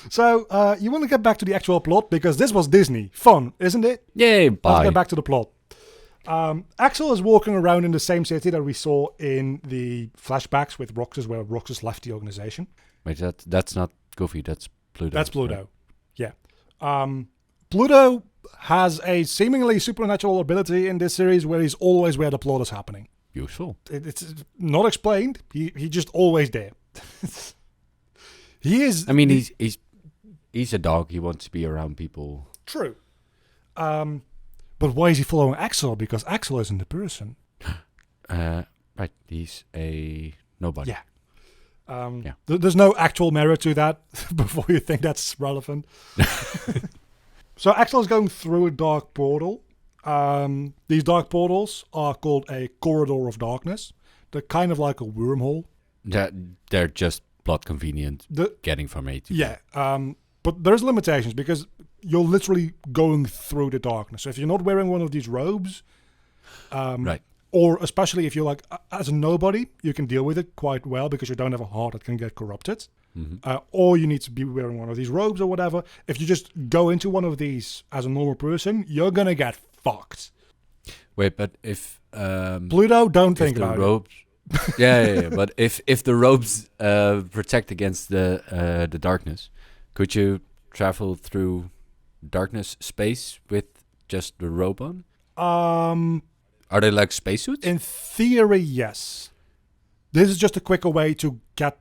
So, you want to get back to the actual plot because this was Disney. Fun, isn't it? Yay, Let's bye. get back to the plot. Axel is walking around in the same city that we saw in the flashbacks with Roxas, where Roxas left the organization. Wait, that's not Goofy, that's Pluto. That's Pluto. Yeah. Pluto has a seemingly supernatural ability in this series where he's always where the plot is happening. Useful. It's not explained. He just always there. He is. I mean, he's a dog. He wants to be around people. True. But why is he following Axel? Because Axel isn't a person. Right. He's a nobody. Yeah. There's no actual merit to that before you think that's relevant. So Axel is going through a dark portal. These dark portals are called a corridor of darkness. They're kind of like a wormhole. They're just plot convenient getting from A to B. Yeah. But there's limitations because you're literally going through the darkness. So if you're not wearing one of these robes, right. Or especially if you're like, as a nobody, you can deal with it quite well because you don't have a heart that can get corrupted. Mm-hmm. Or you need to be wearing one of these robes or whatever. If you just go into one of these as a normal person, you're going to get fucked. Wait, but if... Pluto, don't think about robes, it. Yeah. But if the robes protect against the darkness, could you travel through darkness space with just the robe on? Are they like spacesuits? In theory, yes. This is just a quicker way to get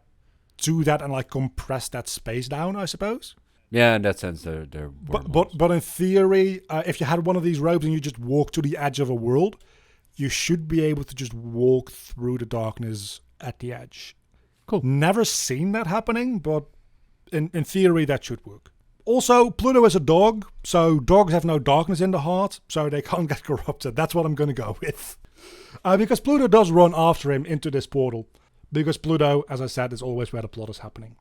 to that and like compress that space down, I suppose. Yeah, in that sense, they're but in theory, if you had one of these robes and you just walk to the edge of a world, you should be able to just walk through the darkness at the edge. Cool. Never seen that happening, but in theory, that should work. Also, Pluto is a dog, so dogs have no darkness in the heart, so they can't get corrupted. That's what I'm going to go with. Because Pluto does run after him into this portal. Because Pluto, as I said, is always where the plot is happening.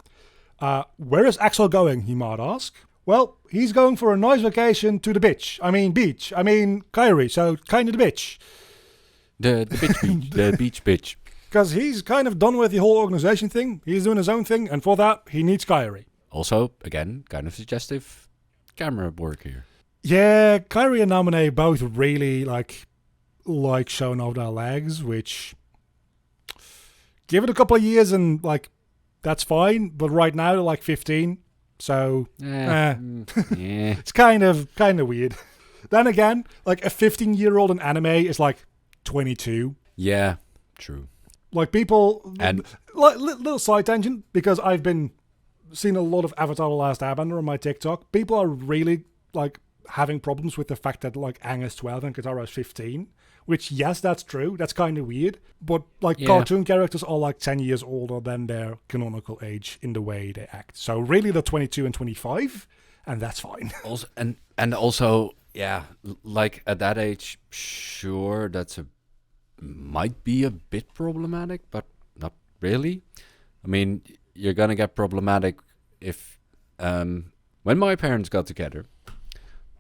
Where is Axel going, he might ask? Well, he's going for a nice vacation to the beach. Kyrie, so kind of the bitch. The beach. The beach bitch. Because he's kind of done with the whole organization thing. He's doing his own thing, and for that, he needs Kyrie. Also, again, kind of suggestive camera work here. Yeah, Kyrie and Namine both really like showing off their legs, which give it a couple of years and like that's fine. But right now they're like 15, so it's kind of weird. Then again, like a 15-year-old in anime is like 22. Yeah, true. Like people, and like little side tangent because I've been seen a lot of Avatar: The Last Airbender on my TikTok. People are really like having problems with the fact that like Aang is 12 and Katara is 15. Which yes, that's true. That's kind of weird. But like cartoon characters are like 10 years older than their canonical age in the way they act. So really, they're 22 and 25, and that's fine. Also, and also, yeah, like at that age, sure, might be a bit problematic, but not really. I mean, you're gonna get problematic if when my parents got together,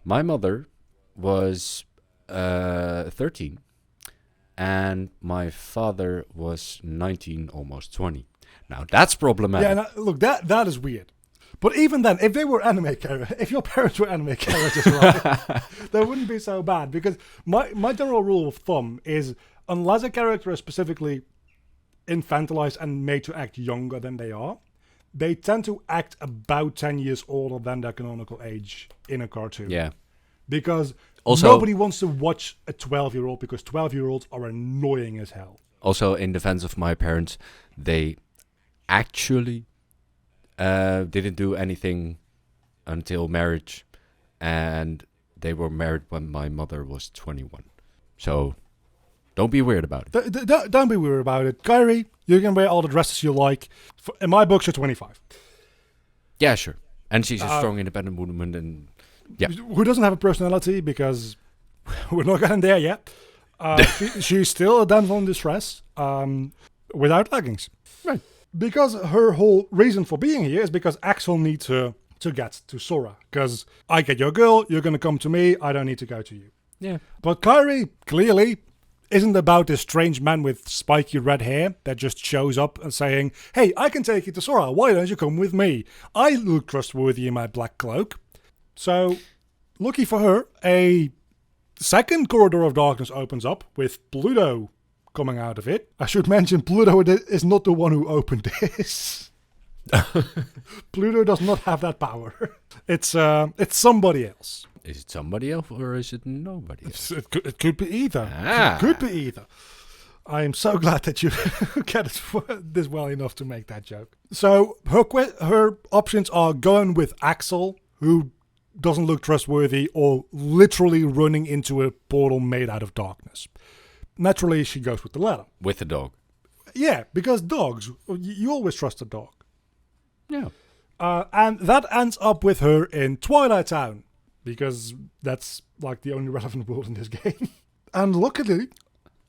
my mother was 13 and my father was 19, almost 20. Now that's problematic. Yeah, look, that is weird. But even then, if they were anime characters, if your parents were anime characters, right, that wouldn't be so bad. Because my general rule of thumb is unless a character is specifically infantilized and made to act younger than they are, they tend to act about 10 years older than their canonical age in a cartoon. Yeah. Because also, nobody wants to watch a 12-year-old because 12-year-olds are annoying as hell. Also, in defense of my parents, they actually didn't do anything until marriage, and they were married when my mother was 21. So don't be weird about it. Don't be weird about it. Kyrie, you can wear all the dresses you like. In my books, you're 25. Yeah, sure. And she's a strong, independent woman, and yeah. Who doesn't have a personality, because we're not getting there yet. She's still a damsel in distress without leggings. Right. Because her whole reason for being here is because Axel needs her to get to Sora. Because I get your girl, you're going to come to me, I don't need to go to you. Yeah. But Kyrie, clearly, isn't about this strange man with spiky red hair that just shows up and saying, hey, I can take you to Sora, why don't you come with me? I look trustworthy in my black cloak. So, lucky for her, a second corridor of darkness opens up with Pluto coming out of it. I should mention Pluto is not the one who opened this. Pluto does not have that power. It's somebody else. Is it somebody else or is it nobody else? It could be either. Ah. It could be either. I am so glad that you get it this well enough to make that joke. So her options are going with Axel, who doesn't look trustworthy, or literally running into a portal made out of darkness. Naturally, she goes with the latter. With the dog. Yeah, because dogs, you always trust a dog. Yeah. And that ends up with her in Twilight Town, because that's like the only relevant world in this game. And luckily,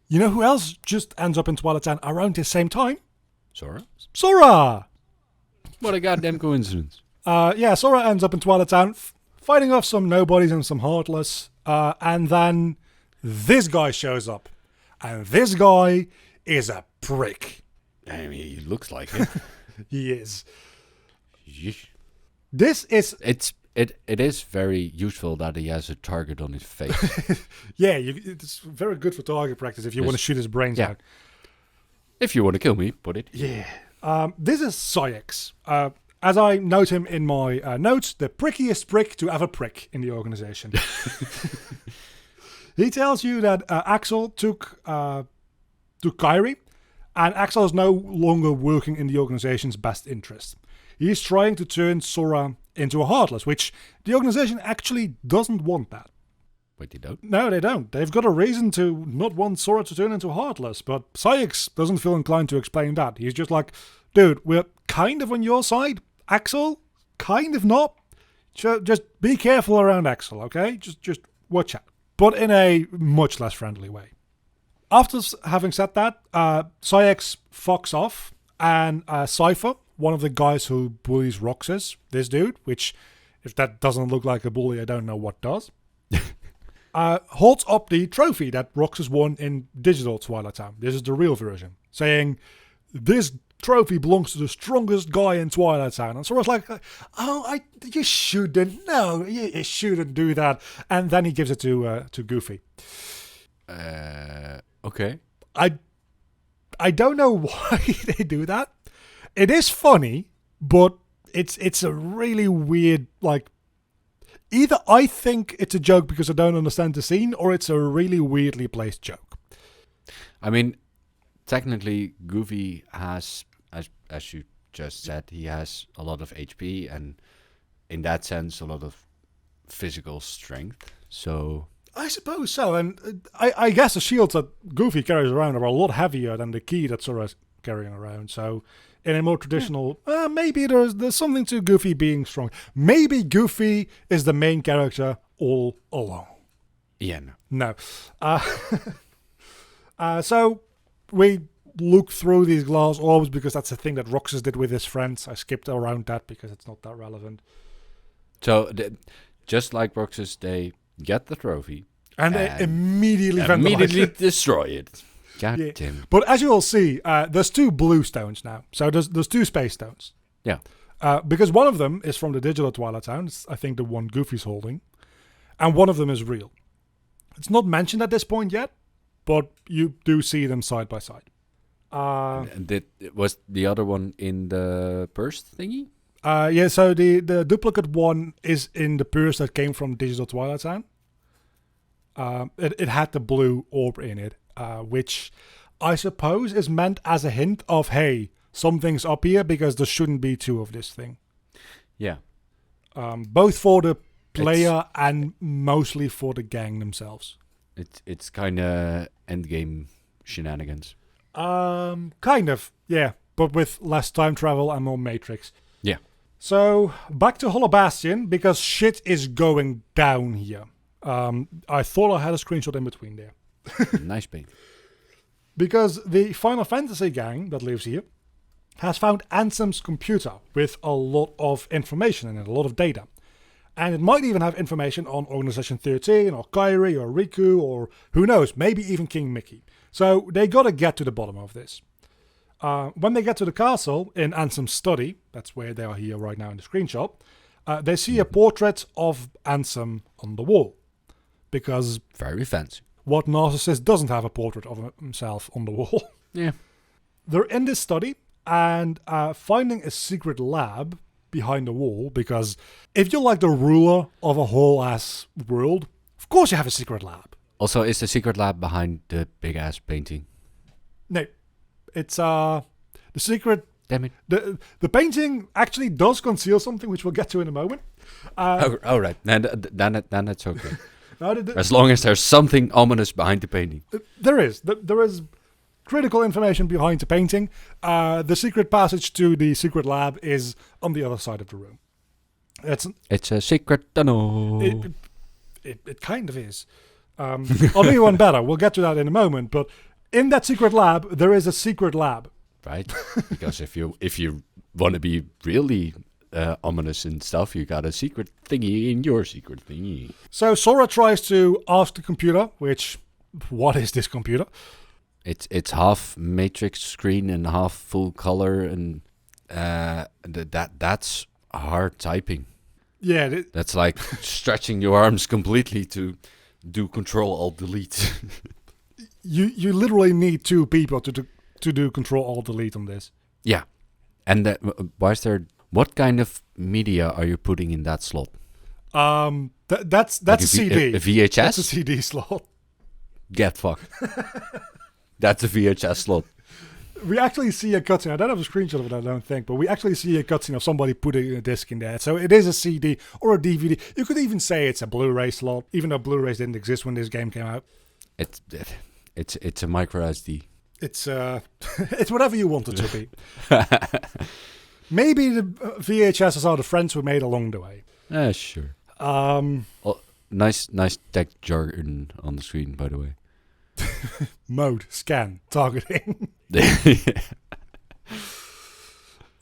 you know who else just ends up in Twilight Town around the same time? Sora? Sora! What a goddamn coincidence. Sora ends up in Twilight Town, fighting off some nobodies and some heartless, and then this guy shows up. And this guy is a prick. I mean, he looks like it. He is. Yeesh. This is... It is very useful that he has a target on his face. Yeah, it's very good for target practice if you want to shoot his brains out. If you want to kill me, put it. Yeah. This is Syx. As I note him in my notes, the prickiest prick to ever prick in the organization. He tells you that Axel took Kairi, and Axel is no longer working in the organization's best interest. He's trying to turn Sora into a Heartless, which the organization actually doesn't want that. Wait, they don't? No, they don't. They've got a reason to not want Sora to turn into Heartless, but Syx doesn't feel inclined to explain that. He's just like, dude, we're kind of on your side. Axel, kind of not. Just be careful around Axel, okay? Just watch out. But in a much less friendly way. After having said that, Syx fucks off, and Cypher, one of the guys who bullies Roxas, this dude, which, if that doesn't look like a bully, I don't know what does, holds up the trophy that Roxas won in digital Twilight Town. This is the real version, saying, this trophy belongs to the strongest guy in Twilight Town. And Sora's like, you shouldn't. No, you shouldn't do that. And then he gives it to Goofy. Okay. I don't know why they do that. It is funny, but it's a really weird, like, either I think it's a joke because I don't understand the scene, or it's a really weirdly placed joke. I mean, technically, Goofy has, as you just said, he has a lot of HP, and in that sense, a lot of physical strength. So I suppose so, and I guess the shields that Goofy carries around are a lot heavier than the key that Sora's carrying around, so in a more traditional, maybe there's something to Goofy being strong. Maybe Goofy is the main character all along. Yeah, no. So we look through these glass orbs because that's the thing that Roxas did with his friends. I skipped around that because it's not that relevant. So just like Roxas, they get the trophy and they immediately destroy it. God yeah. damn. But as you will see, there's two blue stones now. So there's two space stones. Yeah. Because one of them is from the digital Twilight Town. It's, I think, the one Goofy's holding. And one of them is real. It's not mentioned at this point yet, but you do see them side by side. Was the other one in the purse thingy? Yeah, so the duplicate one is in the purse that came from digital Twilight Town. It had the blue orb in it. Which I suppose is meant as a hint of, hey, something's up here because there shouldn't be two of this thing. Yeah. Both for the player and mostly for the gang themselves. It's kind of endgame shenanigans. Kind of, yeah. But with less time travel and more Matrix. Yeah. So, back to Hollow Bastion, because shit is going down here. I thought I had a screenshot in between there. Nice paint. Because the Final Fantasy gang that lives here has found Ansem's computer with a lot of information in it, a lot of data. And it might even have information on Organization 13 or Kairi or Riku or who knows, maybe even King Mickey. So they gotta get to the bottom of this. When they get to the castle in Ansem's study, that's where they are here right now in the screenshot, they see a portrait of Ansem on the wall. Because Very fancy. what narcissist doesn't have a portrait of himself on the wall? Yeah. They're in this study and finding a secret lab behind the wall, because if you're like the ruler of a whole ass world, of course you have a secret lab. Also, is the secret lab behind the big ass painting? No, it's the secret. Damn it. The painting actually does conceal something, which we'll get to in a moment. All right. Then it's okay. Now, As long as there's something ominous behind the painting. there is critical information behind the painting. The secret passage to the secret lab is on the other side of the room. It's a secret tunnel. It kind of is. I'll do you one better. We'll get to that in a moment. But in that secret lab, there is a secret lab. Right? Because if you want to be really ominous and stuff, you got a secret thingy in your secret thingy. So Sora tries to ask the computer, what is this computer? It's half matrix screen and half full color, and that's hard typing. Yeah. That's like stretching your arms completely to do Control-Alt-Delete. You literally need two people to do Control-Alt-Delete on this. Yeah. And what kind of media are you putting in that slot? That's Like a CD. A VHS? That's a CD slot. Get fucked. That's a VHS slot. We actually see a cutscene. I don't have a screenshot of it, I don't think, but we actually see a cutscene of somebody putting a disc in there. So it is a CD or a DVD. You could even say it's a Blu-ray slot, even though Blu-rays didn't exist when this game came out. It's a micro SD. It's it's whatever you want it to be. Maybe the VHSs are the friends we made along the way. Sure. Nice tech jargon on the screen, by the way. Mode, scan, targeting.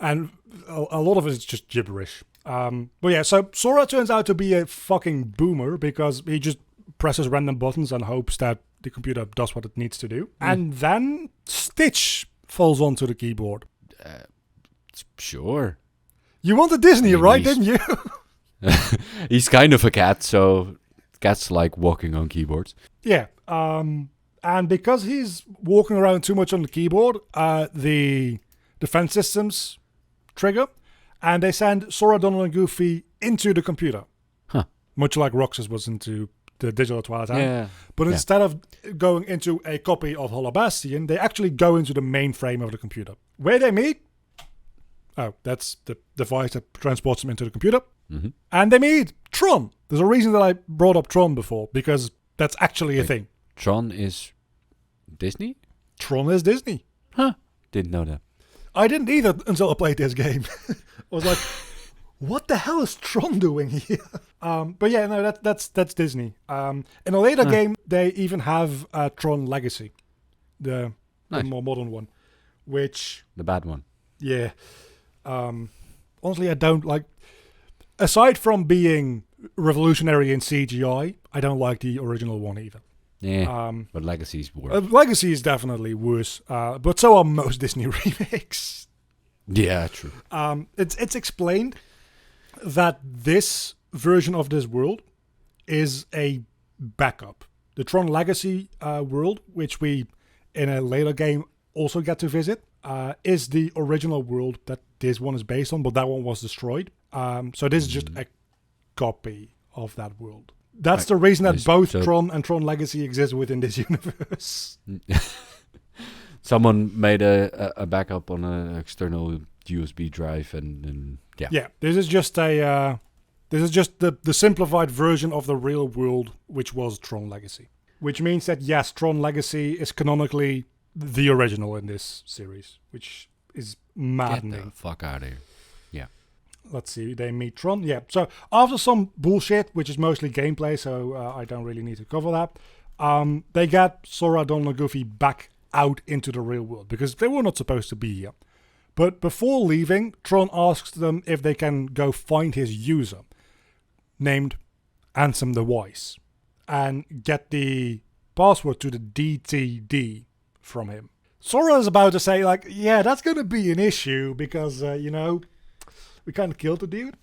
And a lot of it is just gibberish. But yeah, so Sora turns out to be a fucking boomer because he just presses random buttons and hopes that the computer does what it needs to do. And then Stitch falls onto the keyboard. Sure. You wanted Disney, right, didn't you? He's kind of a cat, so cats like walking on keyboards. Yeah. And because he's walking around too much on the keyboard, the defense systems trigger, and they send Sora, Donald, and Goofy into the computer. Huh. Much like Roxas was into the digital Twilight Hand. Yeah. But instead of going into a copy of Holobastian, they actually go into the mainframe of the computer. Where they meet... Oh, that's the device that transports them into the computer. Mm-hmm. And they meet Tron. There's a reason that I brought up Tron before, because that's actually a thing. Tron is Disney? Tron is Disney. Huh. Didn't know that. I didn't either until I played this game. I was like, what the hell is Tron doing here? But yeah, no, that's Disney. In a later game, they even have Tron Legacy, the more modern one, which... The bad one. Yeah. Honestly, I don't like... Aside from being revolutionary in CGI, I don't like the original one either. Yeah, but Legacy's worse. Legacy is definitely worse, but so are most Disney remakes. Yeah, true. It's explained that this version of this world is a backup. The Tron Legacy world, which we, in a later game, also get to visit, is the original world that this one is based on, but that one was destroyed. So this is just a copy of that world. That's the reason that both Tron and Tron Legacy exist within this universe. Someone made a backup on an external USB drive, and yeah. Yeah, this is just the simplified version of the real world, which was Tron Legacy. Which means that yes, Tron Legacy is canonically the original in this series, which is maddening. Get the fuck out of here. Yeah. Let's see, they meet Tron. Yeah, so after some bullshit, which is mostly gameplay, so I don't really need to cover that, they get Sora, Donald, and Goofy back out into the real world, because they were not supposed to be here. But before leaving, Tron asks them if they can go find his user. named Ansem the Wise and get the password to the DTD from him. Sora is about to say, like, yeah, that's going to be an issue because, we kind of killed the dude.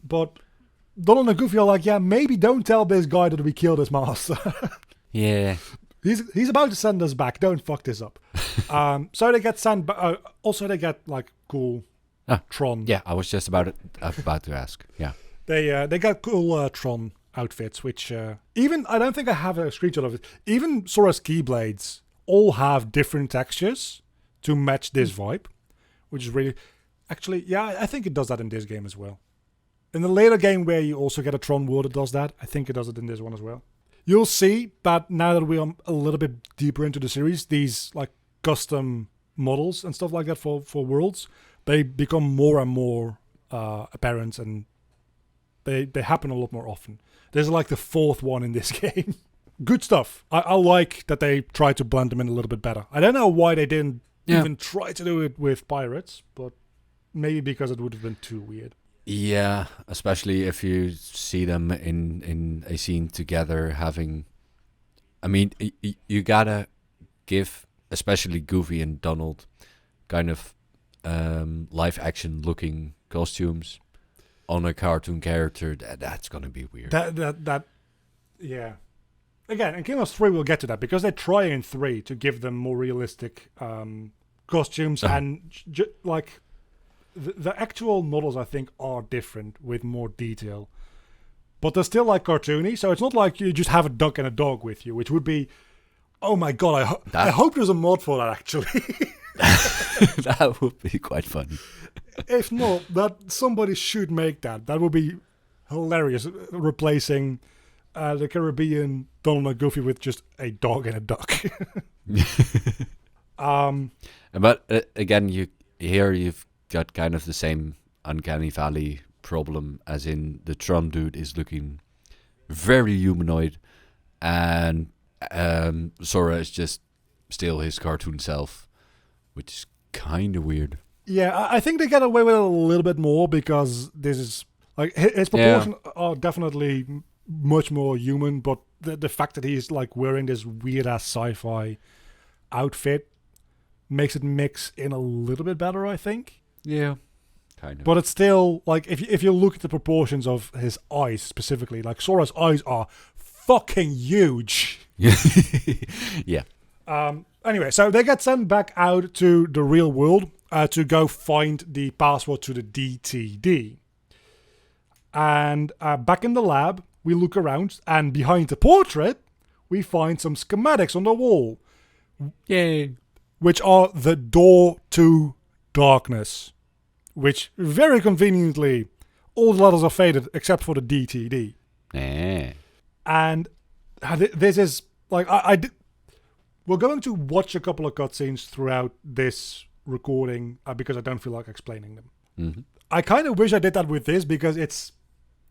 But Donald and Goofy are like, yeah, maybe don't tell this guy that we killed his master. Yeah. He's about to send us back. Don't fuck this up. So they get sent back. Also, they get, like, cool Tron. Yeah, I was just about to ask. Yeah. They got cool Tron outfits, which even I don't think I have a screenshot of it. Even Sora's Keyblades all have different textures to match this vibe, which is really actually I think it does that in this game as well. In the later game where you also get a Tron world that does that, I think it does it in this one as well. You'll see that now that we're a little bit deeper into the series, these like custom models and stuff like that for worlds, they become more and more apparent, and they happen a lot more often. There's like the fourth one in this game. Good stuff. I like that they tried to blend them in a little bit better. I don't know why they didn't even try to do it with pirates, but maybe because it would have been too weird. Yeah, especially if you see them in a scene together having... I mean, you gotta give, especially Goofy and Donald, kind of live-action looking costumes on a cartoon character. That's gonna be weird. Yeah. Again, in Kingdom Hearts 3 we'll get to that, because they try in 3 to give them more realistic costumes, and like the actual models I think are different with more detail, but they're still like cartoony. So it's not like you just have a duck and a dog with you, which would be, oh my god, I hope there's a mod for that actually. That would be quite funny. If not, that somebody should make that. That would be hilarious, replacing the Caribbean Donald and Goofy with just a dog and a duck. But again, you've got kind of the same Uncanny Valley problem, as in the Tron dude is looking very humanoid, and Sora is just still his cartoon self, which is kind of weird. Yeah, I think they get away with it a little bit more because this is like his proportions are definitely much more human, but the fact that he's like wearing this weird ass sci-fi outfit makes it mix in a little bit better, I think. Yeah, kind of. But it's still like if you look at the proportions of his eyes specifically, like Sora's eyes are fucking huge. Yeah. Anyway, so they get sent back out to the real world to go find the password to the DTD. And back in the lab, we look around, and behind the portrait, we find some schematics on the wall. Yay. Which are the door to darkness. Which, very conveniently, all the letters are faded except for the DTD. And this is, like, we're going to watch a couple of cutscenes throughout this recording because I don't feel like explaining them. Mm-hmm. I kind of wish I did that with this because it's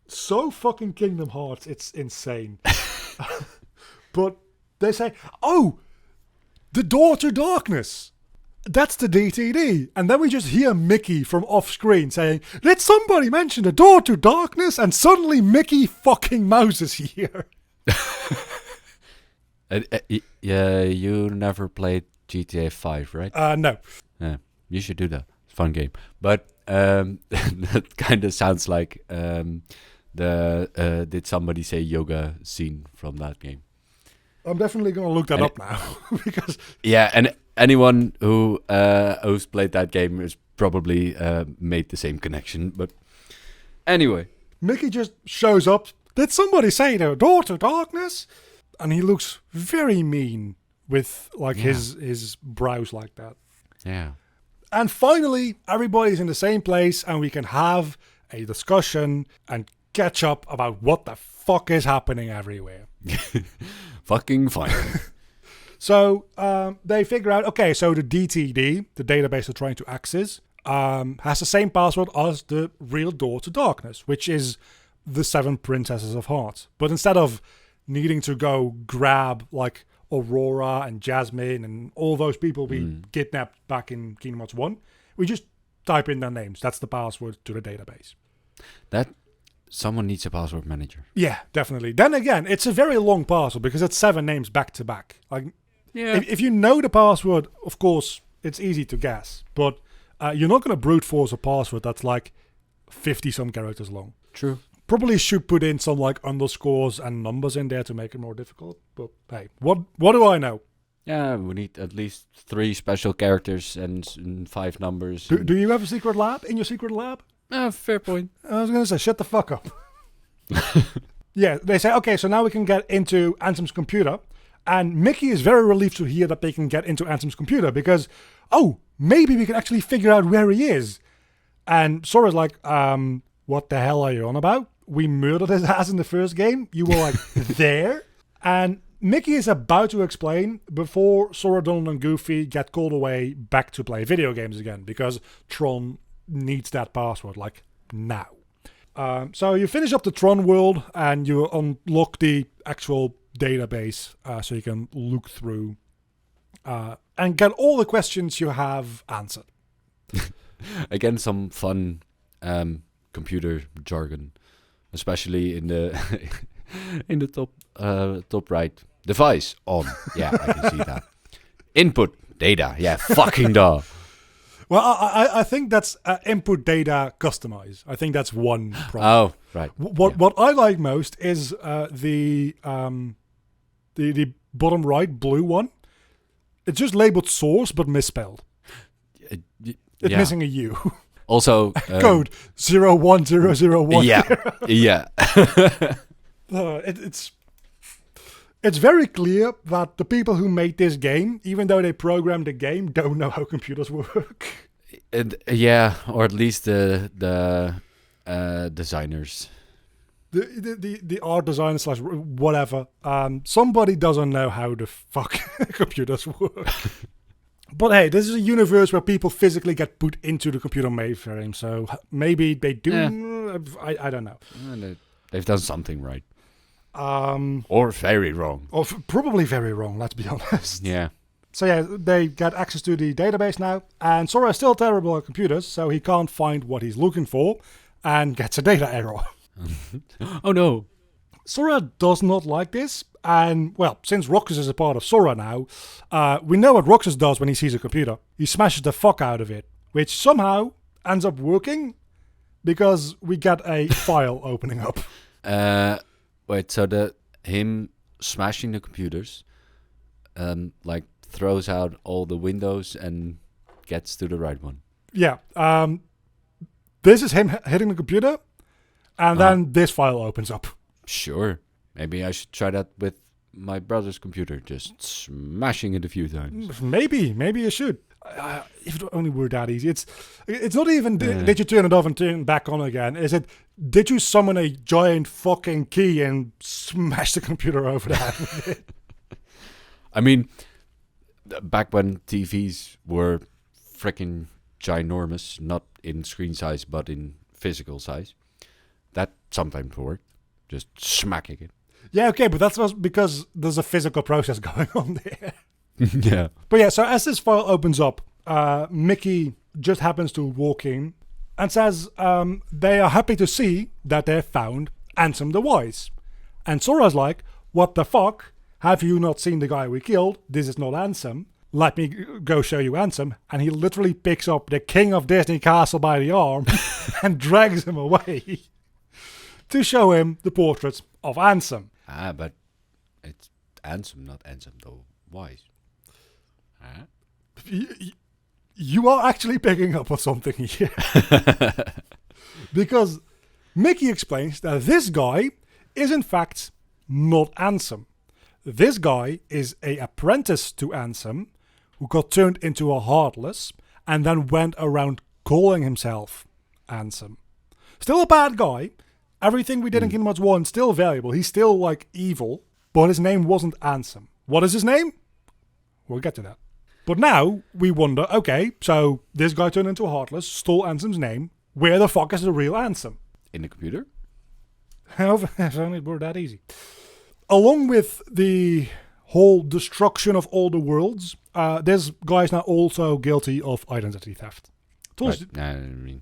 so fucking Kingdom Hearts, it's insane. But they say, oh, the door to darkness. That's the DTD. And then we just hear Mickey from off screen saying, did somebody mention the door to darkness? And suddenly Mickey fucking Mouse is here. Yeah, you never played GTA 5, right? No. Yeah, you should do that. It's a fun game. But that kind of sounds like the did somebody say yoga scene from that game. I'm definitely going to look that up now. Because yeah, and anyone who's played that game has probably made the same connection. But anyway. Mickey just shows up. Did somebody say the door to darkness? And he looks very mean with like his brows like that. Yeah. And finally, everybody's in the same place and we can have a discussion and catch up about what the fuck is happening everywhere. Fucking fine. So they figure out, okay, so the DTD, the database they're trying to access, has the same password as the real door to darkness, which is the 7 Princesses of Heart. But instead of needing to go grab like Aurora and Jasmine and all those people we kidnapped back in Kingdom Hearts 1, we just type in their names. That's the password to the database. That Someone needs a password manager. Yeah, definitely. Then again, it's a very long password because it's 7 names back to back. Like, Yeah. if you know the password, of course, it's easy to guess. But you're not going to brute force a password that's like 50 some characters long. True. Probably should put in some like underscores and numbers in there to make it more difficult. But hey, what do I know? Yeah, we need at least 3 special characters and 5 numbers. Do you have a secret lab in your secret lab? Fair point. I was going to say, shut the fuck up. Yeah, they say, okay, so now we can get into Ansem's computer. And Mickey is very relieved to hear that they can get into Ansem's computer because, oh, maybe we can actually figure out where he is. And Sora's like, what the hell are you on about? We murdered his ass in the first game. You were like there. And Mickey is about to explain before Sora, Donald, and Goofy get called away back to play video games again because Tron needs that password like now. So you finish up the Tron world and you unlock the actual database so you can look through and get all the questions you have answered. Again, some fun computer jargon, especially in the in the top right. Device on. Yeah, I can see that. Input data. Yeah, fucking duh. Well, I think that's input data customize. I think that's one problem. Oh, right. What I like most is the bottom right blue one. It's just labeled source but misspelled. It's missing a U. Also, code 01001. Yeah. It's very clear that the people who made this game, even though they programmed the game, don't know how computers work. Or at least the designers. The art designer / whatever. Somebody doesn't know how the fuck computers work. But hey, this is a universe where people physically get put into the computer mainframe, so maybe they do. Yeah. I don't know. They've done something right. Or very wrong. Or probably very wrong, let's be honest. Yeah. So yeah, they get access to the database now, and Sora is still terrible at computers, so he can't find what he's looking for, and gets a data error. Oh no. Sora does not like this, and well, since Roxas is a part of Sora now, we know what Roxas does when he sees a computer. He smashes the fuck out of it, which somehow ends up working, because we get a file opening up. Wait, so him smashing the computers, like throws out all the windows and gets to the right one. Yeah. This is him hitting the computer, and then this file opens up. Sure. Maybe I should try that with my brother's computer, just smashing it a few times. Maybe you should. If it only were that easy. It's not even did you turn it off and turn it back on again. Is it did you summon a giant fucking key and smash the computer over the head with it? I mean, back when TVs were freaking ginormous, not in screen size but in physical size, that sometimes worked. Just smacking it. Yeah, okay, but that's because there's a physical process going on there. Yeah. But yeah, so as this file opens up, Mickey just happens to walk in and says they are happy to see that they've found Ansem the Wise. And Sora's like, what the fuck? Have you not seen the guy we killed? This is not Ansem. Let me go show you Ansem. And he literally picks up the king of Disney Castle by the arm and drags him away to show him the portraits of Ansem. But it's Ansem, not Ansem the Wise. You are actually picking up on something here. Because Mickey explains that this guy is in fact not Ansem. This guy is an apprentice to Ansem who got turned into a Heartless and then went around calling himself Ansem. Still a bad guy. Everything we did in Kingdom Hearts 1 still valuable. He's still like evil, but his name wasn't Ansem. What is his name? We'll get to that. But now we wonder, okay, so this guy turned into a Heartless, stole Ansem's name. Where the fuck is the real Ansem? In the computer? If only it were that easy. Along with the whole destruction of all the worlds, this guy is now also guilty of identity theft. Told you, I mean,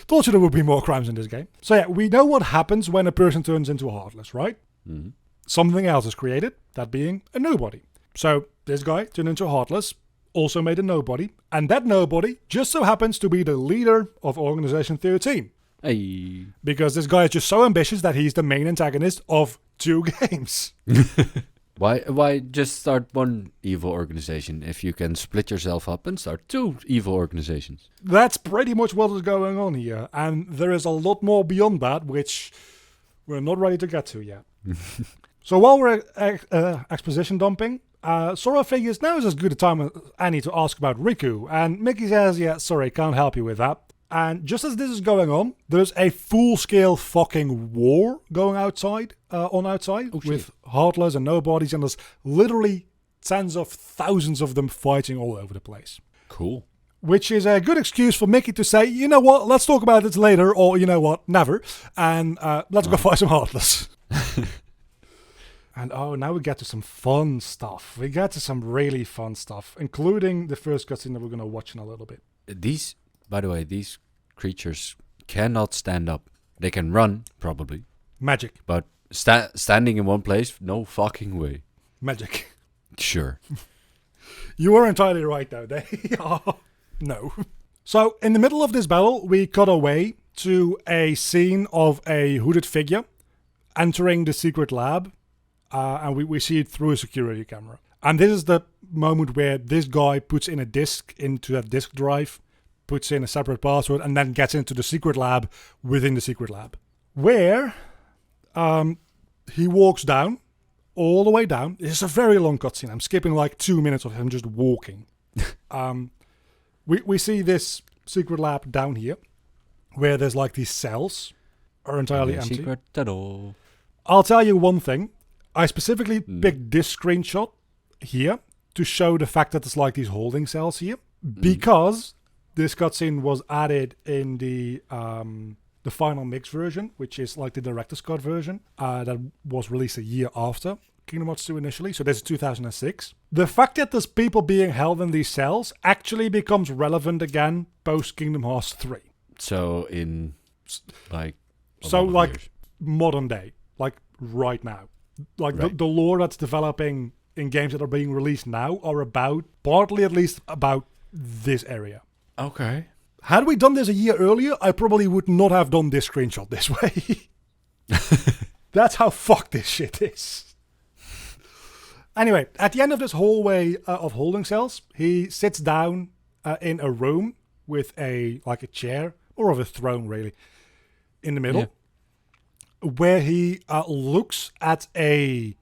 told you there would be more crimes in this game. So yeah, we know what happens when a person turns into a Heartless, right? mhm. Something else is created, that being a nobody. So this guy turned into a Heartless, also made a nobody, and that nobody just so happens to be the leader of Organization 13. Hey. Because this guy is just so ambitious that he's the main antagonist of 2 games. Why just start one evil organization if you can split yourself up and start 2 evil organizations? That's pretty much what is going on here. And there is a lot more beyond that, which we're not ready to get to yet. So while we're exposition dumping, Sora figures now is as good a time as any to ask about Riku. And Mickey says, yeah, sorry, can't help you with that. And just as this is going on, there's a full-scale fucking war going outside, with Heartless and Nobodies, and there's literally tens of thousands of them fighting all over the place. Cool. Which is a good excuse for Mickey to say, you know what, let's talk about this later, or you know what, never, and let's go fight some Heartless. And now we get to some fun stuff. We get to some really fun stuff, including the first cutscene that we're going to watch in a little bit. These, by the way, these creatures cannot stand up. They can run, probably. Magic. But standing in one place, no fucking way. Magic. Sure. You are entirely right, though. They are... No. So, in the middle of this battle, we cut away to a scene of a hooded figure entering the secret lab. And we see it through a security camera. And this is the moment where this guy puts in a disk into that disk drive, puts in a separate password, and then gets into the secret lab within the secret lab. Where he walks down, all the way down. It's a very long cutscene. I'm skipping like 2 minutes of him just walking. We see this secret lab down here, where there's like these cells are entirely empty. Secret tunnel. I'll tell you one thing. I specifically picked this screenshot here to show the fact that there's like these holding cells here, because this cutscene was added in the final mix version, which is like the director's cut version that was released a year after Kingdom Hearts 2 initially. So this is 2006. The fact that there's people being held in these cells actually becomes relevant again post Kingdom Hearts 3. So in like years. Modern day, like right now. Like right. The lore that's developing in games that are being released now are about, partly at least, about this area. Okay. Had we done this a year earlier, I probably would not have done this screenshot this way. That's how fucked this shit is. Anyway, at the end of this hallway of holding cells, he sits down in a room with a chair, or of a throne really, in the middle. Yeah. Where he looks at a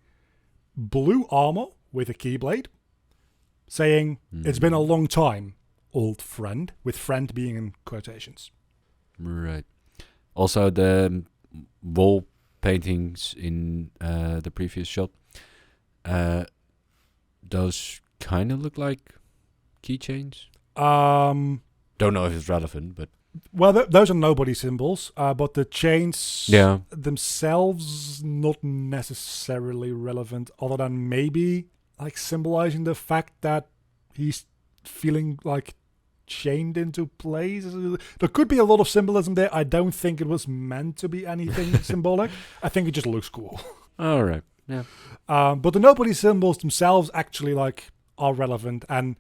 blue armor with a keyblade, saying, "It's been a long time, old friend," with friend being in quotations. Right. Also, the wall paintings in the previous shot, those kind of look like keychains. Don't know if it's relevant, but... Well, those are nobody symbols, but the chains themselves not necessarily relevant, other than maybe like symbolizing the fact that he's feeling like chained into place. There could be a lot of symbolism there. I don't think it was meant to be anything symbolic. I think it just looks cool. All right. Yeah. But the nobody symbols themselves actually are relevant, and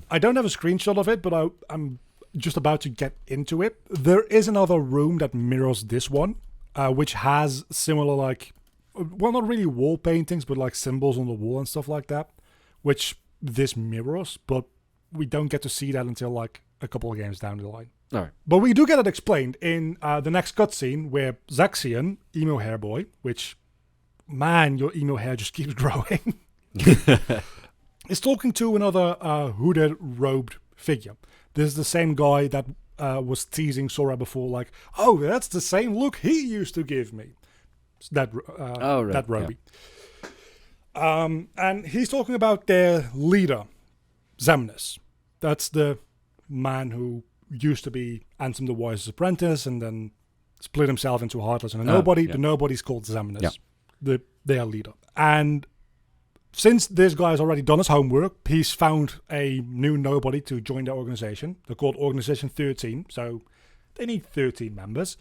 I don't have a screenshot of it, but I'm just about to get into it. There is another room that mirrors this one, which has similar not really wall paintings, but like symbols on the wall and stuff like that, which this mirrors, but we don't get to see that until like a couple of games down the line. All right. But we do get it explained in the next cutscene where Zaxian, emo hair boy, which, man, your emo hair just keeps growing, is talking to another hooded, robed figure. This is the same guy that was teasing Sora before, like, oh, that's the same look he used to give me. That Roby. Yeah. And he's talking about their leader, Xemnas. That's the man who used to be Ansem the Wise's apprentice and then split himself into a Heartless and a Nobody. Yeah. The Nobody's called Xemnas, their leader. And since this guy has already done his homework, he's found a new nobody to join the organization. They're called Organization 13, so they need 13 members.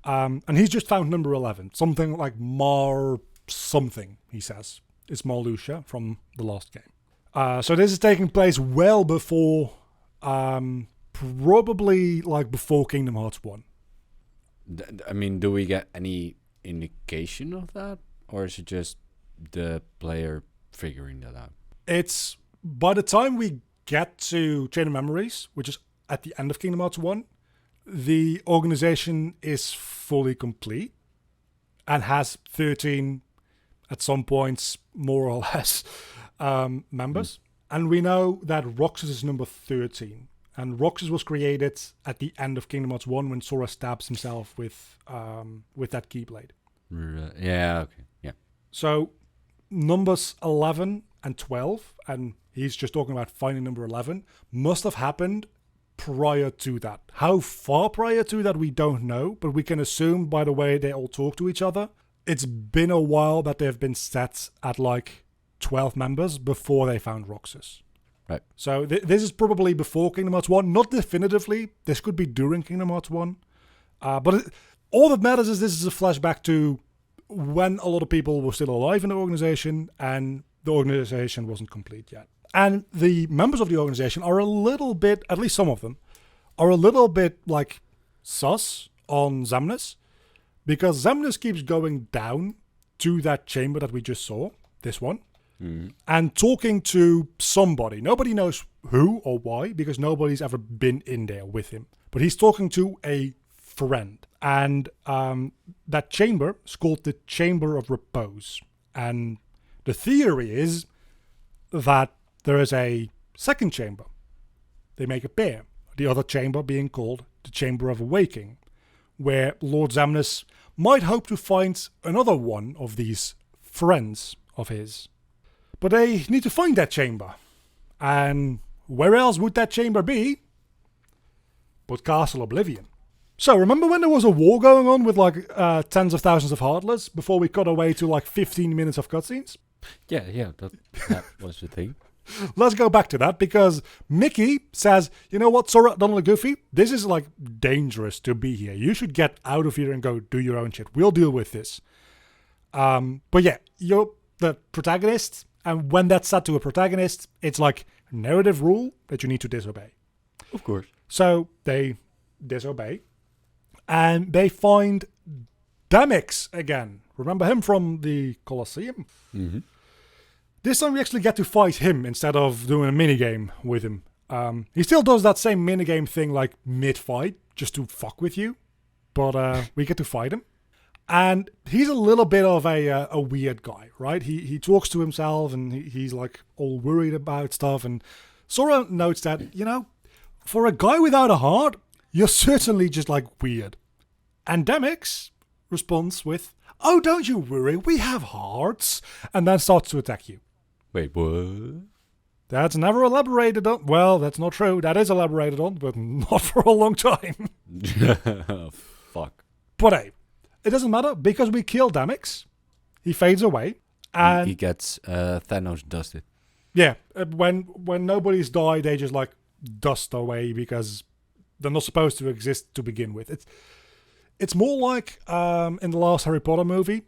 And he's just found number 11, something like Mar something, he says. It's Marluxia from the last game. So this is taking place well before, probably like before Kingdom Hearts 1. I mean, do we get any indication of that? Or is it just the player figuring that out? It's by the time we get to Chain of Memories, which is at the end of Kingdom Hearts 1, the organization is fully complete and has 13, at some points, more or less, members. And we know that Roxas is number 13. And Roxas was created at the end of Kingdom Hearts 1 when Sora stabs himself with that Keyblade. Yeah, okay, yeah. So numbers 11 and 12, and he's just talking about finding number 11, must have happened prior to that. How far prior to that, we don't know, but we can assume by the way they all talk to each other, it's been a while that they've been set at like 12 members before they found Roxas. Right. So this is probably before Kingdom Hearts 1, not definitively. This could be during Kingdom Hearts 1. But all that matters is this is a flashback to when a lot of people were still alive in the organization and the organization wasn't complete yet. And the members of the organization are a little bit, at least some of them, are a little bit like sus on Xemnas, because Xemnas keeps going down to that chamber that we just saw, this one, and talking to somebody. Nobody knows who or why, because nobody's ever been in there with him. But he's talking to a friend. And that chamber is called the Chamber of Repose. And the theory is that there is a second chamber. They make a pair. The other chamber being called the Chamber of Awaking, where Lord Xemnas might hope to find another one of these friends of his. But they need to find that chamber. And where else would that chamber be but Castle Oblivion? So remember when there was a war going on with like tens of thousands of Heartless before we cut away to like 15 minutes of cutscenes? Yeah, that was the thing. Let's go back to that, because Mickey says, you know what, Sora, Donald, and Goofy, this is like dangerous to be here. You should get out of here and go do your own shit. We'll deal with this. But yeah, you're the protagonist, and when that's set to a protagonist, it's like narrative rule that you need to disobey. Of course. So they disobey, and they find Demyx again. Remember him from the Colosseum? Mm-hmm. This time we actually get to fight him instead of doing a minigame with him. He still does that same minigame thing like mid-fight, just to fuck with you. But we get to fight him. And he's a little bit of a weird guy, right? He talks to himself and he's like all worried about stuff. And Sora notes that, you know, for a guy without a heart, you're certainly just like weird. And Demyx responds with, oh, don't you worry, we have hearts. And then starts to attack you. Wait, what? That's never elaborated on. Well, that's not true. That is elaborated on, but not for a long time. Fuck. But hey, it doesn't matter because we kill Demyx. He fades away. And he gets Thanos dusted. Yeah, when nobody's died, they just like dust away because they're not supposed to exist to begin with. It's more like in the last Harry Potter movie,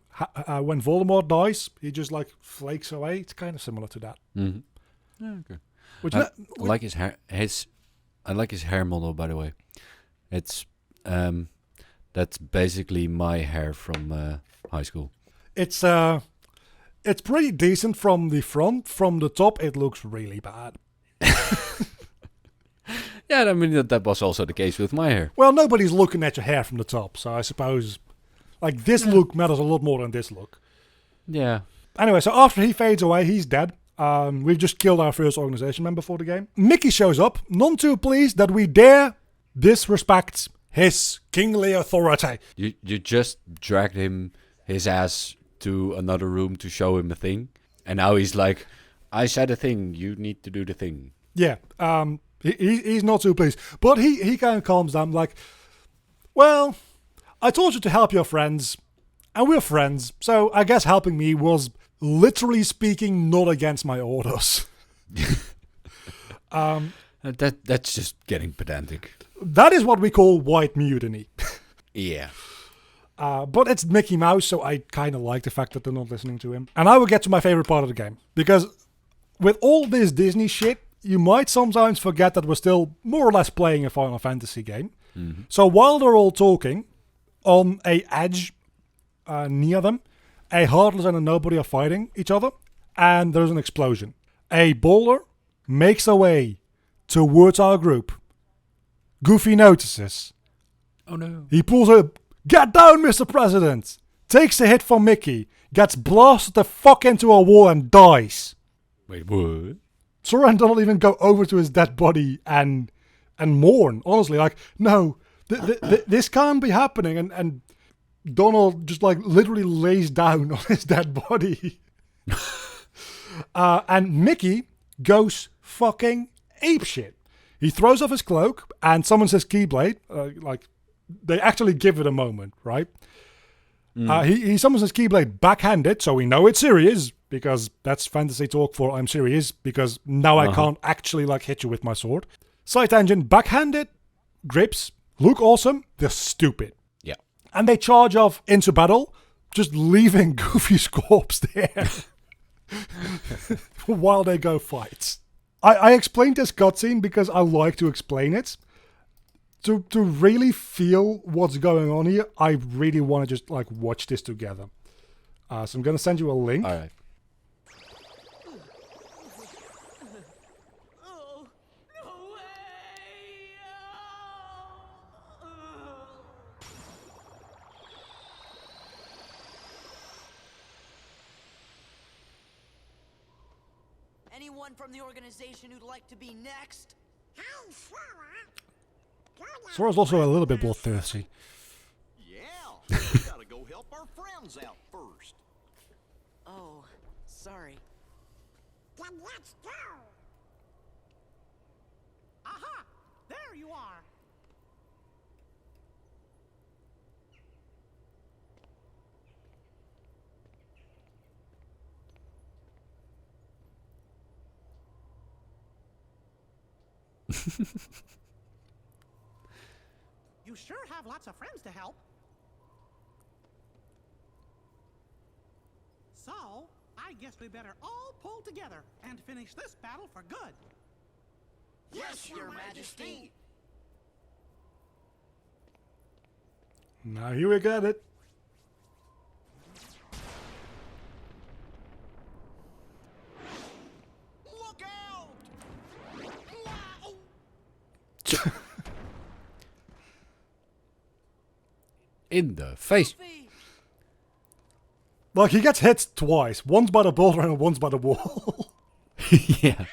when Voldemort dies, he just like flakes away. It's kind of similar to that. Mm-hmm. Yeah, okay. I like his hair. I like his hair model, by the way. It's that's basically my hair from high school. It's pretty decent from the front. From the top, it looks really bad. Yeah, I mean that was also the case with my hair. Well, nobody's looking at your hair from the top, so I suppose like this look matters a lot more than this look. Yeah. Anyway, so after he fades away, he's dead. We've just killed our first organization member for the game. Mickey shows up, none too pleased that we dare disrespect his kingly authority. You just dragged his ass to another room to show him a thing, and now he's like, I said a thing, you need to do the thing. Yeah, he's not too pleased. But he kind of calms down like, well, I told you to help your friends, and we're friends, so I guess helping me was literally speaking, not against my orders. That's just getting pedantic. That is what we call white mutiny. Yeah. But it's Mickey Mouse, so I kind of like the fact that they're not listening to him. And I will get to my favorite part of the game. Because with all this Disney shit, you might sometimes forget that we're still more or less playing a Final Fantasy game. Mm-hmm. So while they're all talking, on a edge near them, a Heartless and a Nobody are fighting each other, and there's an explosion. A boulder makes a way towards our group. Goofy notices. Oh no. He pulls a "Get down, Mr. President!" Takes a hit from Mickey, gets blasted the fuck into a wall and dies. Wait, what? Soren doesn't even go over to his dead body and mourn. Honestly, like, no, this can't be happening. And Donald just like literally lays down on his dead body. And Mickey goes fucking apeshit. He throws off his cloak and summons his Keyblade. Like, they actually give it a moment, right? He summons his Keyblade backhanded, so we know it's serious, because that's fantasy talk for I'm serious, because now I can't actually like hit you with my sword. Sight engine backhanded, grips, look awesome, they're stupid. Yeah. And they charge off into battle, just leaving Goofy's corpse there while they go fight. I explained this cutscene because I like to explain it. To really feel what's going on here, I really want to just like watch this together. So I'm going to send you a link. All right. Oh, no way! Anyone from the organization who'd like to be next? Sora's also a little bit bloodthirsty. Yeah, we gotta go help our friends out first. Oh, sorry. Then let's go. Aha! There you are. You sure have lots of friends to help. So, I guess we better all pull together and finish this battle for good. Yes, Your Majesty. Now here we got it. Look out! In the face. Like, he gets hit twice. Once by the boulder and once by the wall. Yeah.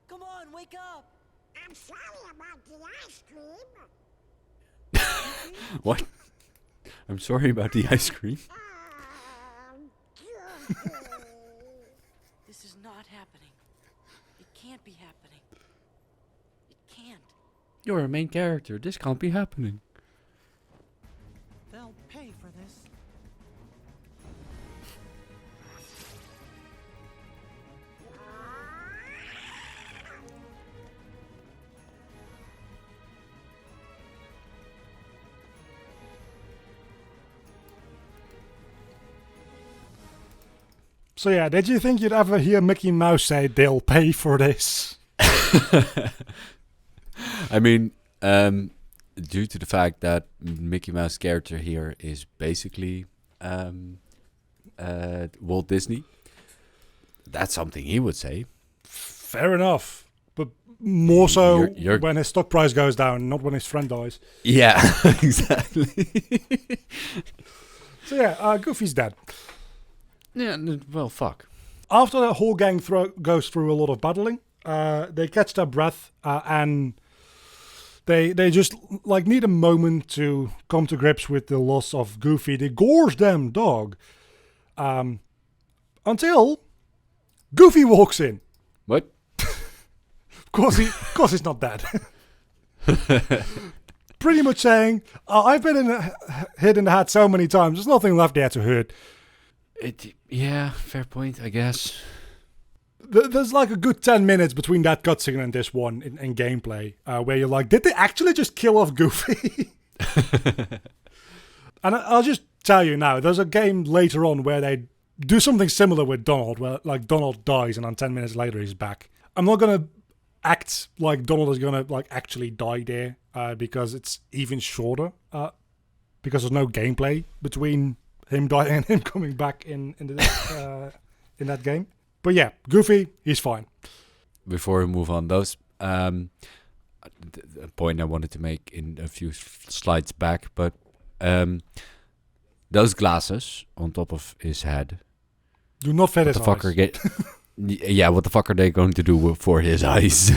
Come on, wake up! I'm sorry about the ice cream. What? I'm sorry about the ice cream. This is not happening. It can't be happening. It can't. You're a main character. This can't be happening. They'll pay for this. So yeah, did you think you'd ever hear Mickey Mouse say they'll pay for this? I mean, due to the fact that Mickey Mouse character here is basically Walt Disney, that's something he would say. Fair enough. But more so You're when his stock price goes down, not when his friend dies. Yeah, exactly. So yeah, Goofy's dead. Yeah, well, fuck. After the whole gang goes through a lot of battling, they catch their breath and they just like need a moment to come to grips with the loss of Goofy, the gorge damn dog. Until Goofy walks in. What? Of course he's not dead. pretty much saying, I've been hit in the head so many times, there's nothing left there to hurt. Yeah, fair point, I guess. There's like a good 10 minutes between that cutscene and this one in gameplay, where you're like, did they actually just kill off Goofy? And I'll just tell you now, there's a game later on where they do something similar with Donald, where like Donald dies and then 10 minutes later he's back. I'm not going to act like Donald is going to like actually die there, because it's even shorter, because there's no gameplay between him dying and him coming back in that game. But yeah, Goofy, he's fine. Before we move on, those a point I wanted to make in a few slides back, but those glasses on top of his head do not fit what his the fuck eyes. are get? Yeah, what the fuck are they going to do for his eyes?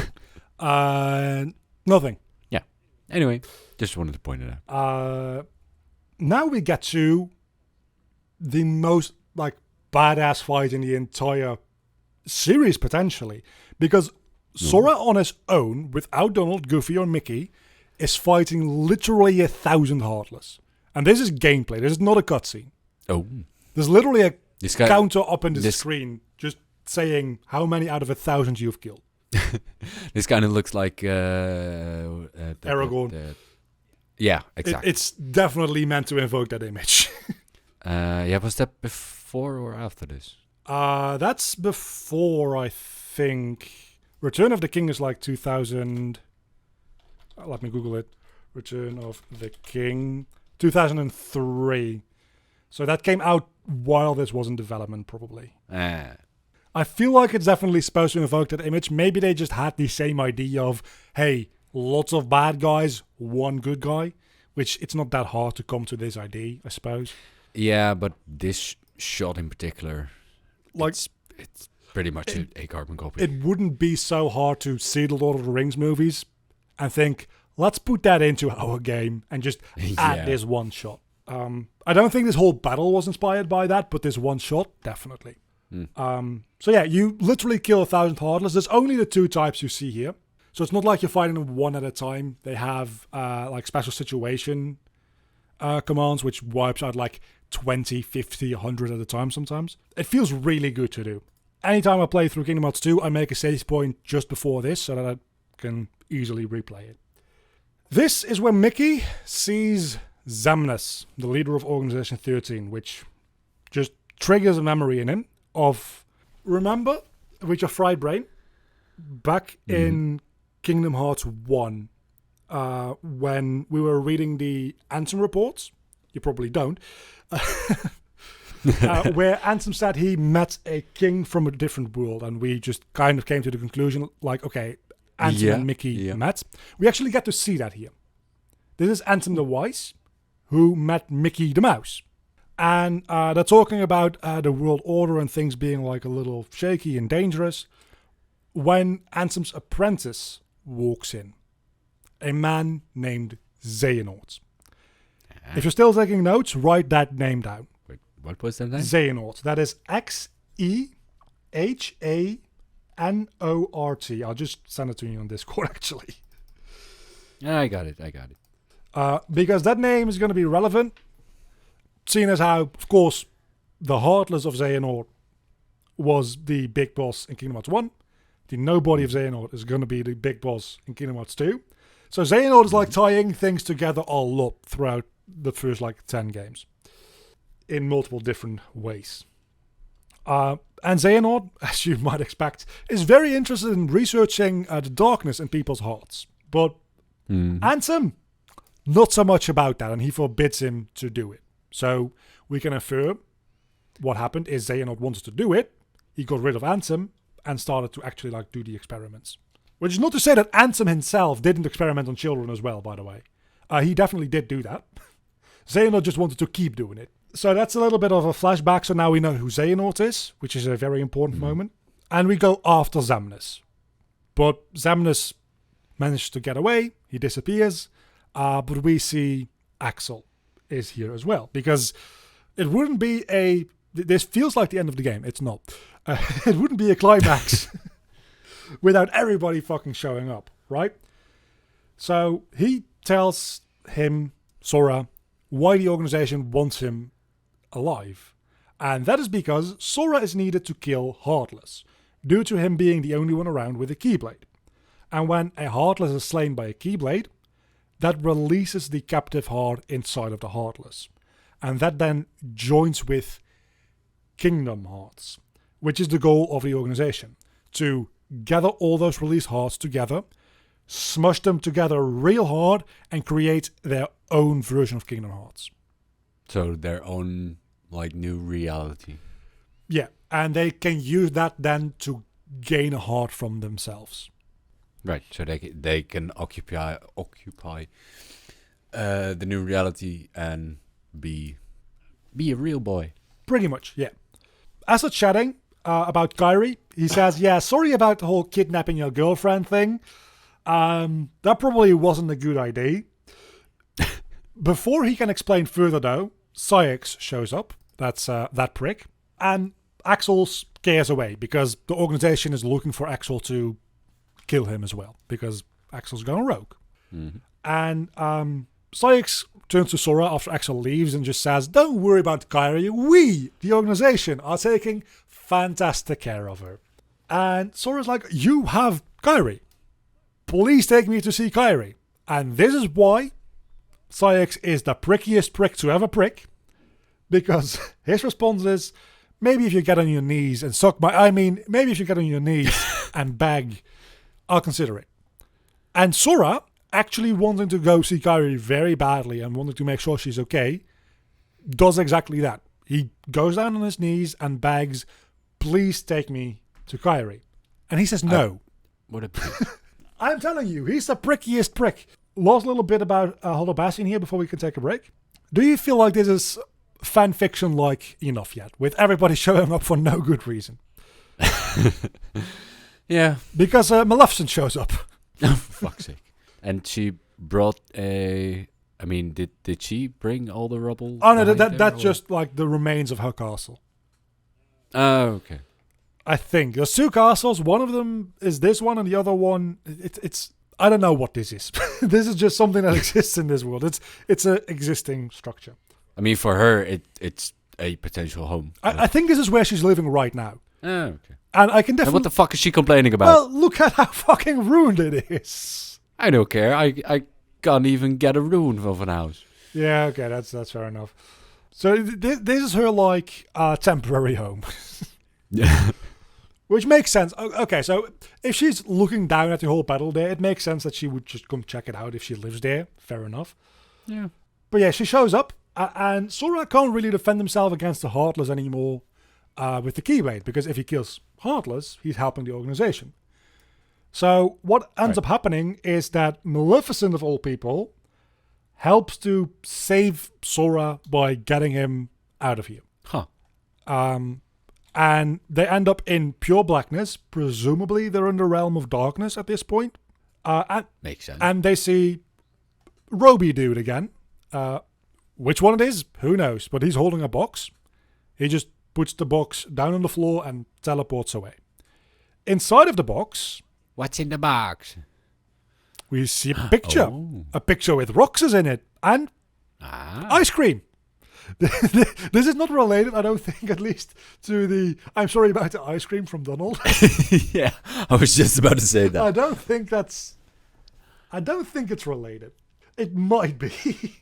Nothing. Yeah. Anyway, just wanted to point it out. Now we get to the most like badass fight in the entire series potentially, because Sora on his own, without Donald, Goofy, or Mickey, is fighting literally 1,000 Heartless. And this is gameplay. This is not a cutscene. Oh, There's literally a this guy. counter up in the screen just saying how many out of 1,000 you've killed. This kind of looks like Aragorn. Yeah, exactly. It's definitely meant to invoke that image. Yeah, was that before or after this? That's before, I think. Return of the King is like 2000. Let me Google it. Return of the King, 2003. So that came out while this was in development, probably. I feel like it's definitely supposed to invoke that image. Maybe they just had the same idea of, hey, lots of bad guys, one good guy, which it's not that hard to come to this idea, I suppose. Yeah, but this shot in particular, Like, it's pretty much a carbon copy. it wouldn't be so hard to see the Lord of the Rings movies and think, let's put that into our game and just add this one shot. I don't think this whole battle was inspired by that, but this one shot, definitely. So yeah, you literally kill 1,000 Heartless. There's only the two types you see here. So it's not like you're fighting them one at a time. They have like special situation commands, which wipes out like 20, 50, 100 at a time sometimes. It feels really good to do. Anytime I play through Kingdom Hearts 2, I make a save point just before this so that I can easily replay it. This is where Mickey sees Xemnas, the leader of Organization 13, which just triggers a memory in him of, remember, with your fried brain, back in Kingdom Hearts 1, when we were reading the Ansem reports, you probably don't, where Ansem said he met a king from a different world, and we just kind of came to the conclusion, like, okay, Ansem and Mickey met. We actually get to see that here. This is Ansem the Wise, who met Mickey the Mouse. And they're talking about the world order and things being like a little shaky and dangerous, when Ansem's apprentice walks in. A man named Xehanort. If you're still taking notes, write that name down. Wait, what was that name? Xehanort. That is Xehanort. I'll just send it to you on Discord, actually. Yeah, I got it. Because that name is going to be relevant, seeing as how, of course, the Heartless of Xehanort was the big boss in Kingdom Hearts 1. The Nobody of Xehanort is going to be the big boss in Kingdom Hearts 2. So Xehanort is like tying things together a lot throughout the first like 10 games in multiple different ways. And Xehanort, as you might expect, is very interested in researching the darkness in people's hearts. But Ansem, not so much about that, and he forbids him to do it. So we can infer what happened is Xehanort wanted to do it. He got rid of Ansem and started to actually like do the experiments. Which is not to say that Ansem himself didn't experiment on children as well, by the way. He definitely did do that. Xehanort just wanted to keep doing it. So that's a little bit of a flashback. So now we know who Xehanort is, which is a very important moment. And we go after Xemnas. But Xemnas managed to get away. He disappears. But we see Axel is here as well. Because it wouldn't be a... This feels like the end of the game. It's not. It wouldn't be a climax without everybody fucking showing up, right? So he tells him, Sora, why the organization wants him alive. And that is because Sora is needed to kill Heartless, due to him being the only one around with a Keyblade. And when a Heartless is slain by a Keyblade, that releases the captive heart inside of the Heartless. And that then joins with Kingdom Hearts, which is the goal of the organization. To gather all those released hearts together, smush them together real hard, and create their own version of Kingdom Hearts. So their own new reality. Yeah, and they can use that then to gain a heart from themselves. Right, so they can occupy the new reality and be a real boy. Pretty much, yeah. As they're chatting about Kairi, he says, yeah, sorry about the whole kidnapping your girlfriend thing. That probably wasn't a good idea. Before he can explain further though, Syx shows up. That's that prick. And Axel scares away because the organization is looking for Axel to kill him as well, because Axel's gone rogue. Mm-hmm. And Syx turns to Sora after Axel leaves and just says, don't worry about Kairi, we, the organization, are taking fantastic care of her. And Sora's like, you have Kairi. Please take me to see Kairi. And this is why Syx is the prickiest prick to ever prick, because his response is, maybe if you get on your knees and maybe if you get on your knees and beg, I'll consider it. And Sora, actually wanting to go see Kairi very badly and wanting to make sure she's okay, does exactly that. He goes down on his knees and begs, please take me to Kairi. And he says no. What a prick. I'm telling you, he's the prickiest prick. Last little bit about Hollow Bastion here before we can take a break. Do you feel like this is fan fiction-like enough yet, with everybody showing up for no good reason? Yeah. Because Maleficent shows up. Oh, for fuck's sake. And she brought did she bring all the rubble? Oh no, behind that's her, just like the remains of her castle. Oh, okay. I think there's two castles. One of them is this one, and the other one, it's I don't know what this is. This is just something that exists in this world. It's an existing structure. I mean, for her, it's a potential home. I think this is where she's living right now. Oh, okay. And I can And definitely. what the fuck is she complaining about? Well, look at how fucking ruined it is. I don't care. I can't even get a rune of an house. Yeah, okay, that's fair enough. So this is her temporary home. Yeah. Which makes sense. Okay, so if she's looking down at the whole battle there, it makes sense that she would just come check it out if she lives there. Fair enough. Yeah. But yeah, she shows up, and Sora can't really defend himself against the Heartless anymore with the Keyblade, because if he kills Heartless, he's helping the organization. So what ends up happening is that Maleficent, of all people, helps to save Sora by getting him out of here. Huh. And they end up in pure blackness. Presumably they're in the realm of darkness at this point. Makes sense. And they see Roby Dude again. Which one it is, who knows? But he's holding a box. He just puts the box down on the floor and teleports away. Inside of the box, What's in the box? we see a picture. Oh. A picture with Roxas in it. And ice cream. This is not related, I don't think, at least, to the I'm sorry about the ice cream from Donald. Yeah, I was just about to say that. I don't think it's related. It might be.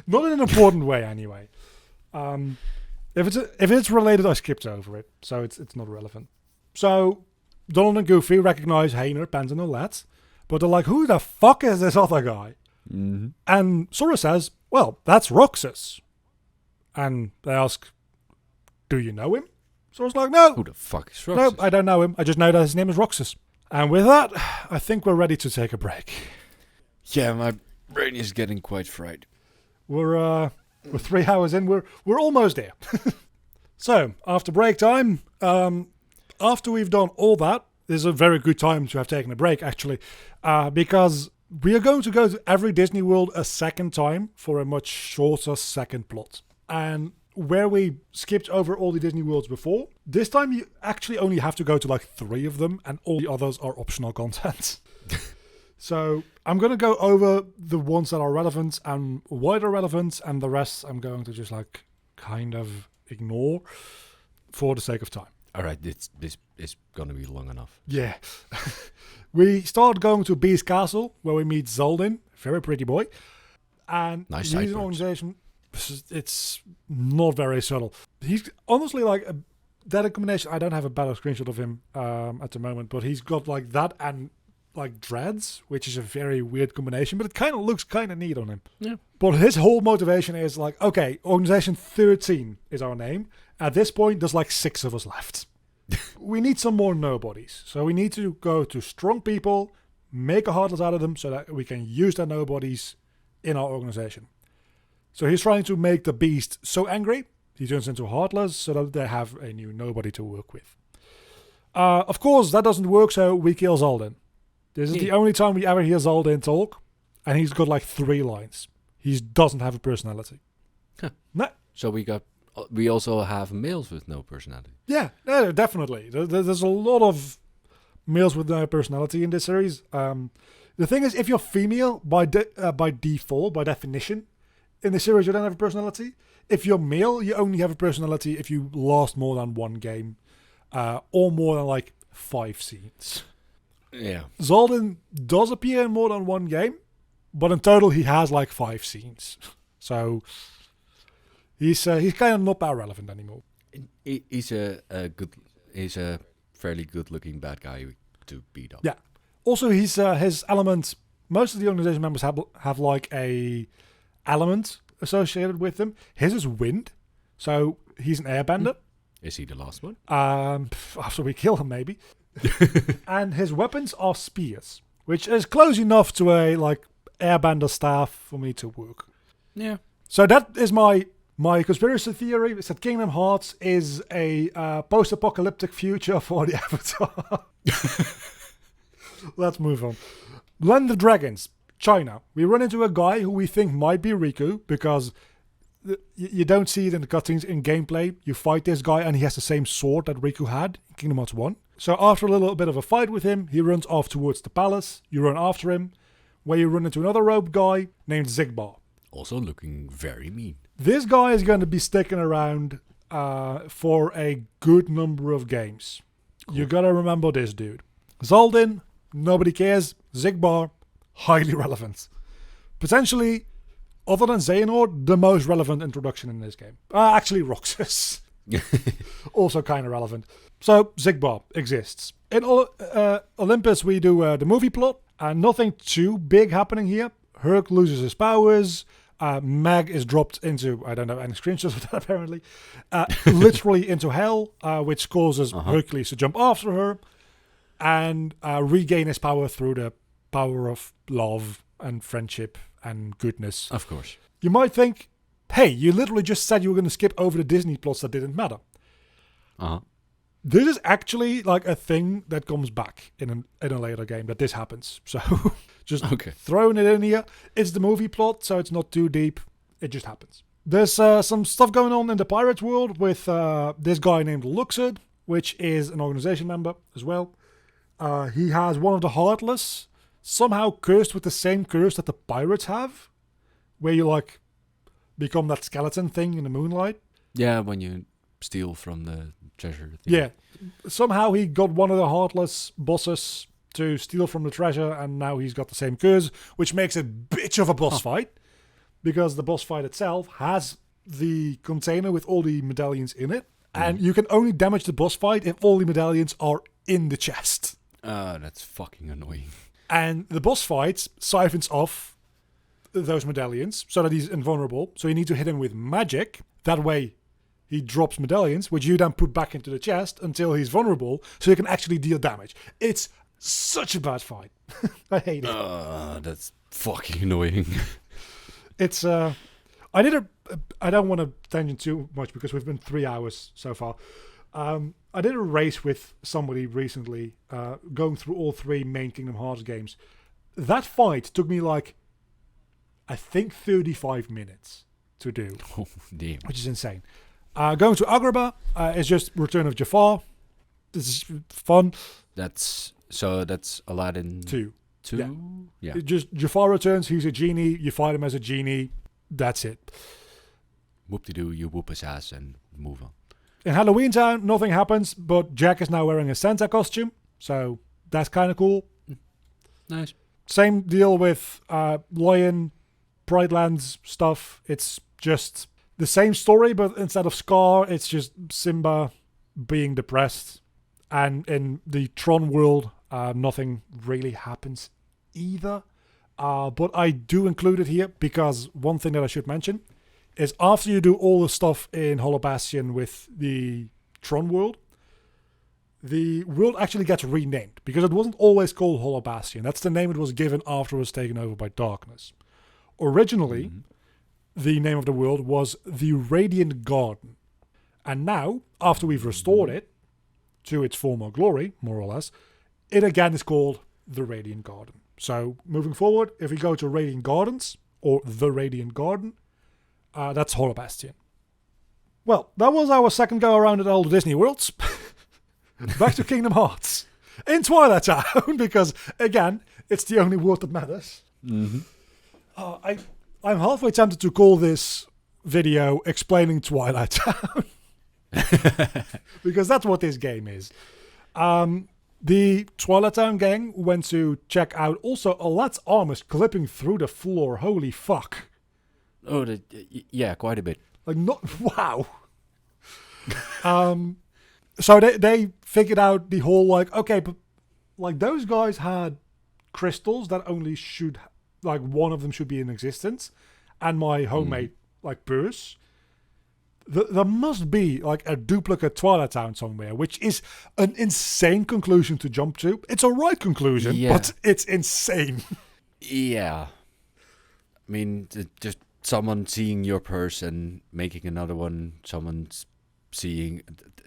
Not in an important way, anyway. If it's related, I skipped over it, so it's not relevant. So Donald and Goofy recognize Hayner, Pans, and all that, but they're like, who the fuck is this other guy? Mm-hmm. And Sora says, well, that's Roxas. And they ask, do you know him? Sora's like, no. Who the fuck is No, Roxas? I don't know him. I just know that his name is Roxas. And with that, I think we're ready to take a break. Yeah, my brain is getting quite fried. We're 3 hours in. We're almost there. So after break time, after we've done all that, this is a very good time to have taken a break, actually, because we are going to go to every Disney World a second time for a much shorter second plot. And where we skipped over all the Disney Worlds before, this time you actually only have to go to like 3 of them, and all the others are optional content. So I'm going to go over the ones that are relevant and why they're relevant, and the rest I'm going to just like kind of ignore for the sake of time. All right, this is gonna be long enough. Yeah. We start going to Beast Castle, where we meet Zoldin, very pretty boy. And Nice he's an sideburns. organization, it's not very subtle. He's honestly like that combination. I don't have a better screenshot of him at the moment, but he's got like that and like dreads, which is a very weird combination, but it kind of looks kind of neat on him. Yeah. But his whole motivation is like, okay, Organization 13 is our name. At this point, there's like 6 of us left. We need some more nobodies. So we need to go to strong people, make a heartless out of them so that we can use their nobodies in our organization. So he's trying to make the beast so angry, he turns into a heartless so that they have a new nobody to work with. Of course, that doesn't work, so we kill Zoldin. This is the only time we ever hear Zoldin talk, and he's got like 3 lines. He doesn't have a personality. Huh. No. So we also have males with no personality. Yeah, definitely. There's a lot of males with no personality in this series. The thing is, if you're female, by default, by definition, in the series you don't have a personality. If you're male, you only have a personality if you last more than 1 game, or more than like 5 scenes. Yeah. Zoldin does appear in more than 1 game, but in total he has like 5 scenes. So he's kind of not that relevant anymore. He's a fairly good-looking bad guy to beat up. Yeah. Also, his element. Most of the organization members have like a element associated with them. His is wind, so he's an airbender. Is he the last one? After we kill him, maybe. And his weapons are spears, which is close enough to a like airbender staff for me to work. Yeah. So that is my conspiracy theory. Is that Kingdom Hearts is a post-apocalyptic future for the Avatar. Let's move on. Land of Dragons, China. We run into a guy who we think might be Riku because you don't see it in the cutscenes. In gameplay, you fight this guy and he has the same sword that Riku had in Kingdom Hearts 1. So after a little bit of a fight with him, he runs off towards the palace. You run after him, where you run into another rope guy named Zigbar. Also looking very mean. This guy is going to be sticking around for a good number of games. Cool. You got to remember this dude. Zoldin, nobody cares. Zigbar, highly relevant. Potentially, other than Xehanort, the most relevant introduction in this game. Actually, Roxas. Also kind of relevant. So, Zigbar exists. In Olympus, we do the movie plot. Nothing too big happening here. Herc loses his powers. Meg is dropped into, I don't have any screenshots of that apparently, literally into hell, which causes Hercules to jump after her and regain his power through the power of love and friendship and goodness. Of course. You might think, hey, you literally just said you were going to skip over the Disney plots that didn't matter. This is actually like a thing that comes back in a later game, that this happens. So just throwing it in here. It's the movie plot, so it's not too deep. It just happens. There's some stuff going on in the Pirates world with this guy named Luxord, which is an organization member as well. He has one of the Heartless, somehow cursed with the same curse that the pirates have, where you like become that skeleton thing in the moonlight. Yeah, when you steal from the treasure thing. Yeah. Somehow he got one of the Heartless bosses to steal from the treasure, and now he's got the same curse, which makes it bitch of a boss fight, because the boss fight itself has the container with all the medallions in it, and you can only damage the boss fight if all the medallions are in the chest. That's fucking annoying. And the boss fight siphons off those medallions so that he's invulnerable, so you need to hit him with magic. That way he drops medallions, which you then put back into the chest until he's vulnerable, so you can actually deal damage. It's such a bad fight. I hate it. That's fucking annoying. It's I don't want to tangent too much because we've been 3 hours so far. I did a race with somebody recently, going through all 3 main Kingdom Hearts games. That fight took me like, I think 35 minutes to do. Oh, damn. Which is insane. Going to Agrabah is just Return of Jafar. This is fun. That's Aladdin 2. 2? Yeah. Jafar returns, he's a genie, you fight him as a genie, that's it. Whoop-de-doo, you whoop his ass and move on. In Halloween Town, nothing happens, but Jack is now wearing a Santa costume, so that's kind of cool. Nice. Same deal with Lion, Pride Lands stuff. It's just the same story, but instead of Scar, it's just Simba being depressed. And in the Tron world, nothing really happens either. But I do include it here because one thing that I should mention is after you do all the stuff in Hollow Bastion with the Tron world, the world actually gets renamed because it wasn't always called Hollow Bastion. That's the name it was given after it was taken over by darkness. Originally, the name of the world was the Radiant Garden. And now, after we've restored it to its former glory, more or less, it again is called the Radiant Garden. So, moving forward, if we go to Radiant Gardens, or the Radiant Garden, that's Hollow Bastion. Well, that was our second go around at all the Disney worlds. Back to Kingdom Hearts. In Twilight Town, because, again, it's the only world that matters. I'm halfway tempted to call this video explaining Twilight Town. Because that's what this game is. The Twilight Town gang went to check out also Alad's arm is clipping through the floor. Holy fuck. Oh, yeah, quite a bit. Like, not, wow. So they figured out the whole, like, okay, but like those guys had crystals that only should, like, one of them should be in existence, and my homemade like purse. There must be like a duplicate Twilight Town somewhere, which is an insane conclusion to jump to. It's a right conclusion, but it's insane. Yeah. I mean, just someone seeing your purse and making another one, someone seeing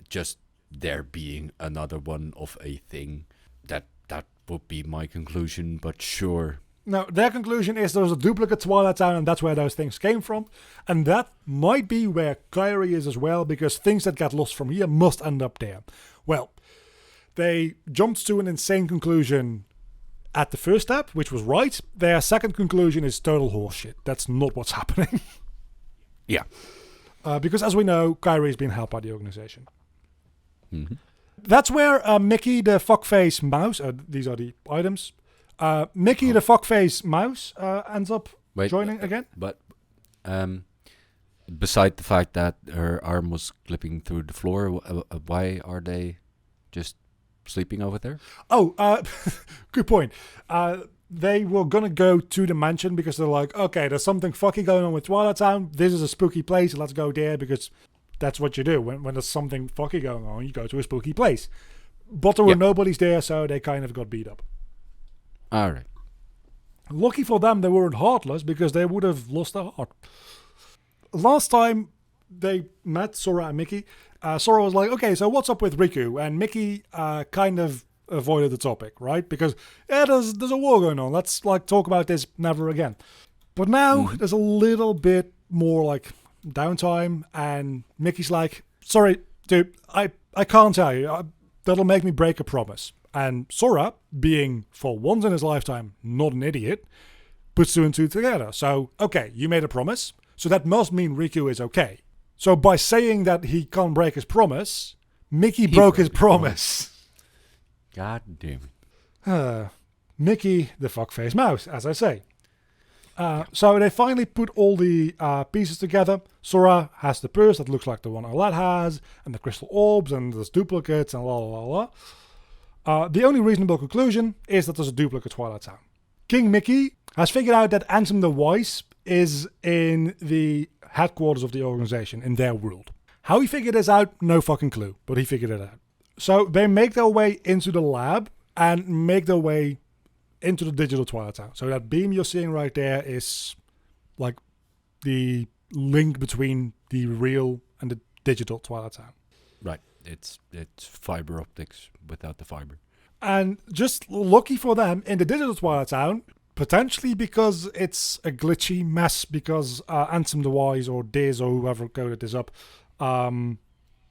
just there being another one of a thing. That would be my conclusion, but sure. No, their conclusion is there's a duplicate Twilight Town and that's where those things came from. And that might be where Kyrie is as well, because things that get lost from here must end up there. Well, they jumped to an insane conclusion at the first step, which was right. Their second conclusion is total horseshit. That's not what's happening. Yeah. Because as we know, Kyrie has been helped by the organization. Mm-hmm. That's where Mickey the fuckface mouse, these are the items, Mickey the fuckface mouse ends up joining again. But beside the fact that her arm was clipping through the floor, why are they just sleeping over there? Oh, good point. They were going to go to the mansion because they're like, okay, there's something fucky going on with Twilight Town. This is a spooky place. Let's go there because that's what you do. When there's something fucky going on, you go to a spooky place. But there were nobodies there, so they kind of got beat up. All right. Lucky for them, they weren't heartless because they would have lost their heart. Last time they met Sora and Mickey, Sora was like, okay, so what's up with Riku? And Mickey kind of avoided the topic, right? Because, there's a war going on. Let's like talk about this never again. But now there's a little bit more like downtime, and Mickey's like, sorry, dude, I can't tell you. That'll make me break a promise. And Sora, being for once in his lifetime not an idiot, puts two and two together. So, okay, you made a promise, so that must mean Riku is okay. So by saying that he can't break his promise, Mickey broke his promise. God damn it. Mickey the fuckface mouse, as I say. So they finally put all the pieces together. Sora has the purse that looks like the one Alad has, and the crystal orbs, and there's duplicates, and la la la la. The only reasonable conclusion is that there's a duplicate Twilight Town. King Mickey has figured out that Ansem the Wise is in the headquarters of the organization, in their world. How he figured this out, no fucking clue, but he figured it out. So they make their way into the lab and make their way into the digital Twilight Town. So that beam you're seeing right there is like the link between the real and the digital Twilight Town. Right. It's fiber optics without the fiber. And just lucky for them, in the digital Twilight Town, potentially because it's a glitchy mess, because Ansem the Wise or Diz or whoever coded this up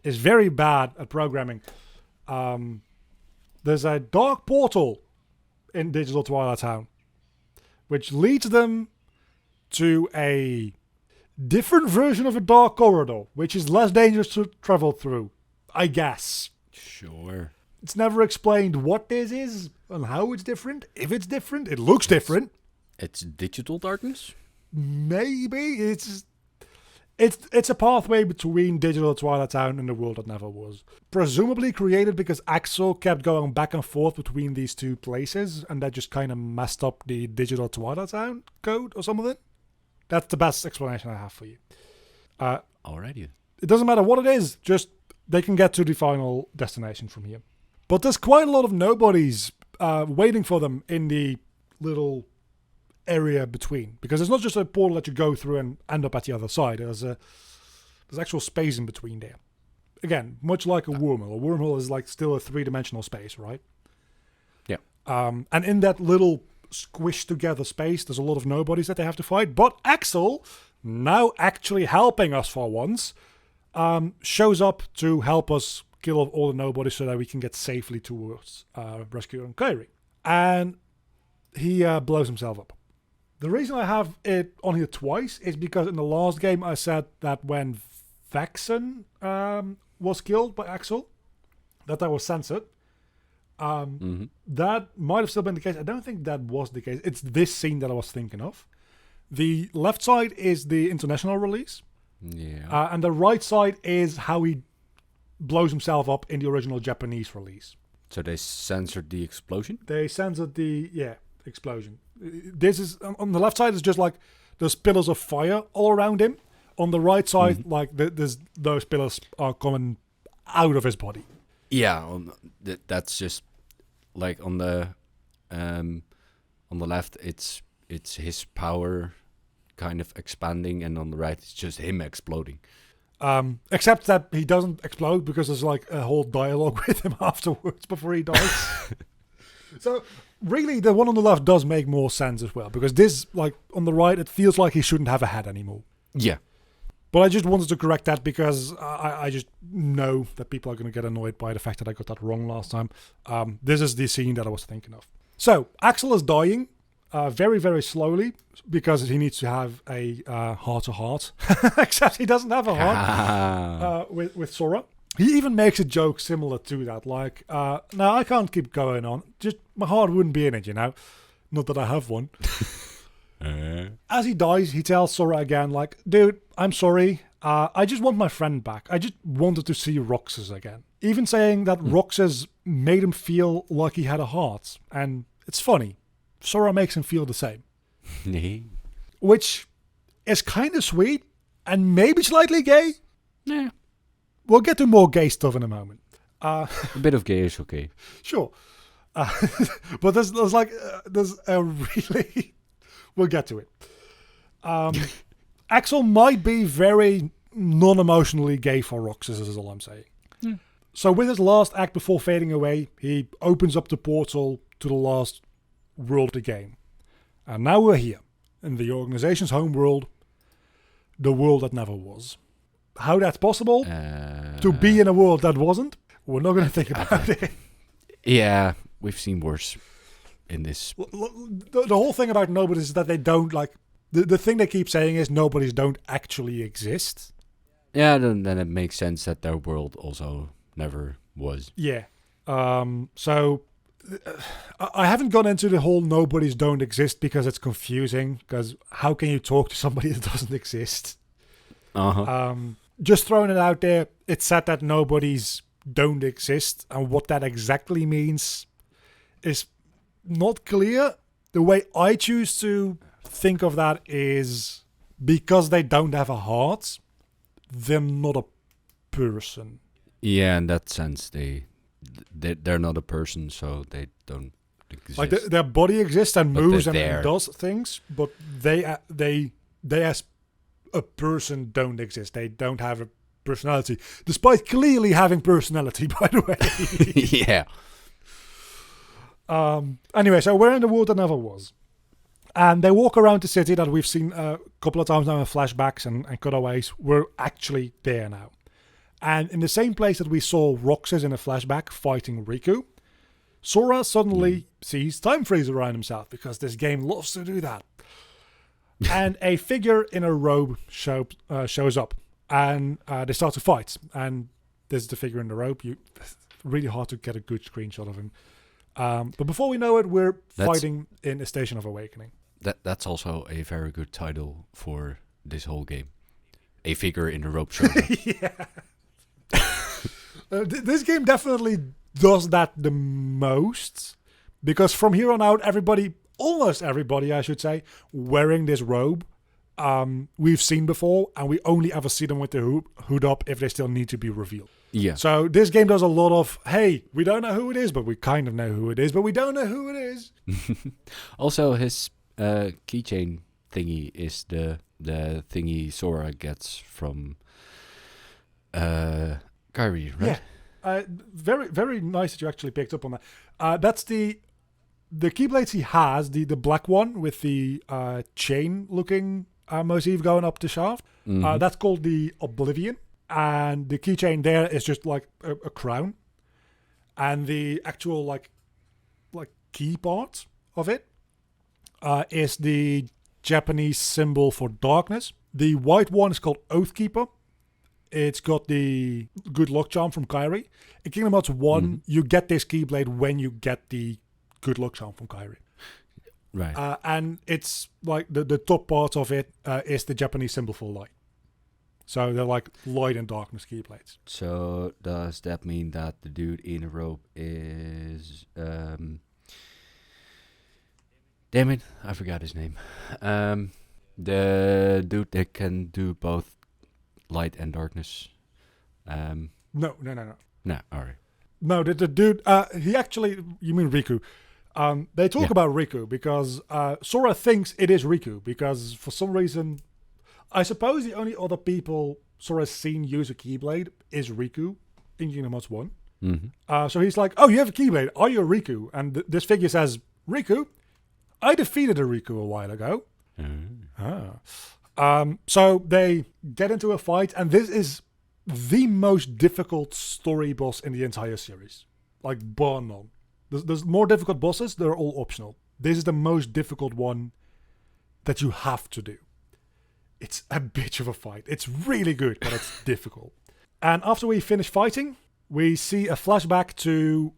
is very bad at programming. There's a dark portal in Digital Twilight Town, which leads them to a different version of a dark corridor, which is less dangerous to travel through, I guess. Sure. It's never explained what this is and how it's different. If it's different, it looks different. It's digital darkness? Maybe it's a pathway between Digital Twilight Town and the world that never was. Presumably created because Axel kept going back and forth between these two places, and that just kind of messed up the Digital Twilight Town code or something. That's the best explanation I have for you. Alrighty. It doesn't matter what it is, just they can get to the final destination from here. But there's quite a lot of nobodies waiting for them in the little area between, because it's not just a portal that you go through and end up at the other side. There's actual space in between there. Again, much like a wormhole. A wormhole is like still a three-dimensional space, right? Yeah. And in that little squished together space, there's a lot of nobodies that they have to fight. But Axel, now actually helping us for once, shows up to help us kill off all the nobodies so that we can get safely towards rescuing Kairi. And he blows himself up. The reason I have it on here twice is because in the last game I said that when Vexen was killed by Axel, that was censored. That might have still been the case. I don't think that was the case. It's this scene that I was thinking of. The left side is the international release. Yeah. And the right side is how he blows himself up in the original Japanese release. So they censored the explosion? They censored the explosion. This is on the left side is just like there's pillars of fire all around him. On the right side, like there's those pillars are coming out of his body. Yeah, that's just like on the left, it's his power kind of expanding, and on the right, it's just him exploding. Except that he doesn't explode because there's like a whole dialogue with him afterwards before he dies. So really, the one on the left does make more sense as well, because this, like on the right, it feels like he shouldn't have a head anymore. Yeah. But I just wanted to correct that because I just know that people are going to get annoyed by the fact that I got that wrong last time. This is the scene that I was thinking of. So Axel is dying very, very slowly because he needs to have a heart-to-heart. Except he doesn't have a heart with Sora. He even makes a joke similar to that. Like, no, I can't keep going on. Just my heart wouldn't be in it, you know. Not that I have one. As he dies, he tells Sora again, like, dude, I'm sorry. I just want my friend back. I just wanted to see Roxas again. Even saying that Roxas made him feel like he had a heart. And it's funny. Sora makes him feel the same. Which is kind of sweet and maybe slightly gay. Yeah. We'll get to more gay stuff in a moment. A bit of gay is okay. Sure. But there's a really... We'll get to it. Axel might be very non-emotionally gay for Roxas, is all I'm saying. Yeah. So with his last act before fading away, he opens up the portal to the last world of the game. And now we're here, in the organization's home world, the world that never was. How that's possible? To be in a world that wasn't? We're not going to think about it. Yeah, we've seen worse in this. The whole thing about nobodies is that they don't, like... The thing they keep saying is nobodies don't actually exist. Yeah, then it makes sense that their world also never was. Yeah. So... I haven't gone into the whole nobodies don't exist because it's confusing. Because how can you talk to somebody that doesn't exist? Just throwing it out there, it's said that nobodies don't exist. And what that exactly means is not clear. The way I choose to think of that is because they don't have a heart, they're not a person. Yeah, in that sense, they're not a person, so they don't exist. Like their body exists and But moves they're and there. does things, but they as a person don't exist. They don't have a personality, despite clearly having personality, by the way. Yeah. Anyway, so we're in the world that never was. And they walk around the city that we've seen a couple of times now in flashbacks and cutaways. We're actually there now. And in the same place that we saw Roxas in a flashback fighting Riku, Sora suddenly sees time freeze around himself because this game loves to do that. And a figure in a robe shows up, and they start to fight. And this is the figure in the robe. It's really hard to get a good screenshot of him. But before we know it, we're fighting in a Station of Awakening. That's also a very good title for this whole game. A figure in a robe shows up. Yeah. This game definitely does that the most, because from here on out, almost everybody, I should say, wearing this robe, we've seen before, and we only ever see them with the hood up if they still need to be revealed. Yeah. So this game does a lot of, hey, we don't know who it is, but we kind of know who it is, but we don't know who it is. Also, his keychain thingy is the thingy Sora gets from Kyrie, right? Yeah. Very, very nice that you actually picked up on that. That's the keyblades he has, the black one with the chain-looking motif going up the shaft. Mm-hmm. That's called the Oblivion. And the keychain there is just like a crown. And the actual like key part of it is the Japanese symbol for darkness. The white one is called Oathkeeper. It's got the good luck charm from Kyrie. In Kingdom Hearts 1, you get this keyblade when you get the good luck charm from Kyrie. Right. And it's like the top part of it is the Japanese symbol for light. So they're like light and darkness keyblades. So does that mean that the dude in a robe is... damn it, I forgot his name. The dude that can do both light and darkness. No. No, alright. No, the dude, he actually, you mean Riku. They talk about Riku because Sora thinks it is Riku because for some reason, I suppose the only other people Sora's seen use a Keyblade is Riku in Kingdom Hearts 1. Mm-hmm. So he's like, oh, you have a Keyblade. Are you a Riku? And this figure says, Riku? I defeated a Riku a while ago. So they get into a fight, and this is the most difficult story boss in the entire series. Like, bar none. There's more difficult bosses, they're all optional. This is the most difficult one that you have to do. It's a bitch of a fight. It's really good, but it's difficult. And after we finish fighting, we see a flashback to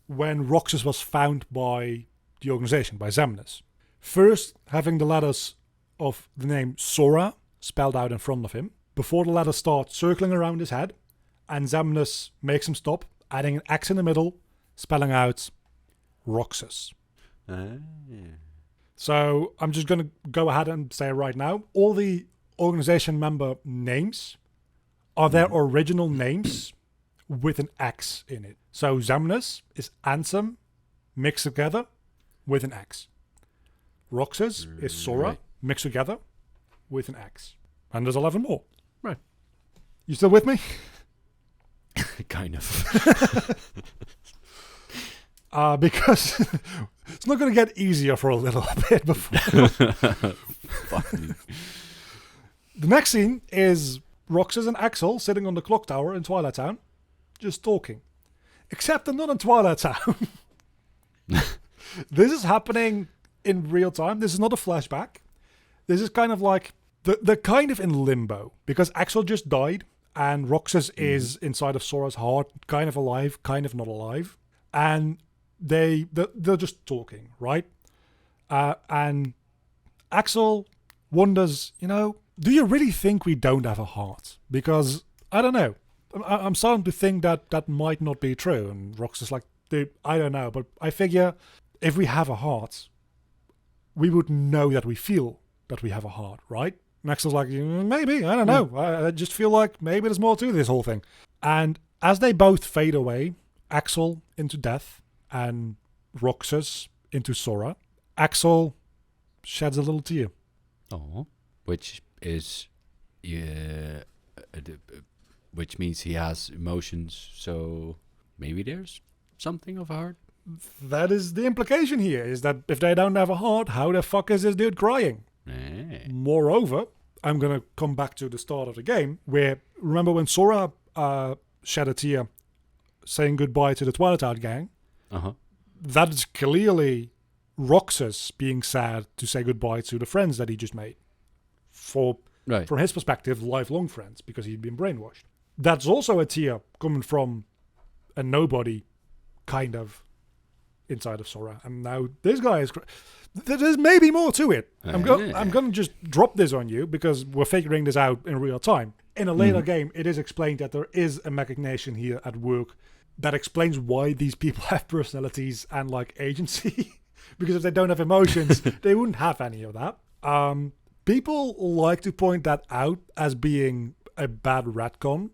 when Roxas was found by the organization, by Xemnas. First, having the letters of the name Sora spelled out in front of him, before the letters start circling around his head, and Xemnas makes him stop, adding an X in the middle, spelling out Roxas. So I'm just going to go ahead and say right now, all the organization member names are their original names with an X in it. So Xemnas is Ansem mixed together with an X. Roxas is Sora mixed together with an X. And there's 11 more. Right. You still with me? Kind of. Because it's not going to get easier for a little bit before. Fuck me. The next scene is Roxas and Axel sitting on the clock tower in Twilight Town, just talking. Except they're not in Twilight Town. This is happening in real time. This is not a flashback. This is kind of like, they're kind of in limbo, because Axel just died, and Roxas is inside of Sora's heart, kind of alive, kind of not alive. And they're just talking, right? And Axel wonders, do you really think we don't have a heart? Because, I don't know. I'm starting to think that might not be true. And Roxas is like, dude, I don't know. But I figure if we have a heart, we would know that we feel that we have a heart, right? And Axel's like, maybe, I don't know. I just feel like maybe there's more to this whole thing. And as they both fade away, Axel into death and Roxas into Sora, Axel sheds a little tear. Oh, which is, which means he has emotions. So maybe there's something of a heart. That is the implication here, is that if they don't have a heart, how the fuck is this dude crying? Moreover, I'm going to come back to the start of the game, where, remember when Sora shed a tear saying goodbye to the Twilight Town gang? that is clearly Roxas being sad to say goodbye to the friends that he just made. Right. From his perspective, lifelong friends, because he'd been brainwashed. That's also a tear coming from a nobody, kind of, inside of Sora. And now this guy is... There's maybe more to it. I'm going to just drop this on you, because we're figuring this out in real time. In a later game, it is explained that there is a machination here at work that explains why these people have personalities and, like, agency. Because if they don't have emotions, they wouldn't have any of that. People like to point that out as being a bad retcon.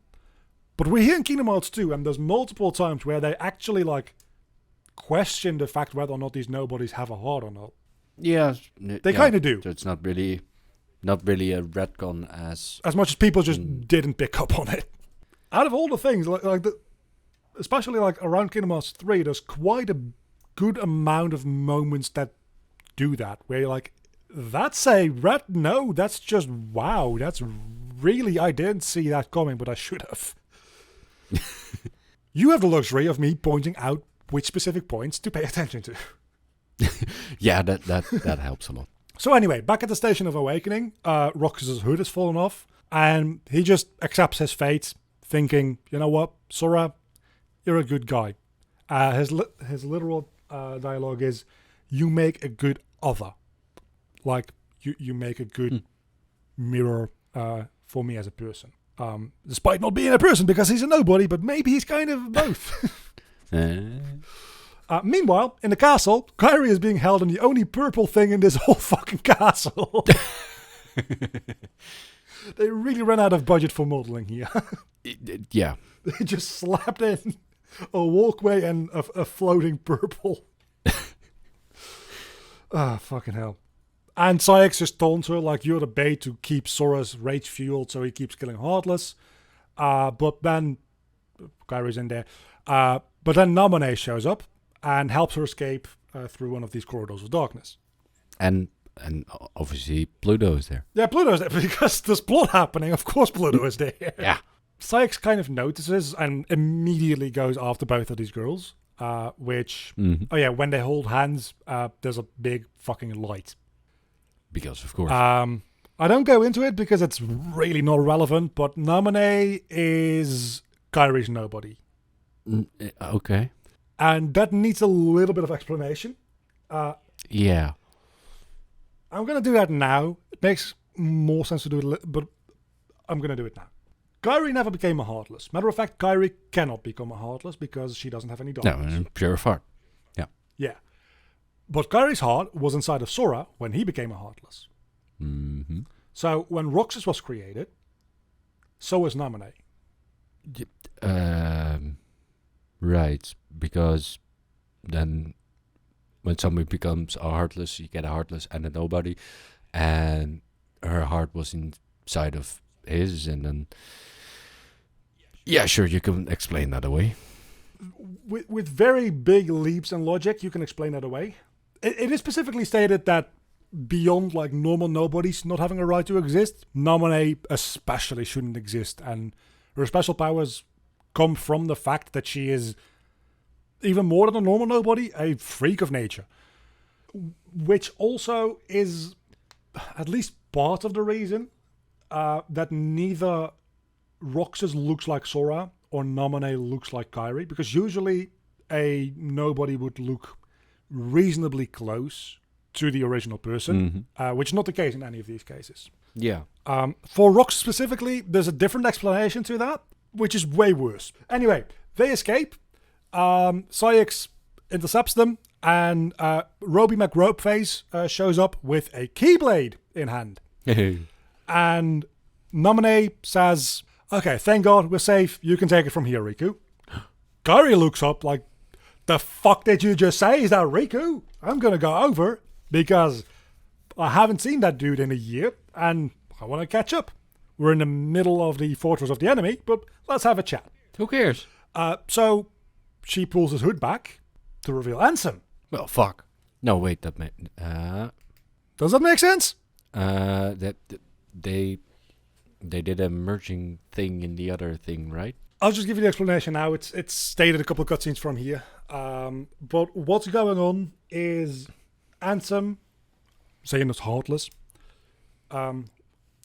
But we're here in Kingdom Hearts 2, and there's multiple times where they actually, like, question the fact whether or not these nobodies have a heart or not. Yeah. They kind of do. So it's not really a retcon as much as people just didn't pick up on it. Out of all the things, especially like around Kingdom Hearts 3, there's quite a good amount of moments that do that, where you're like, that's a no, that's just wow, that's really, I didn't see that coming, but I should have. You have the luxury of me pointing out which specific points to pay attention to. Yeah, that helps a lot. So anyway, back at the Station of Awakening, Roxas' hood has fallen off, and he just accepts his fate, thinking, you know what, Sora, you're a good guy. His literal dialogue is, you make a good other. Like, you make a good mirror for me as a person. Despite not being a person, because he's a nobody, but maybe he's kind of both. Meanwhile, in the castle, Kairi is being held in the only purple thing in this whole fucking castle. They really ran out of budget for modeling here. Yeah. They just slapped in a walkway and a floating purple. Fucking hell. And Syx just taunts her like, you're the bait to keep Sora's rage fueled, so he keeps killing Heartless. But then Kairi's in there. But then Namane shows up and helps her escape through one of these corridors of darkness. And obviously Pluto is there. Yeah, Pluto is there because there's plot happening. Of course Pluto is there. Yeah. Syx kind of notices and immediately goes after both of these girls. Which, when they hold hands, there's a big fucking light. Because, of course. I don't go into it because it's really not relevant, but Namane is Kairi's nobody. Okay. And that needs a little bit of explanation. Yeah. I'm going to do that now. It makes more sense to do it, but I'm going to do it now. Kairi never became a Heartless. Matter of fact, Kairi cannot become a Heartless because she doesn't have any darkness. No, pure of heart. Yeah. Yeah. But Kairi's heart was inside of Sora when he became a Heartless. Mm-hmm. So when Roxas was created, so was Namane. Right, because then when somebody becomes a Heartless, you get a Heartless and a nobody, and her heart was inside of his, and then yeah, sure, you can explain that away. With very big leaps in logic, you can explain that away. It is specifically stated that beyond like normal nobodies not having a right to exist, Namane especially shouldn't exist, and her special powers come from the fact that she is, even more than a normal nobody, a freak of nature. Which also is at least part of the reason that neither Roxas looks like Sora or Namane looks like Kairi, because usually a nobody would look reasonably close to the original person, which is not the case in any of these cases. Yeah. For Roxas specifically, there's a different explanation to that, which is way worse. Anyway, they escape. Syx intercepts them, and Roby McRopeface shows up with a Keyblade in hand. And Namane says, okay, thank God, we're safe. You can take it from here, Riku. Kairi looks up like, the fuck did you just say? Is that Riku? I'm going to go over because I haven't seen that dude in a year and I want to catch up. We're in the middle of the fortress of the enemy, but let's have a chat. Who cares? So she pulls his hood back to reveal Ansem. Well, fuck. No, wait, that does that make sense? That they did a merging thing in the other thing, right? I'll just give you the explanation now. It's stated a couple of cutscenes from here. But what's going on is Ansem, saying it's heartless. The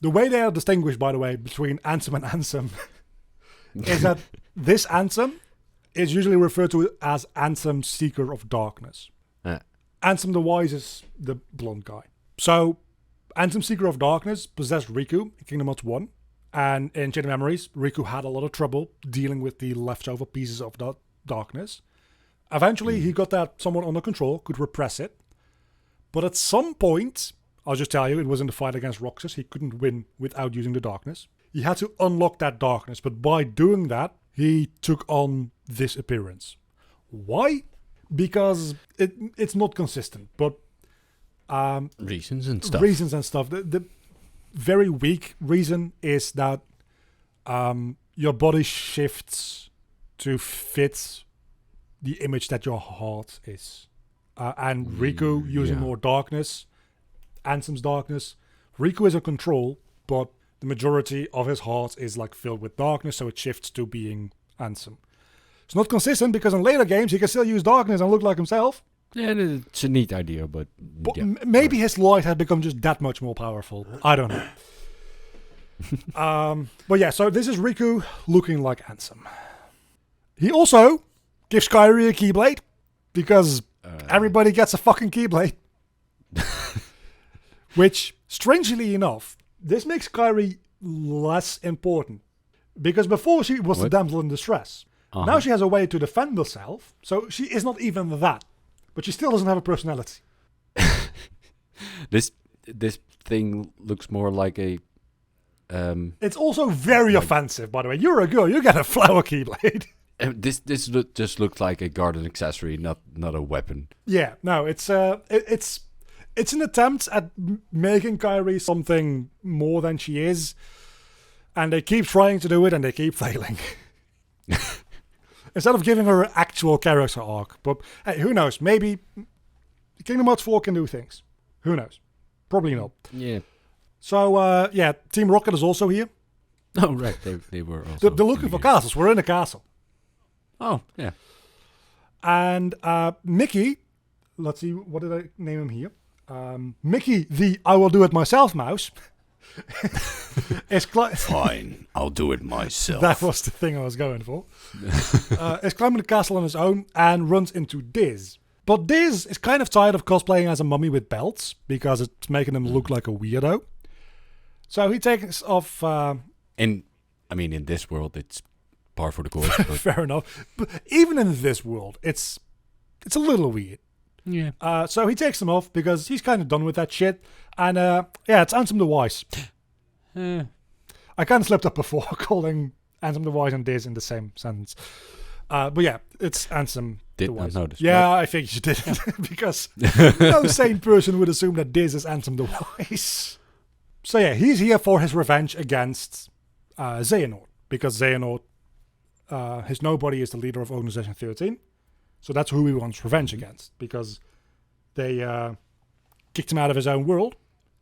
way they are distinguished, by the way, between Ansem and Ansem is that this Ansem is usually referred to as Ansem Seeker of Darkness. Ansem the Wise is the blonde guy. So, Ansem Seeker of Darkness possessed Riku in Kingdom Hearts 1. And in Chain of Memories, Riku had a lot of trouble dealing with the leftover pieces of the darkness. Eventually, he got that somewhat under control, could repress it. But at some point, I'll just tell you, it was in the fight against Roxas. He couldn't win without using the darkness. He had to unlock that darkness, but by doing that, he took on this appearance. Why? Because it's not consistent, but reasons and stuff. The very weak reason is that your body shifts to fit the image that your heart is. And Riku using more darkness, Ansem's darkness. Riku is in control, but the majority of his heart is like filled with darkness, so it shifts to being Ansem. It's not consistent because in later games he can still use darkness and look like himself. Yeah, it's a neat idea, but maybe his light has become just that much more powerful. I don't know. But yeah, so this is Riku looking like Ansem. He also gives Kairi a Keyblade because everybody gets a fucking Keyblade. Which, strangely enough, this makes Kairi less important. Because before she was the damsel in distress. Now she has a way to defend herself, so she is not even that. But she still doesn't have a personality. This thing looks more like a... it's also very offensive, by the way. You're a girl, you get a flower Keyblade. This just looks like a garden accessory, not a weapon. Yeah, no, it's an attempt at making Kairi something more than she is. And they keep trying to do it and they keep failing. Instead of giving her an actual character arc. But hey, who knows? Maybe Kingdom Hearts 4 can do things. Who knows? Probably not. Yeah. So, Team Rocket is also here. Oh, right. They were also... They're looking for castles. We're in a castle. Oh, yeah. And Mickey, let's see, what did I name him here? Mickey, the I will do it myself mouse. Fine, I'll do it myself. That was the thing I was going for. Is climbing the castle on his own and runs into Diz. But Diz is kind of tired of cosplaying as a mummy with belts because it's making him look like a weirdo. So he takes off... in this world, it's par for the course. But fair enough. But even in this world, it's a little weird. yeah. So he takes them off because he's kind of done with that shit. And it's Ansem the Wise. I kind of slipped up before calling Ansem the Wise and Diz in the same sentence. But yeah, it's Ansem the Did not Wise. notice. Yeah, I figured you didn't. Because no sane person would assume that Diz is Ansem the Wise. So yeah, he's here for his revenge against Xehanort. Because Xehanort, his nobody, is the leader of Organization 13. So that's who he wants revenge against. Because they kicked him out of his own world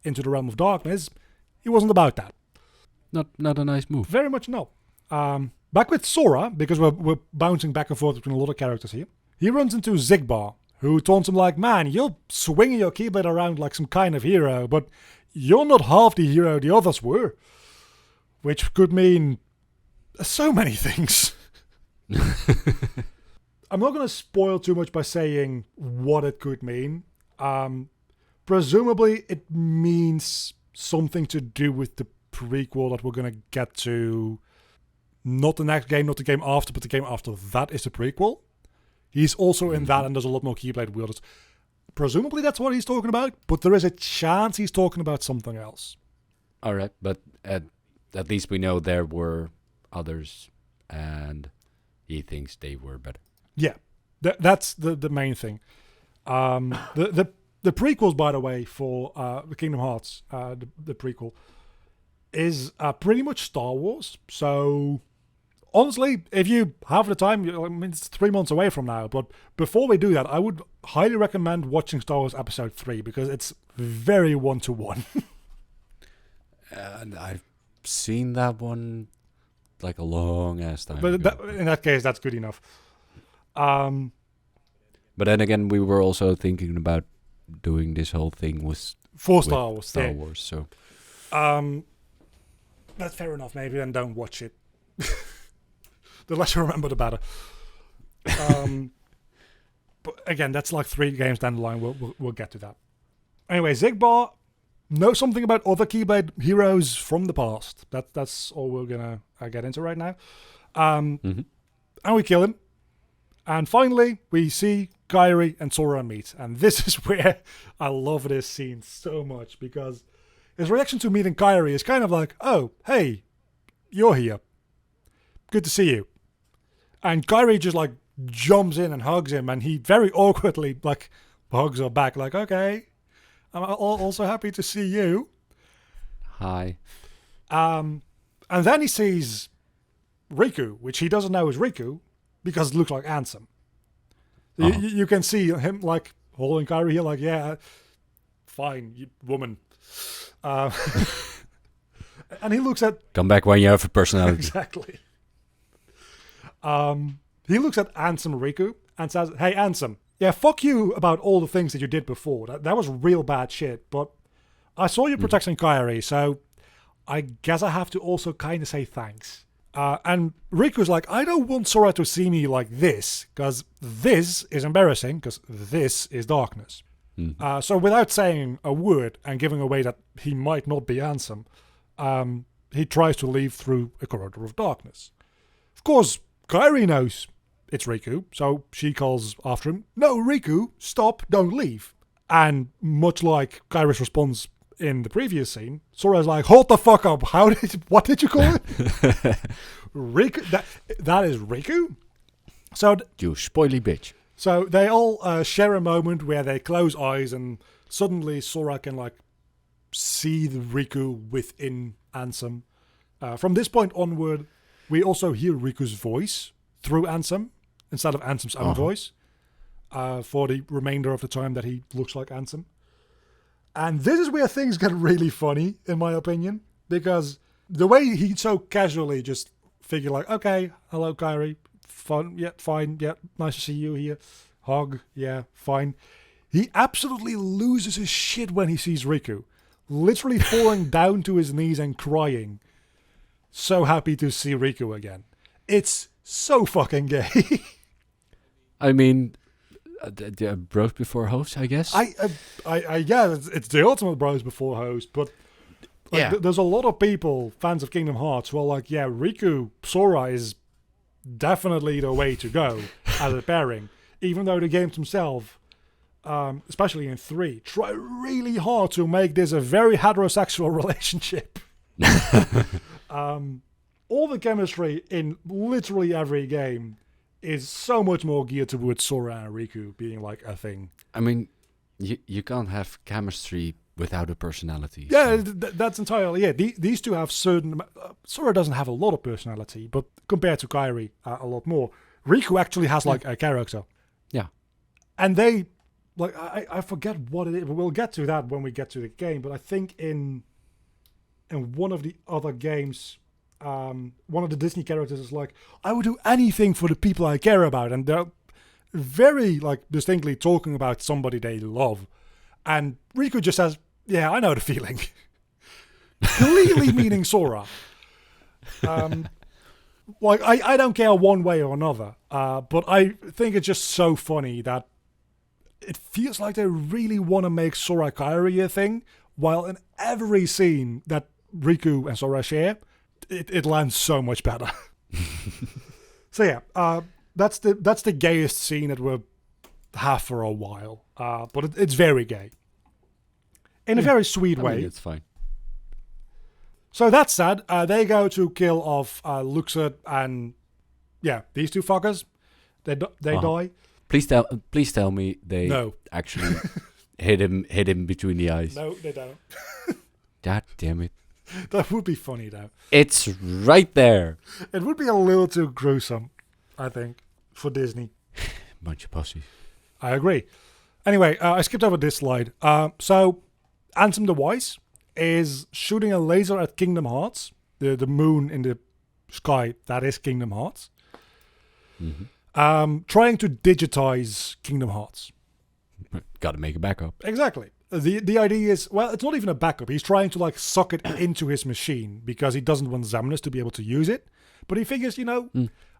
into the realm of darkness. He wasn't about that. Not a nice move. Very much no. Back with Sora, because we're bouncing back and forth between a lot of characters here. He runs into Zigbar, who taunts him like, man, you're swinging your Keyblade around like some kind of hero, but you're not half the hero the others were. Which could mean so many things. I'm not going to spoil too much by saying what it could mean. Presumably, it means something to do with the prequel that we're going to get to. Not the next game, not the game after, but the game after that is the prequel. He's also in that, and there's a lot more Keyblade wielders. Presumably, that's what he's talking about, but there is a chance he's talking about something else. All right, but at least we know there were others, and he thinks they were better. Yeah, that's the main thing. The prequels, by the way, for the Kingdom Hearts, the prequel, is pretty much Star Wars. So, honestly, if you have the time, it's 3 months away from now, but before we do that, I would highly recommend watching Star Wars Episode 3, because it's very one-to-one. And I've seen that one like a long ass time But ago. in that case, that's good enough. But then again, we were also thinking about doing this whole thing with Star Wars. Star yeah. Wars. So That's fair enough. Maybe then don't watch it. The less you remember, the better. But again, that's like 3 games down the line. We'll get to that. Anyway, Zigbar knows something about other Keyblade heroes from the past. That's all we're gonna get into right now. And we kill him. And finally, we see Kairi and Sora meet. And this is where I love this scene so much, because his reaction to meeting Kairi is kind of like, oh, hey, you're here. Good to see you. And Kairi just like jumps in and hugs him, and he very awkwardly like hugs her back, like, okay, I'm also happy to see you. hi. And then he sees Riku, which he doesn't know is Riku, because it looks like Ansem. You can see him like holding Kairi here, like, yeah, fine, you woman. And he looks at Come back when you have a personality. exactly. He looks at Ansem Riku and says, hey, Ansem, yeah, fuck you about all the things that you did before. That was real bad shit, but I saw you protecting Kairi, so I guess I have to also kind of say thanks. And Riku's like, I don't want Sora to see me like this, because this is embarrassing, because this is darkness. So without saying a word and giving away that he might not be Ansem, he tries to leave through a corridor of darkness. Of course, Kairi knows it's Riku, so she calls after him, no, Riku, stop, don't leave. And much like Kairi's response in the previous scene, Sora's like, hold the fuck up, what did you call it? Riku, that is Riku? So You spoily bitch. So they all share a moment where they close eyes, and suddenly Sora can like see the Riku within Ansem. From this point onward, we also hear Riku's voice through Ansem instead of Ansem's own voice for the remainder of the time that he looks like Ansem. And this is where things get really funny, in my opinion, because the way he so casually just figure like, okay, hello Kairi, fun, yeah, fine, yeah, nice to see you here, hug, yeah, fine. He absolutely loses his shit when he sees Riku, literally falling down to his knees and crying. So happy to see Riku again. It's so fucking gay. I mean, the bros before hosts, I guess. I yeah, it's the ultimate bros before host, but like, Yeah. there's a lot of people, fans of Kingdom Hearts, who are like, yeah, Riku Sora is definitely the way to go as a pairing, even though the games themselves, especially in 3, try really hard to make this a very heterosexual relationship. All the chemistry in literally every game is so much more geared towards Sora and Riku being like a thing. I mean, you can't have chemistry without a personality. Yeah, so- that's entirely it. These two have certain... Sora doesn't have a lot of personality, but compared to Kairi, a lot more. Riku actually has like a character. Yeah. And they... like I forget what it is, but we'll get to that when we get to the game, but I think in one of the other games, one of the Disney characters is like, I would do anything for the people I care about, and they're very like distinctly talking about somebody they love. And Riku just says, yeah, I know the feeling. Clearly meaning Sora. Like, I don't care one way or another, but I think it's just so funny that it feels like they really want to make Sora Kairi a thing, while in every scene that Riku and Sora share, it lands so much better. So yeah, that's the gayest scene that we'll have for a while, but it's very gay. In a very sweet way. mean, it's fine. So that said, they go to kill off Luxord and yeah, these two fuckers. They die. Please tell me they No. actually hit him between the eyes. No, they don't. God damn it. That would be funny though. It's right there. It would be a little too gruesome, I think, for Disney. Bunch of pussies. I agree. Anyway, I skipped over this slide. So, Ansem the Wise is shooting a laser at Kingdom Hearts, the moon in the sky that is Kingdom Hearts. trying to digitize Kingdom Hearts. Gotta make a backup. Exactly. The idea is, well, it's not even a backup. He's trying to like suck it into his machine because he doesn't want Xemnas to be able to use it. But he figures,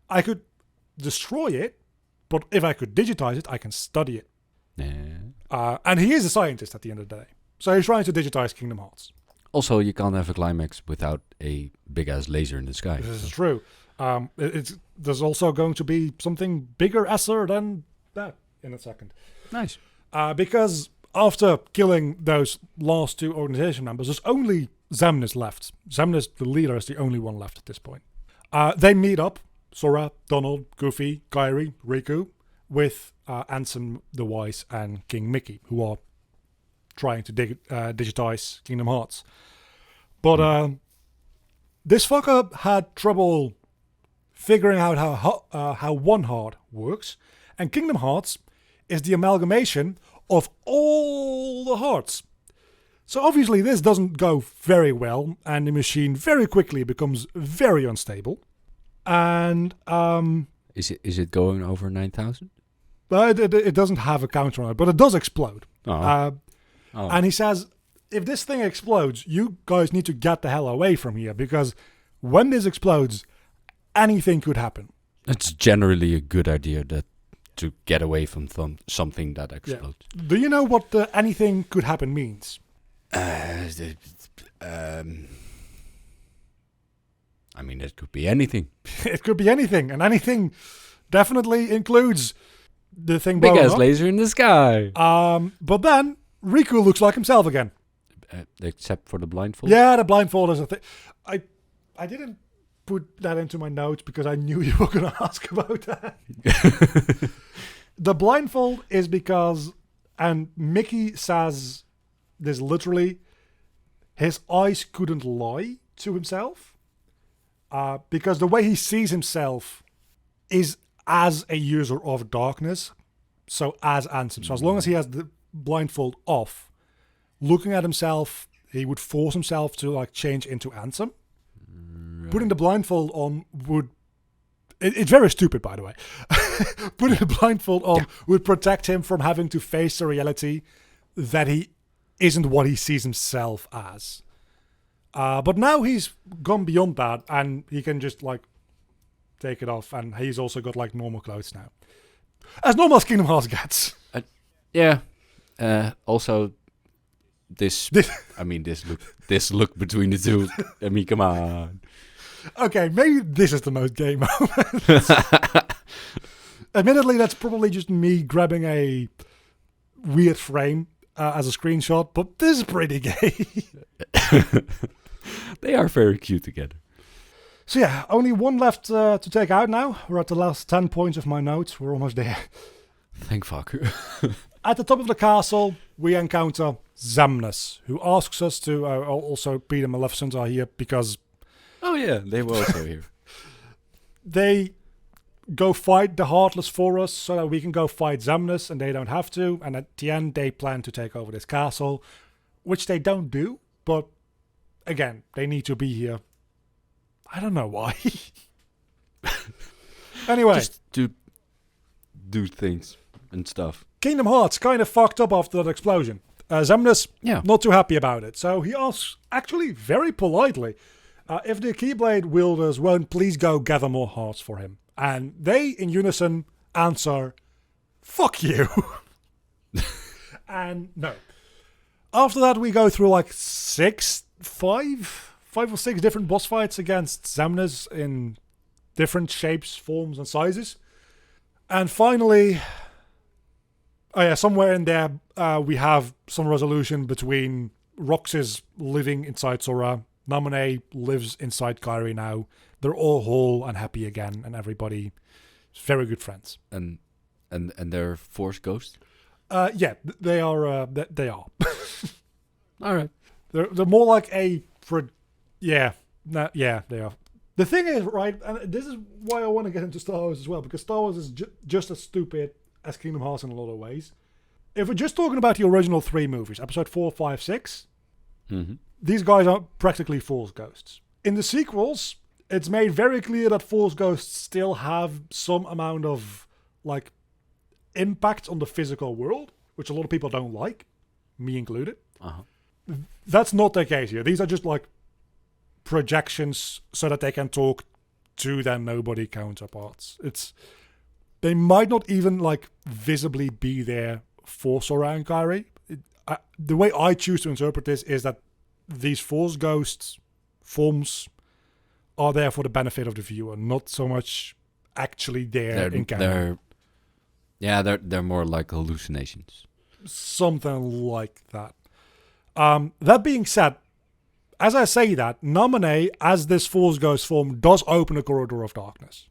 I could destroy it, but if I could digitize it, I can study it. Yeah. And he is a scientist at the end of the day. So he's trying to digitize Kingdom Hearts. Also, you can't have a climax without a big-ass laser in the sky. This is true. There's also going to be something bigger esser than that in a second. Nice. Because after killing those last two organization members, there's only Xemnas left. Xemnas, the leader, is the only one left at this point. They meet up, Sora, Donald, Goofy, Kairi, Riku, with Ansem the Wise and King Mickey, who are trying to digitize Kingdom Hearts. But this fucker had trouble figuring out how one heart works, and Kingdom Hearts is the amalgamation of all the hearts. So obviously this doesn't go very well, and the machine very quickly becomes very unstable. And Is it going over 9,000? it doesn't have a counter on it, but it does explode. Oh. And he says, if this thing explodes, you guys need to get the hell away from here, because when this explodes, anything could happen. It's generally a good idea to get away from something that explodes. Yeah. Do you know what the anything could happen means? I mean, it could be anything. It could be anything, and anything definitely includes the thing Big blowing ass up. laser in the sky. But then Riku looks like himself again. Except for the blindfold. Yeah, the blindfold is a thing. I didn't put that into my notes because I knew you were going to ask about that. The blindfold is because, and Mickey says this literally, his eyes couldn't lie to himself. Because the way he sees himself is as a user of darkness. So as Ansem. So as long as he has the blindfold off, looking at himself, he would force himself to like change into Ansem. Right. Putting the blindfold on would... It's very stupid, by the way. Putting the blindfold on would protect him from having to face the reality that he isn't what he sees himself as. But now he's gone beyond that, and he can just like take it off, and he's also got like normal clothes now, as normal as Kingdom Hearts gets. Yeah. Also, this look between the two. I mean, come on. Okay, maybe this is the most gay moment. Admittedly, that's probably just me grabbing a weird frame as a screenshot, but this is pretty gay. They are very cute together. So yeah, only one left to take out now. We're at the last 10 points of my notes. We're almost there. Thank fuck. At the top of the castle, we encounter Xemnas, who asks us to... also, Peter and Maleficent are here because... Oh yeah, they were also here. They go fight the Heartless for us so that we can go fight Xemnas, and they don't have to. And at the end, they plan to take over this castle, which they don't do. But again, they need to be here. I don't know why. Anyway. Just to do things and stuff. Kingdom Hearts kind of fucked up after that explosion. Xemnas, not too happy about it. So he asks, actually very politely, if the Keyblade wielders won't please go gather more hearts for him. And they, in unison, answer, fuck you. And no. After that, we go through like five or six different boss fights against Xemnas in different shapes, forms, and sizes. And finally... Oh yeah, somewhere in there we have some resolution between Roxas living inside Sora. Naminé lives inside Kairi now. They're all whole and happy again, and everybody is very good friends. And they're Force Ghosts? Yeah, they are. They are. All right. They're more like a... Yeah, they are. The thing is, right, and this is why I want to get into Star Wars as well, because Star Wars is just as stupid as Kingdom Hearts in a lot of ways. If we're just talking about the original 3 movies, episode 4, 5, 6, these guys are practically Force ghosts. In the sequels, it's made very clear that Force Ghosts still have some amount of like impact on the physical world, which a lot of people don't like, me included. That's not the case here. These are just like projections so that they can talk to their nobody counterparts. They might not even like visibly be there for Sora and Kairi. The way I choose to interpret this is that these Force Ghosts forms are there for the benefit of the viewer, not so much actually there in camera. They're more like hallucinations. Something like that. That being said, as I say that, Naminé, as this Force Ghost form, does open a corridor of darkness.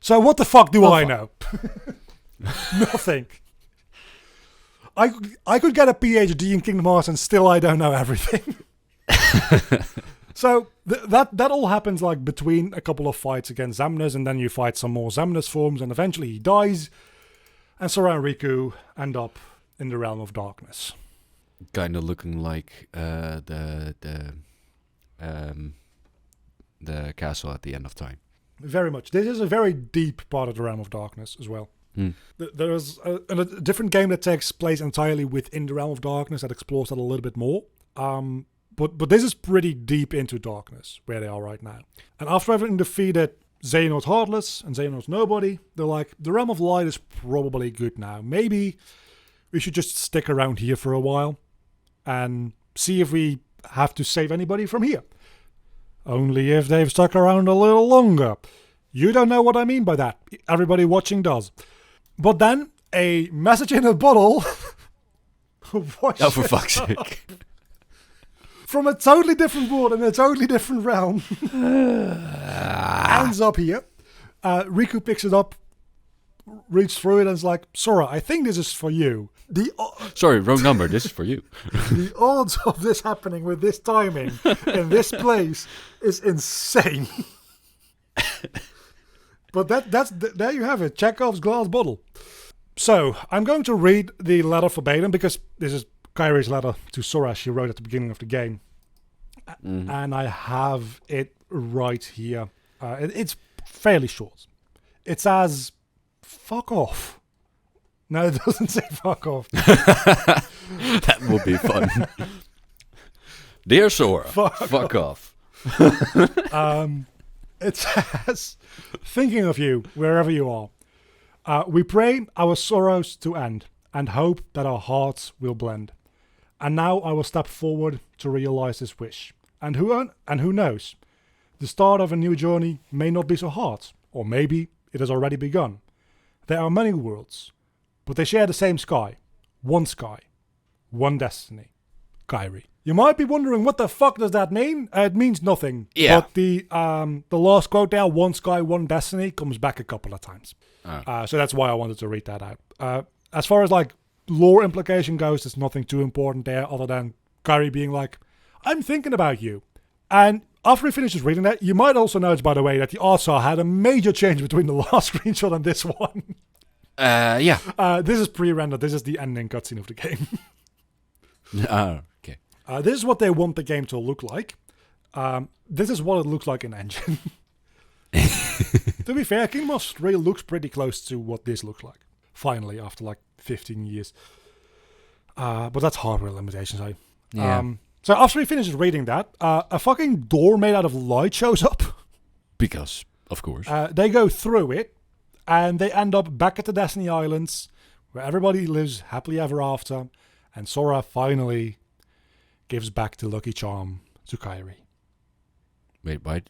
So what the fuck do I know? Nothing. I could get a PhD in Kingdom Hearts and still I don't know everything. So that all happens like between a couple of fights against Xemnas, and then you fight some more Xemnas forms, and eventually he dies, and Sora and Riku end up in the realm of darkness. Kind of looking like the castle at the end of time. Very much. This is a very deep part of the realm of darkness as well. There is a different game that takes place entirely within the realm of darkness that explores that a little bit more. But this is pretty deep into darkness where they are right now. And after having defeated Xehanort Heartless and Xehanort Nobody, they're like, the realm of light is probably good now. Maybe we should just stick around here for a while and see if we have to save anybody from here. Only if they've stuck around a little longer. You don't know what I mean by that. Everybody watching does. But then, a message in a bottle... Oh, for fuck's sake. From a totally different world in a totally different realm. Ends up here. Riku picks it up, reads through it, and is like, Sora, I think this is for you. Sorry, wrong number. This is for you. The odds of this happening with this timing in this place is insane. But there you have it. Chekhov's glass bottle. So, I'm going to read the letter verbatim because this is Kairi's letter to Sora she wrote at the beginning of the game. And I have it right here. It's fairly short. It says, fuck off. No, it doesn't say fuck off. That would be fun. Dear Sora, fuck off. It says, thinking of you wherever you are. We pray our sorrows to end and hope that our hearts will blend. And now I will step forward to realize this wish. And who knows? The start of a new journey may not be so hard, or maybe it has already begun. There are many worlds, but they share the same sky, one destiny. Kairi. You might be wondering what the fuck does that mean? It means nothing. Yeah. But the last quote there, one sky, one destiny, comes back a couple of times. So that's why I wanted to read that out. As far as like lore implication goes, there's nothing too important there other than Kairi being like, I'm thinking about you. And after he finishes reading that, you might also notice, by the way, that the art style had a major change between the last screenshot and this one. Yeah. This is pre-rendered. This is the ending cutscene of the game. Okay. This is what they want the game to look like. This is what it looks like in engine. To be fair, Kingdom Hearts 3 looks pretty close to what this looks like. Finally, after like 15 years. But that's hardware limitations. Yeah. So after he finishes reading that, a fucking door made out of light shows up. Because, of course. They go through it, and they end up back at the Destiny Islands, where everybody lives happily ever after, and Sora finally gives back the lucky charm to Kairi. Wait, why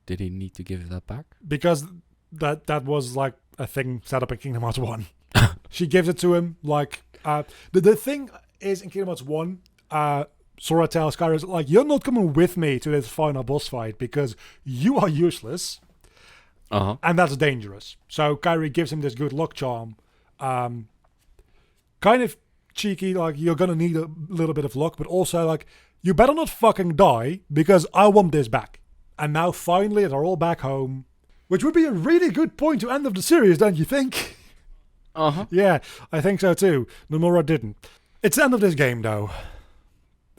did he need to give that back? Because that was like a thing set up in Kingdom Hearts 1. She gives it to him, like... the thing is, in Kingdom Hearts 1... Sora tells Kairi, like, you're not coming with me to this final boss fight because you are useless. And that's dangerous. So Kairi gives him this good luck charm. Kind of cheeky, like, you're gonna need a little bit of luck, but also, like, you better not fucking die because I want this back. And now finally they're all back home. Which would be a really good point to end of the series, don't you think? Yeah, I think so too. Nomura didn't. It's the end of this game, though.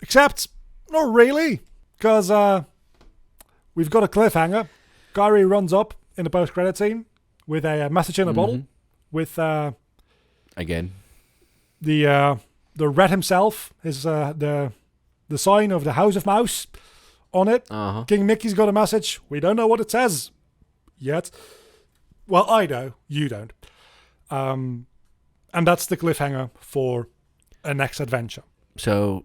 Except, not really, because we've got a cliffhanger. Kyrie runs up in the post-credit scene with a message in a bottle with Again. the rat himself, the sign of the House of Mouse on it. King Mickey's got a message. We don't know what it says yet. Well, I know. You don't. And that's the cliffhanger for a next adventure. So,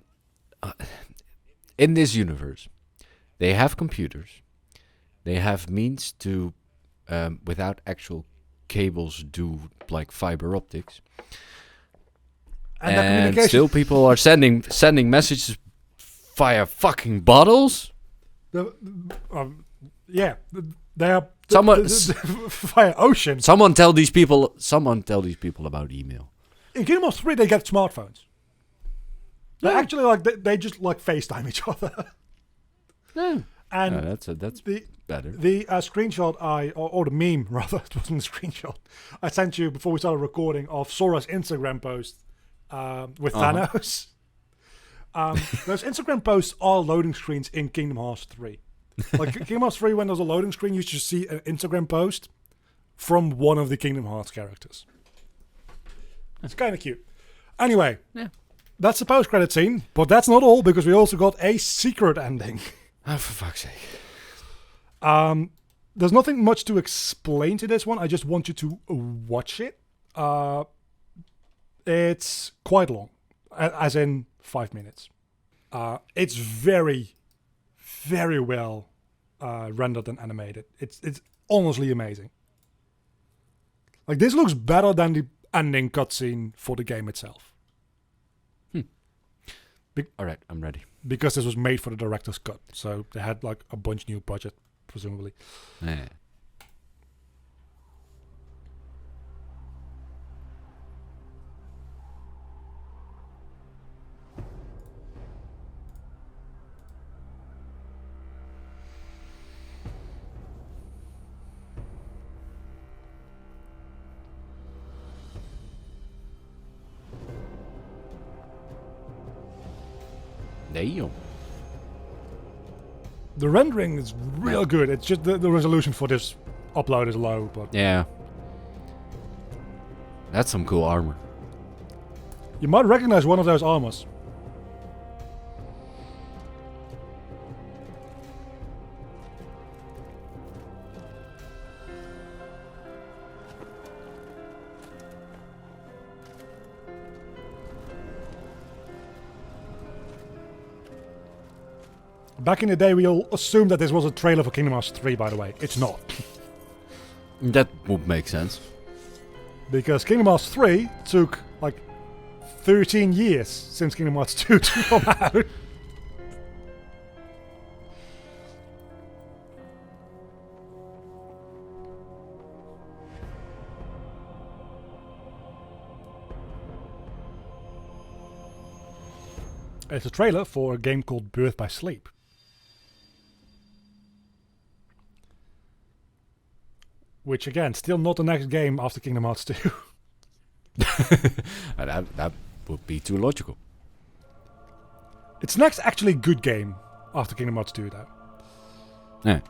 in this universe, they have computers. They have means to, without actual cables, do like fiber optics. And the And communication. still people are sending messages via fucking bottles? Yeah, they are Someone- via ocean. Someone tell these people about email. In Kingdom Hearts 3, they get smartphones. They actually they just like FaceTime each other. Yeah. And that's better. the screenshot or the meme rather, it wasn't a screenshot, I sent you before we started recording of Sora's Instagram post with Thanos. Those Instagram posts are loading screens in Kingdom Hearts 3. Like Kingdom Hearts 3, when there's a loading screen, you just see an Instagram post from one of the Kingdom Hearts characters. It's kind of cute. Anyway, that's the post-credit scene, but that's not all, because we also got a secret ending. Oh, for fuck's sake. There's nothing much to explain to this one. I just want you to watch it. It's quite long, as in 5 minutes. It's very, very well rendered and animated. It's honestly amazing. Like, this looks better than the ending cutscene for the game itself. All right, I'm ready. Because this was made for the director's cut, so they had like a bunch new budget, presumably. Yeah. Damn. The rendering is real good. It's just the resolution for this upload is low, but Yeah. That's some cool armor. you might recognize one of those armors. Back in the day, we all assumed that this was a trailer for Kingdom Hearts 3, by the way. It's not. That would make sense. Because Kingdom Hearts 3 took, like, 13 years since Kingdom Hearts 2 to come out. It's a trailer for a game called Birth by Sleep. Which, again, still not the next game after Kingdom Hearts 2. That would be too logical. It's next actually good game after Kingdom Hearts 2, though. Yeah.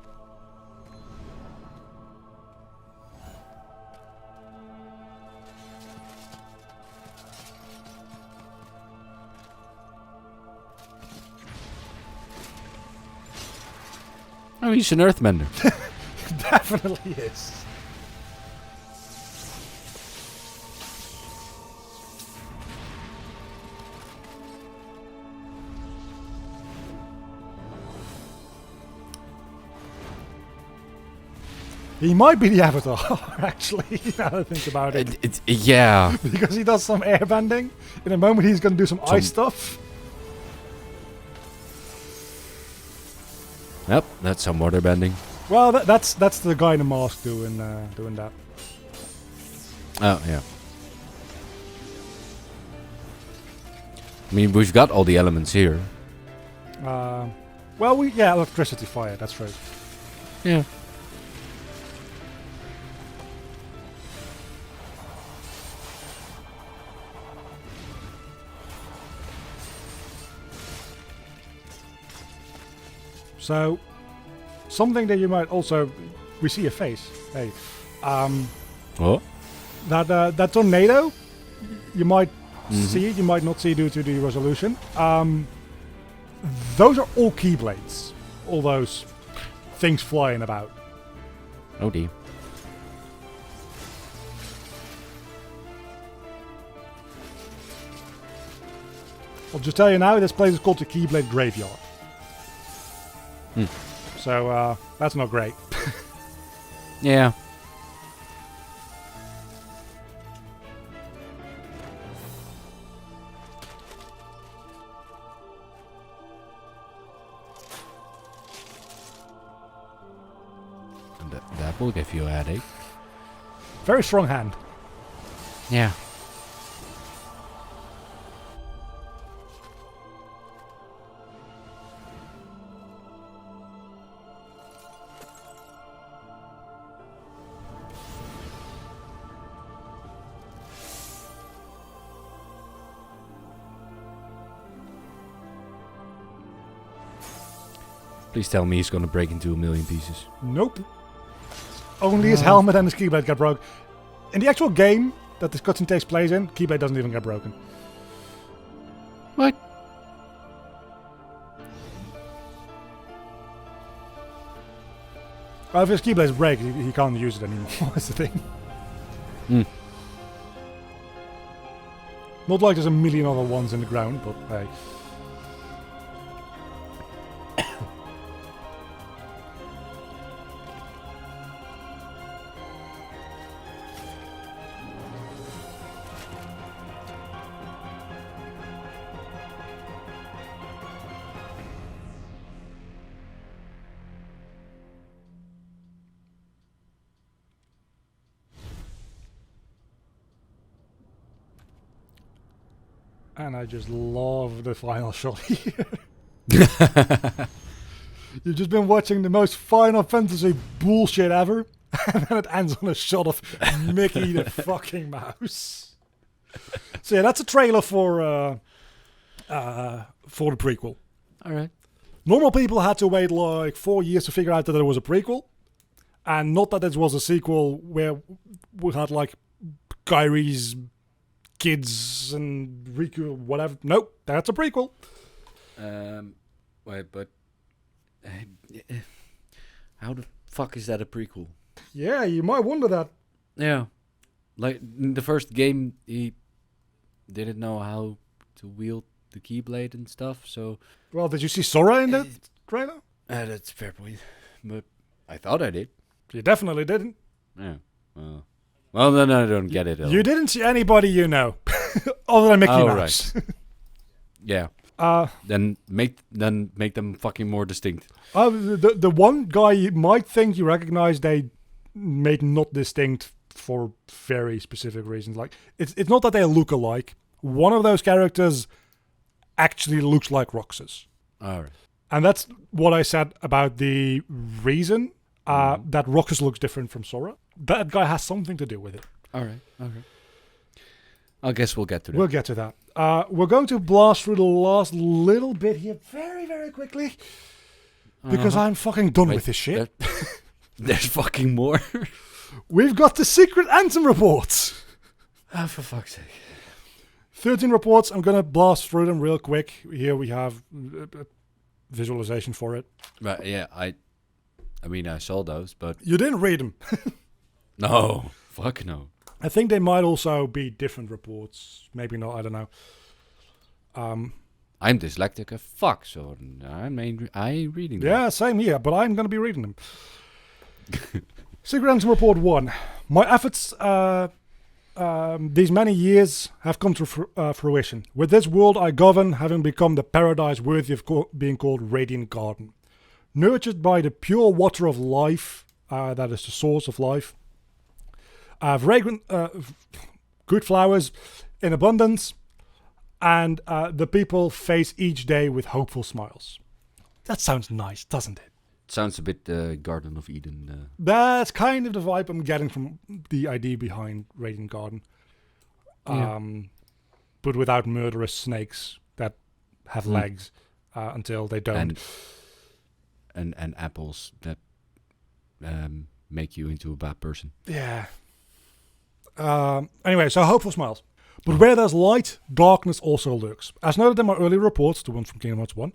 Oh, he's an earthbender. Definitely is. He might be the Avatar, actually, now that I think about it. Yeah. Because he does some airbending. In a moment, he's going to do some ice stuff. Yep, that's some water bending. Well, that's the guy in the mask doing that. Oh, yeah. I mean, we've got all the elements here. Well, electricity, fire, that's right. Yeah. So, something that you might also we see a face. Hey, Oh, that tornado, you might see it, you might not see due to the resolution. Those are all keyblades. All those things flying about. oh dear. I'll just tell you now, this place is called the Keyblade Graveyard. So, that's not great. Yeah. And that will give you a headache. Very strong hand. Yeah. Please tell me he's gonna break into a million pieces. Nope. Only his helmet and his keyblade got broke. In the actual game that this cutscene takes place in, keyblade doesn't even get broken. What? Well, if his keyblades break, he can't use it anymore. That's the thing. Not like there's a million other ones in the ground, but hey. And I just love the final shot here. You've just been watching the most Final Fantasy bullshit ever, and then it ends on a shot of Mickey the fucking Mouse. So yeah, that's a trailer for the prequel. All right. Normal people had to wait like 4 years to figure out that it was a prequel, and not that it was a sequel where we had like Kyrie's kids and Riku, whatever. Nope, that's a prequel. Wait, but how the fuck is that a prequel? Yeah, you might wonder that. Yeah, like in the first game, he didn't know how to wield the keyblade and stuff. So, Well, did you see Sora in that trailer? that's a fair point. But I thought I did. You definitely didn't. Yeah. Well, then I don't get it. At You all. didn't see anybody you know, other than Mickey Oh, Mouse. Yeah. Then make them fucking more distinct. The one guy you might think you recognize, they made not distinct for very specific reasons. Like it's not that they look alike. One of those characters actually looks like Roxas, All right. and that's what I said about the reason that Roxas looks different from Sora. That guy has something to do with it. All right. I guess we'll get to that. We'll get to that. We're going to blast through the last little bit here very, very quickly. Because I'm fucking done with this shit. There's fucking more. We've got the secret anthem reports. Oh, for fuck's sake. 13 reports. I'm going to blast through them real quick. Here we have a visualization for it. But yeah, I mean, I saw those, but You didn't read them. no, fuck no. I think they might also be different reports. Maybe not. I don't know. I'm dyslexic as fuck, so I ain't reading them. Yeah, same here, but I'm going to be reading them. Secret Anthem Report 1. My efforts these many years have come to fruition. With this world I govern, having become the paradise worthy of being called Radiant Garden. Nurtured by the pure water of life, that is the source of life. Fragrant, good flowers in abundance, and the people face each day with hopeful smiles. That sounds nice, doesn't it? Sounds a bit Garden of Eden. That's kind of the vibe I'm getting from the idea behind Radiant Garden. Yeah. But without murderous snakes that have legs until they don't. And apples that make you into a bad person. Yeah. Anyway, so hopeful smiles. But where there's light, darkness also lurks. As noted in my earlier reports, the one from Kingdom Hearts 1,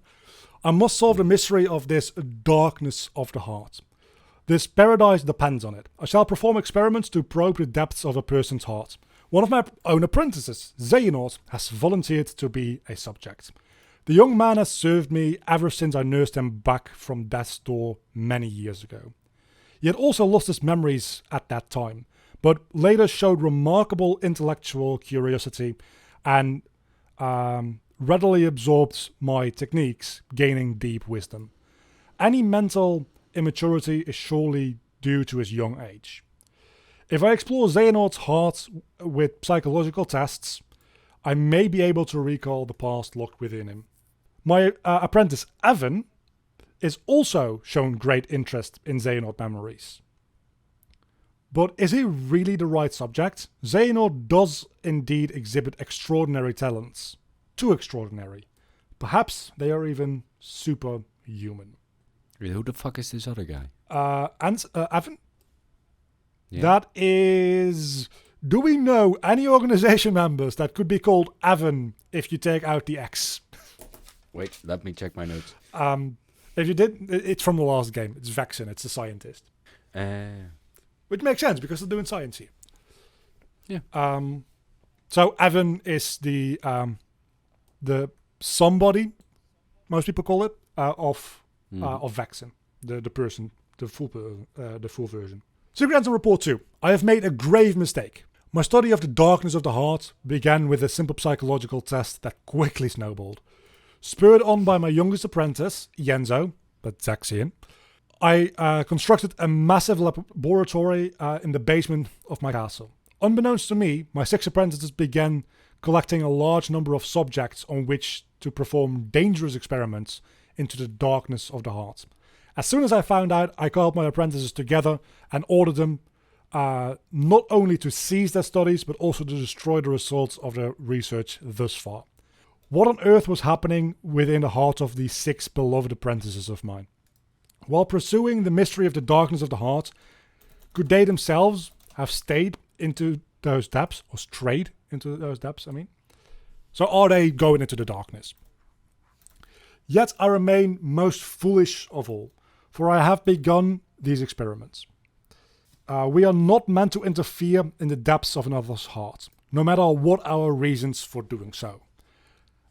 I must solve the mystery of this darkness of the heart. This paradise depends on it. I shall perform experiments to probe the depths of a person's heart. One of my own apprentices, Xehanort, has volunteered to be a subject. The young man has served me ever since I nursed him back from death's door many years ago. He had also lost his memories at that time, but later showed remarkable intellectual curiosity and readily absorbed my techniques, gaining deep wisdom. Any mental immaturity is surely due to his young age. If I explore Xehanort's heart with psychological tests, I may be able to recall the past locked within him. My apprentice Evan is also shown great interest in Xehanort memories. But is he really the right subject? Xehanort does indeed exhibit extraordinary talents. Too extraordinary. Perhaps they are even superhuman. Who the fuck is this other guy? Evan? Yeah. That is... Do we know any organization members that could be called Evan if you take out the X? Wait, let me check my notes. If you did, it's from the last game. It's Vexen, it's the scientist. Which makes sense because they're doing science here. Yeah. So Evan is the somebody, most people call it, of Vexen, the person, the full version. Secret Answer Report 2. I have made a grave mistake. My study of the darkness of the heart began with a simple psychological test that quickly snowballed. Spurred on by my youngest apprentice, Yenzo, but Zaxian, I constructed a massive laboratory in the basement of my castle. Unbeknownst to me, my 6 apprentices began collecting a large number of subjects on which to perform dangerous experiments into the darkness of the heart. As soon as I found out, I called my apprentices together and ordered them not only to cease their studies, but also to destroy the results of their research thus far. What on earth was happening within the heart of these 6 beloved apprentices of mine? While pursuing the mystery of the darkness of the heart, could they themselves have stayed into those depths, or strayed into those depths, I mean? So are they going into the darkness? Yet I remain most foolish of all, for I have begun these experiments. We are not meant to interfere in the depths of another's heart, no matter what our reasons for doing so.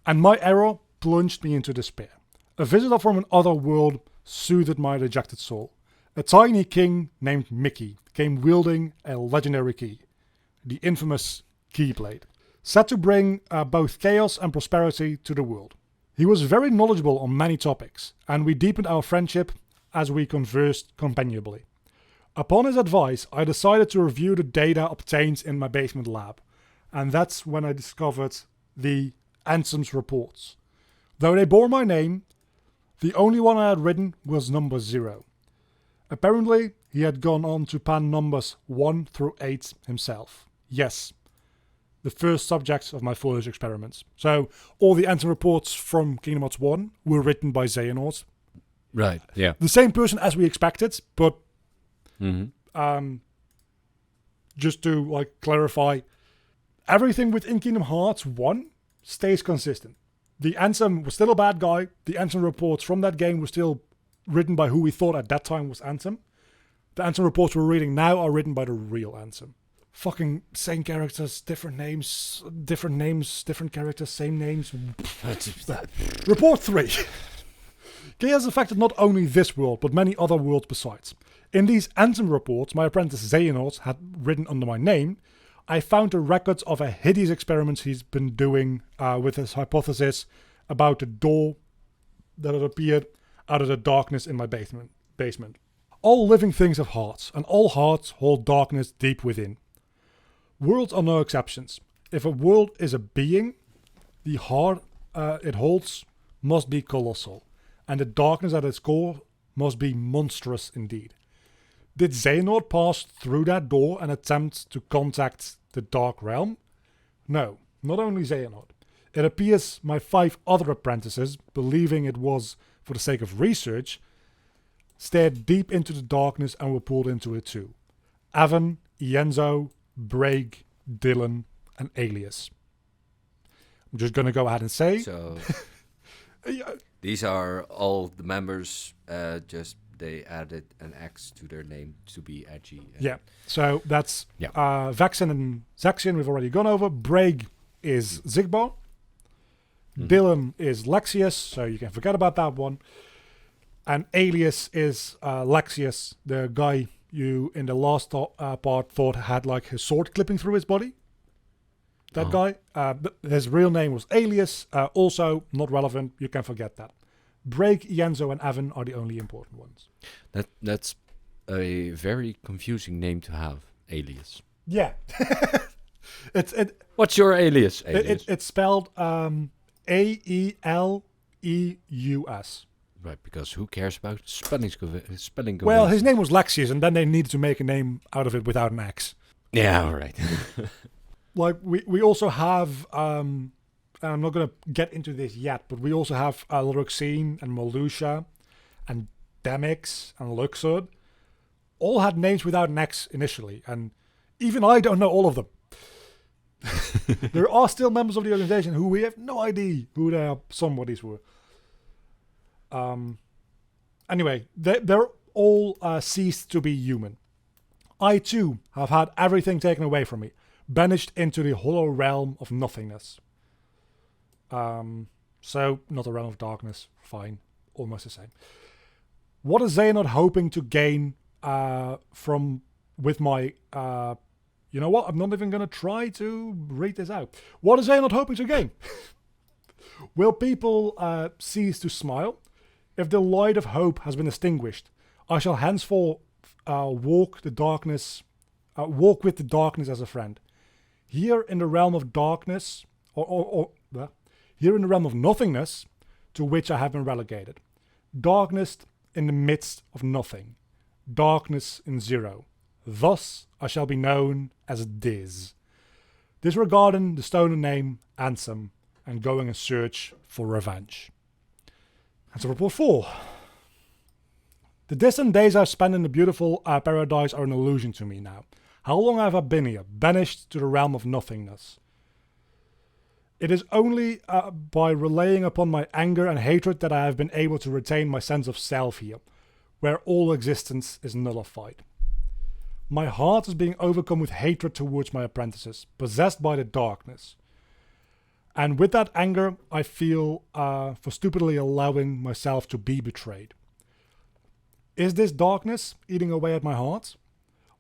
And my error plunged me into despair. A visitor from another world soothed my dejected soul. A tiny king named Mickey came wielding a legendary key, the infamous Keyblade, set to bring both chaos and prosperity to the world. He was very knowledgeable on many topics, and we deepened our friendship as we conversed companionably. Upon his advice, I decided to review the data obtained in my basement lab, and that's when I discovered the Ansem's reports. Though they bore my name, the only one I had written was number 0. Apparently, he had gone on to pen numbers 1 through 8 himself. Yes, the first subjects of my foolish experiments. So, all the Ansem reports from Kingdom Hearts 1 were written by Xehanort. Right, yeah. The same person as we expected, but just to clarify, everything within Kingdom Hearts 1 stays consistent. The Ansem was still a bad guy. The Ansem reports from that game were still written by who we thought at that time was Ansem. The Ansem reports we're reading now are written by the real Ansem. Fucking same characters, different names, different characters, same names. Report 3. Chaos affected not only this world, but many other worlds besides. In these Ansem reports, my apprentice Xehanort had written under my name. I found the records of a hideous experiment he's been doing with his hypothesis about the door that had appeared out of the darkness in my basement. All living things have hearts, and all hearts hold darkness deep within. Worlds are no exceptions. If a world is a being, the heart it holds must be colossal, and the darkness at its core must be monstrous indeed. Did Xehanort pass through that door and attempt to contact the Dark Realm? No, not only Xehanort. It appears my 5 other apprentices, believing it was for the sake of research, stared deep into the darkness and were pulled into it too. Evan, Ienzo, Brig, Dylan, and Alias. I'm just going to go ahead and say... So Yeah, these are all the members. Just they added an X to their name to be edgy. yeah. So that's Yeah. Vaxen and Zaxian we've already gone over. Brig is Zigbar. Mhm. Dylan is Lexius, so you can forget about that one. And Alias is Lexius, the guy you in the last part thought had like his sword clipping through his body. That guy. But his real name was Alias. Also not relevant. You can forget that. Brig, Ienzo, and Evan are the only important ones. That's a very confusing name to have. Alias. Yeah. What's your alias? It's spelled Aeleus. Right, because who cares about spelling? Well, his name was Lexius, and then they needed to make a name out of it without an X. Yeah, all right. Like we also have, and I'm not gonna get into this yet, but we also have Luxine and Malusha, and Demix and Luxord. All had names without an X initially, and even I don't know all of them. There are still members of the organization who we have no idea who their somebodies were. Anyway, they're all ceased to be human. I too have had everything taken away from me, banished into the hollow realm of nothingness. So not a realm of darkness. Fine, almost the same. What is Xehanort hoping to gain with my? You know what? I'm not even going to try to read this out. What is Xehanort hoping to gain? Will people cease to smile? If the light of hope has been extinguished, I shall henceforth walk with the darkness as a friend. Here in the realm of darkness, here in the realm of nothingness, to which I have been relegated. Darkness in the midst of nothing. Darkness in zero. Thus I shall be known as Diz. Disregarding the stolen name Ansem and going in search for revenge. That's report 4. The distant days I've spent in the beautiful paradise are an illusion to me now. How long have I been here, banished to the realm of nothingness? It is only by relying upon my anger and hatred that I have been able to retain my sense of self here, where all existence is nullified. My heart is being overcome with hatred towards my apprentices, possessed by the darkness. And with that anger, I feel for stupidly allowing myself to be betrayed. Is this darkness eating away at my heart?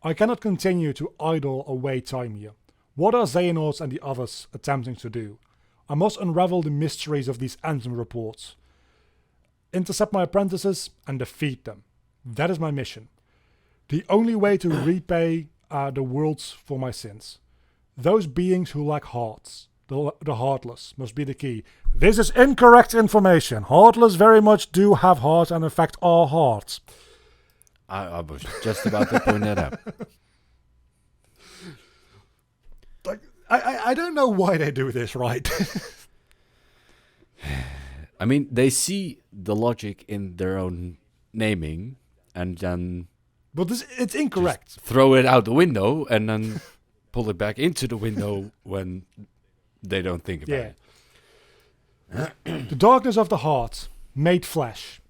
I cannot continue to idle away time here. What are Xehanorts and the others attempting to do? I must unravel the mysteries of these Anthem reports. Intercept my apprentices and defeat them. That is my mission. The only way to repay the worlds for my sins. Those beings who lack hearts. The heartless must be the key. This is incorrect information. Heartless very much do have hearts and in fact are hearts. I was just about to point that out. Like, I don't know why they do this, right? I mean, they see the logic in their own naming and then But it's incorrect. just throw it out the window and then pull it back into the window when they don't think about it. The darkness of the heart, made flesh.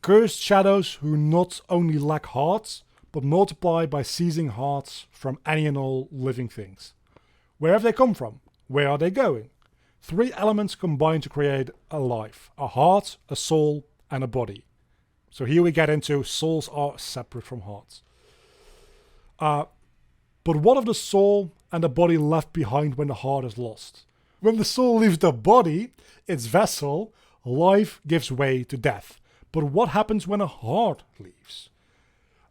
Cursed shadows who not only lack hearts, but multiply by seizing hearts from any and all living things. Where have they come from? Where are they going? 3 elements combine to create a life. A heart, a soul, and a body. So here we get into souls are separate from hearts. But what of the soul and the body left behind when the heart is lost? When the soul leaves the body, its vessel, life gives way to death. But what happens when a heart leaves?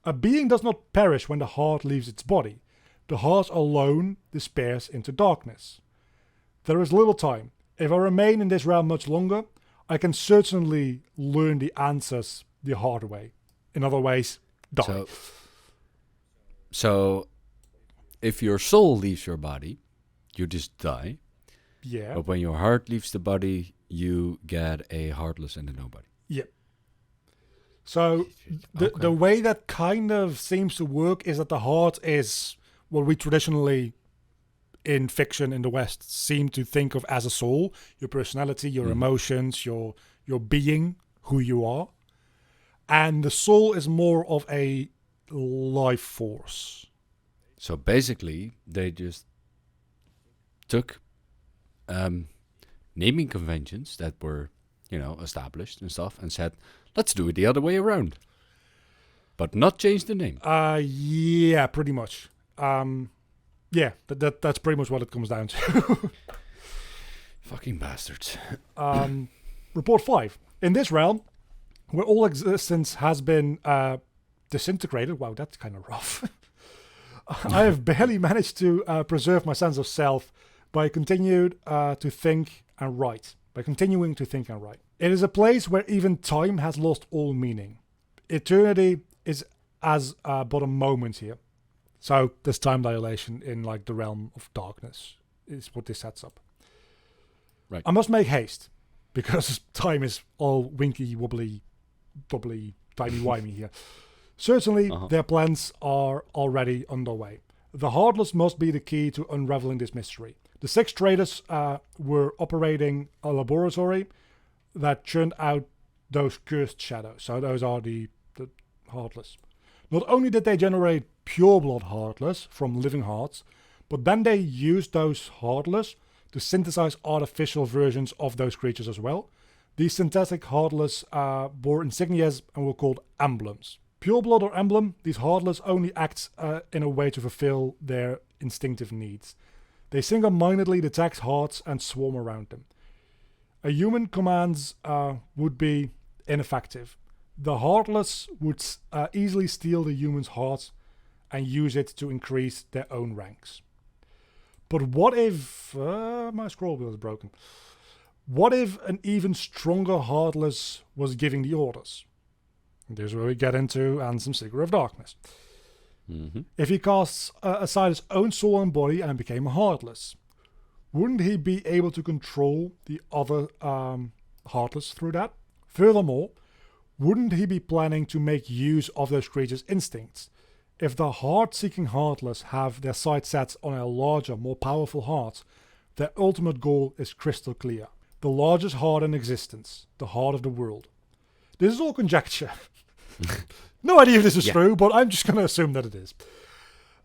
A being does not perish when the heart leaves its body. The heart alone despairs into darkness. There is little time. If I remain in this realm much longer, I can certainly learn the answers the hard way. In other ways, die. So if your soul leaves your body, you just die. Yeah. But when your heart leaves the body, you get a heartless and a nobody. Yep. So the Okay. way that kind of seems to work is that the heart is what we traditionally in fiction in the West seem to think of as a soul, your personality, your emotions, your being, who you are. And the soul is more of a life force. So basically, they just took naming conventions that were, established and stuff, and said, "Let's do it the other way around," but not change the name. Yeah, pretty much. Yeah, that's pretty much what it comes down to. Fucking bastards. Report 5. In this realm, where all existence has been disintegrated, wow, that's kind of rough. I have barely managed to preserve my sense of self by continuing to think and write. It is a place where even time has lost all meaning. Eternity is as but a moment here. So there's time dilation in like the realm of darkness is what this sets up. Right. I must make haste because time is all winky, wobbly, bubbly, timey-wimey here. Certainly, their plans are already underway. The Heartless must be the key to unraveling this mystery. The 6 traders were operating a laboratory that churned out those cursed shadows. So those are the Heartless. Not only did they generate pure-blood Heartless from living hearts, but then they used those Heartless to synthesize artificial versions of those creatures as well. These synthetic Heartless bore insignias and were called emblems. Pure blood or emblem, these Heartless only act in a way to fulfill their instinctive needs. They single-mindedly detect hearts and swarm around them. A human commands would be ineffective. The Heartless would easily steal the human's heart and use it to increase their own ranks. But what if... my scroll wheel is broken. What if an even stronger Heartless was giving the orders? This is where we get into Ansem Seeker of Darkness. If he casts aside his own soul and body and became a Heartless, wouldn't he be able to control the other Heartless through that? Furthermore, wouldn't he be planning to make use of those creatures' instincts? If the heart-seeking Heartless have their sights set on a larger, more powerful heart, their ultimate goal is crystal clear. The largest heart in existence, the heart of the world. This is all conjecture. No idea if this is true, but I'm just going to assume that it is.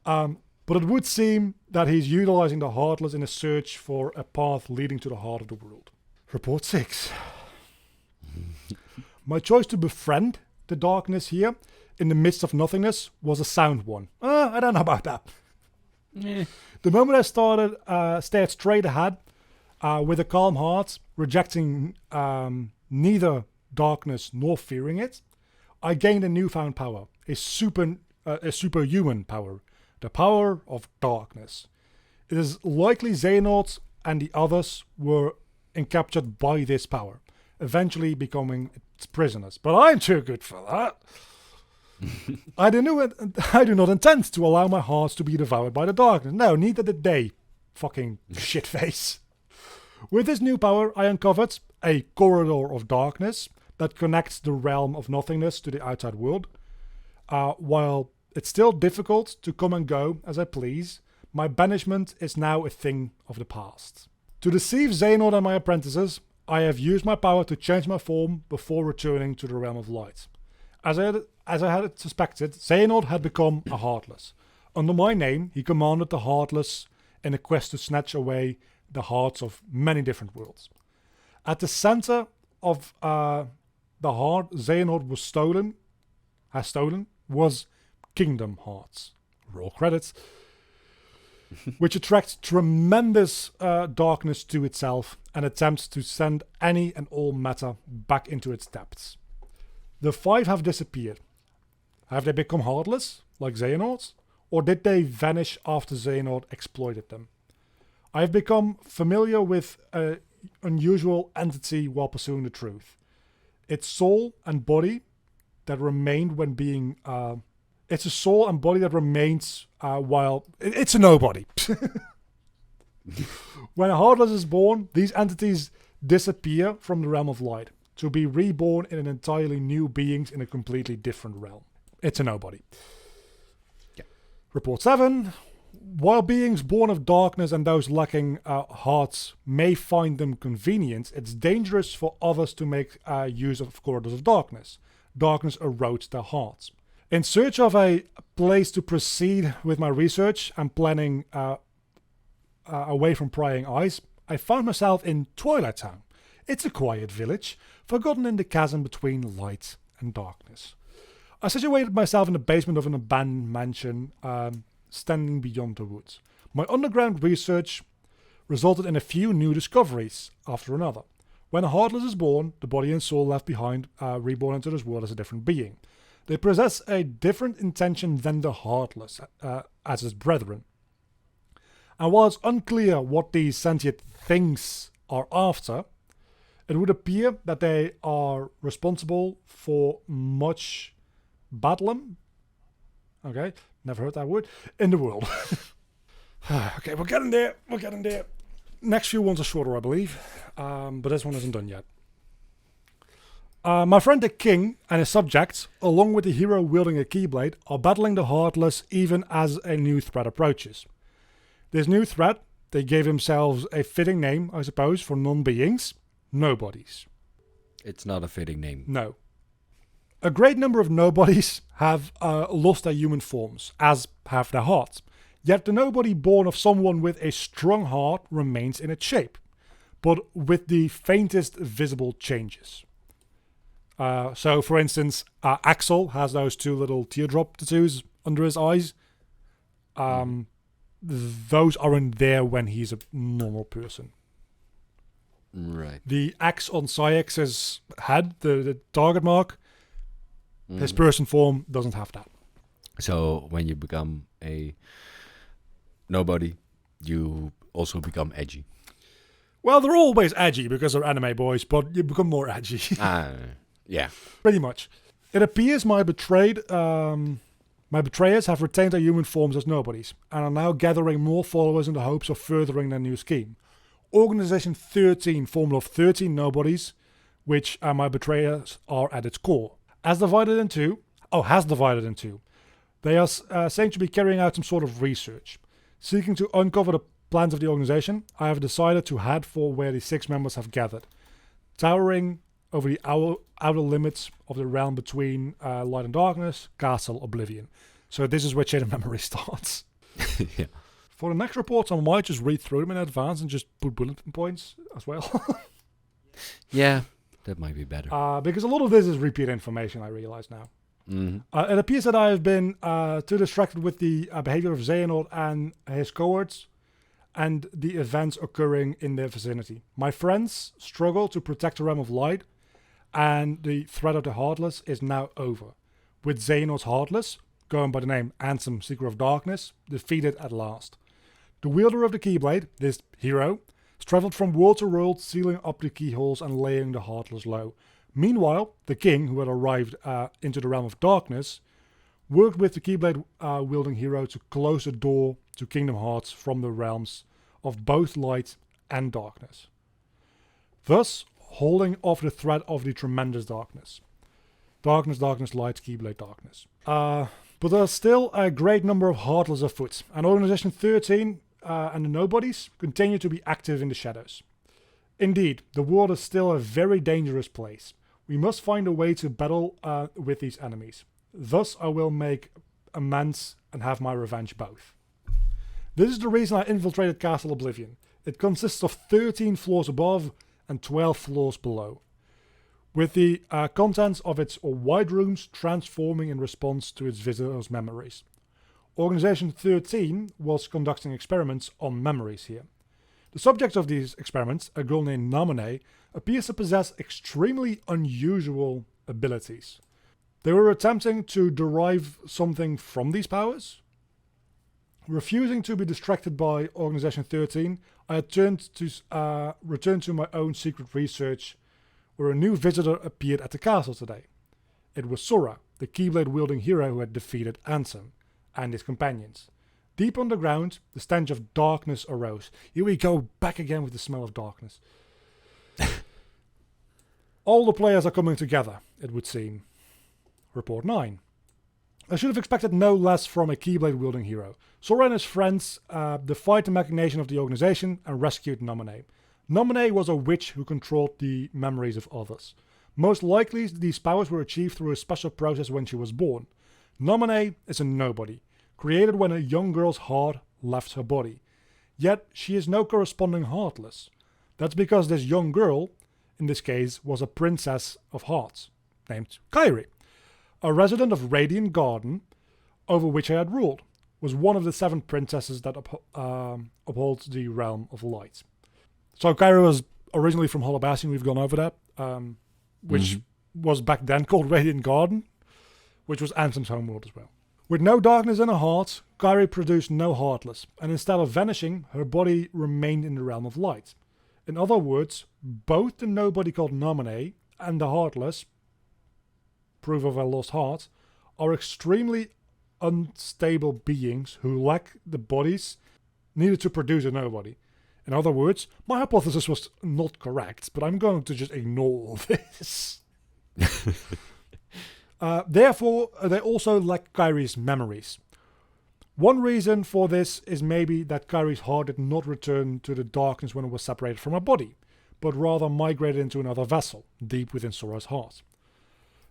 But it would seem that he's utilizing the Heartless in a search for a path leading to the heart of the world. Report 6. My choice to befriend the darkness here in the midst of nothingness was a sound one. I don't know about that. The moment I stared straight ahead with a calm heart, rejecting neither darkness nor fearing it, I gained a newfound power, a superhuman power, the power of darkness. It is likely Xehanort and the others were encaptured by this power, eventually becoming its prisoners. But I'm too good for that. I do not intend to allow my heart to be devoured by the darkness. No, neither did they. Fucking shitface. With this new power, I uncovered a corridor of darkness that connects the realm of nothingness to the outside world. While it's still difficult to come and go as I please, my banishment is now a thing of the past. To deceive Xehanort and my apprentices, I have used my power to change my form before returning to the realm of light. As I had suspected, Xehanort had become a Heartless. Under my name, he commanded the Heartless in a quest to snatch away the hearts of many different worlds. At the center of the heart Xehanort has stolen, was Kingdom Hearts. Roll credits. Which attracts tremendous darkness to itself and attempts to send any and all matter back into its depths. The 5 have disappeared. Have they become heartless, like Xehanort? Or did they vanish after Xehanort exploited them? I have become familiar with an unusual entity while pursuing the truth. Its soul and body that remained when being... it's a soul and body that remains while... It's a nobody. When a Heartless is born, these entities disappear from the realm of light. to be reborn in an entirely new beings in a completely different realm. It's a nobody. Yeah. Report 7. While beings born of darkness and those lacking hearts may find them convenient, it's dangerous for others to make use of corridors of darkness. Darkness erodes their hearts. In search of a place to proceed with my research and planning away from prying eyes, I found myself in Twilight Town. It's a quiet village, forgotten in the chasm between light and darkness. I situated myself in the basement of an abandoned mansion standing beyond the woods. My underground research resulted in a few new discoveries after another. When a Heartless is born, the body and soul left behind reborn into this world as a different being. They possess a different intention than the Heartless, as his brethren. And while it's unclear what these sentient things are after, it would appear that they are responsible for much bedlam. Okay, never heard that word. In the world. Okay, we're getting there. Next few ones are shorter, I believe. But this one isn't done yet. My friend the King and his subjects, along with the hero wielding a Keyblade, are battling the Heartless even as a new threat approaches. This new threat, they gave themselves a fitting name, I suppose, for non-beings. Nobodies. It's not a fitting name. No. A great number of nobodies have lost their human forms, as have their hearts. Yet the nobody born of someone with a strong heart remains in its shape, but with the faintest visible changes. So, for instance, Axel has those two little teardrop tattoos under his eyes. Those aren't there when he's a normal person. Right. The X on Syx's head, the target mark, his person form doesn't have that. So when you become a nobody, you also become edgy. Well, they're always edgy because they're anime boys, but you become more edgy. Yeah. Pretty much. It appears my betrayers have retained their human forms as nobodies, and are now gathering more followers in the hopes of furthering their new scheme. Organization 13, formed of 13 nobodies, which my betrayers are at its core. Has divided in two. They are saying to be carrying out some sort of research. Seeking to uncover the plans of the organization, I have decided to head for where the 6 members have gathered, towering over the outer limits of the realm between light and darkness, Castle Oblivion. So this is where Chain of Memory starts. Yeah. For the next reports, I might just read through them in advance and just put bulletin points as well. Yeah, that might be better. Because a lot of this is repeat information, I realize now. It appears that I have been too distracted with the behavior of Xehanort and his cohorts and the events occurring in their vicinity. My friends struggle to protect the realm of light, and the threat of the Heartless is now over, with Xehanort's Heartless, going by the name Ansem, Seeker of Darkness, defeated at last. The wielder of the Keyblade, this hero, has travelled from world to world, sealing up the keyholes and laying the Heartless low. Meanwhile, the king, who had arrived into the realm of darkness, worked with the Keyblade wielding hero to close the door to Kingdom Hearts from the realms of both light and darkness, thus holding off the threat of the tremendous darkness. Darkness, darkness, light, Keyblade, darkness. But there's still a great number of Heartless afoot, and Organization 13 and the Nobodies continue to be active in the shadows. Indeed, the world is still a very dangerous place. We must find a way to battle with these enemies. Thus I will make amends and have my revenge both. This is the reason I infiltrated Castle Oblivion. It consists of 13 floors above and 12 floors below, with the contents of its wide rooms transforming in response to its visitors' memories. Organization 13 was conducting experiments on memories here. The subject of these experiments, a girl named Namine, appears to possess extremely unusual abilities. They were attempting to derive something from these powers. Refusing to be distracted by Organization 13, I had returned to my own secret research, where a new visitor appeared at the castle today. It was Sora, the Keyblade-wielding hero who had defeated Ansem and his companions. Deep underground, the stench of darkness arose. Here we go, back again with the smell of darkness. All the players are coming together, it would seem. Report 9. I should have expected no less from a Keyblade wielding hero. Sora and his friends defied the machination of the organization and rescued Naminé. Naminé was a witch who controlled the memories of others. Most likely, these powers were achieved through a special process when she was born. Naminé is a nobody, created when a young girl's heart left her body. Yet, she is no corresponding heartless. That's because this young girl, in this case, was a princess of hearts, named Kairi. A resident of Radiant Garden, over which I had ruled, was one of the 7 princesses that upholds the realm of light. So Kairi was originally from Holobassi, we've gone over that, which was back then called Radiant Garden, which was Ansem's homeworld as well. With no darkness in her heart, Kairi produced no heartless, and instead of vanishing, her body remained in the realm of light. In other words, both the nobody called Naminé and the heartless, proof of a lost heart, are extremely unstable beings who lack the bodies needed to produce a nobody. In other words, my hypothesis was not correct, but I'm going to just ignore all this. Therefore, they also lack Kairi's memories. One reason for this is maybe that Kairi's heart did not return to the darkness when it was separated from her body, but rather migrated into another vessel, deep within Sora's heart.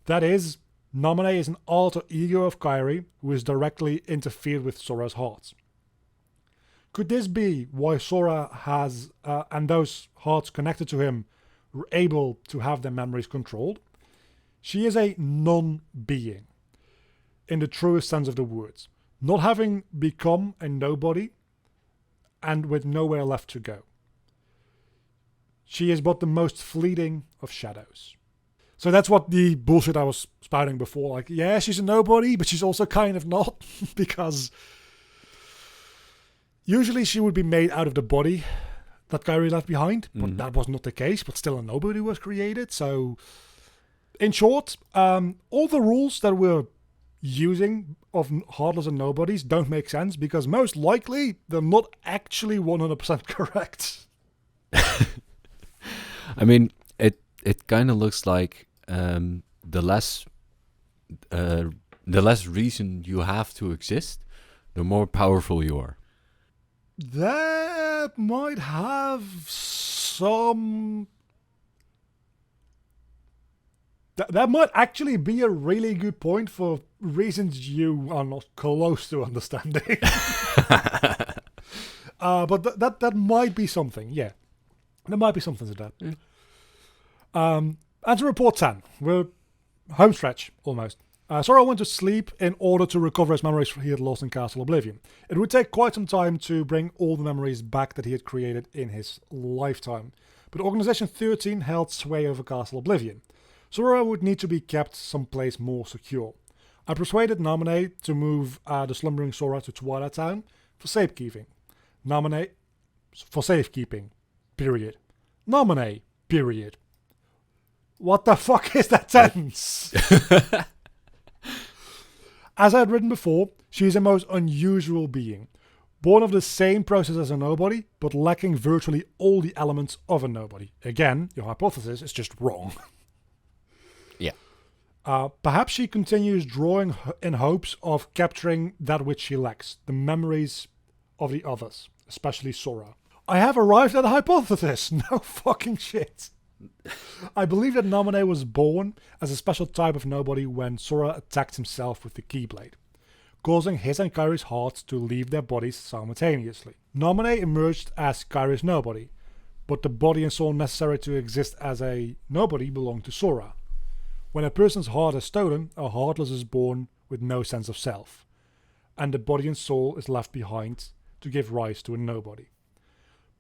That is, Naminé is an alter ego of Kairi who is directly interfered with Sora's heart. Could this be why Sora has, and those hearts connected to him, were able to have their memories controlled? She is a non-being, in the truest sense of the words, not having become a nobody and with nowhere left to go. She is but the most fleeting of shadows. So that's what the bullshit I was spouting before. Like, yeah, she's a nobody, but she's also kind of not, because usually she would be made out of the body that Kairi left behind, but that was not the case, but still a nobody was created. So, in short, all the rules that we're using of heartless and nobodies don't make sense, because most likely they're not actually 100% correct. I mean, it kind of looks like the less reason you have to exist, the more powerful you are. That might have some... That might actually be a really good point for reasons you are not close to understanding. But that might be something, yeah. There might be something to that. Yeah. And to report 10, we're home stretch, almost. Sora went to sleep in order to recover his memories he had lost in Castle Oblivion. It would take quite some time to bring all the memories back that he had created in his lifetime. But Organization 13 held sway over Castle Oblivion. Sora would need to be kept someplace more secure. I persuaded Naminé to move the slumbering Sora to Twilight Town for safekeeping. For safekeeping. Period. Naminé. Period. What the fuck is that sentence? As I had written before, she is a most unusual being. Born of the same process as a nobody, but lacking virtually all the elements of a nobody. Again, your hypothesis is just wrong. Yeah. Perhaps she continues drawing in hopes of capturing that which she lacks, the memories of the others, especially Sora. I have arrived at a hypothesis. No fucking shit. I believe that Naminé was born as a special type of nobody when Sora attacked himself with the Keyblade, causing his and Kairi's hearts to leave their bodies simultaneously. Naminé emerged as Kairi's nobody, but the body and soul necessary to exist as a nobody belonged to Sora. When a person's heart is stolen, a heartless is born with no sense of self, and the body and soul is left behind to give rise to a nobody.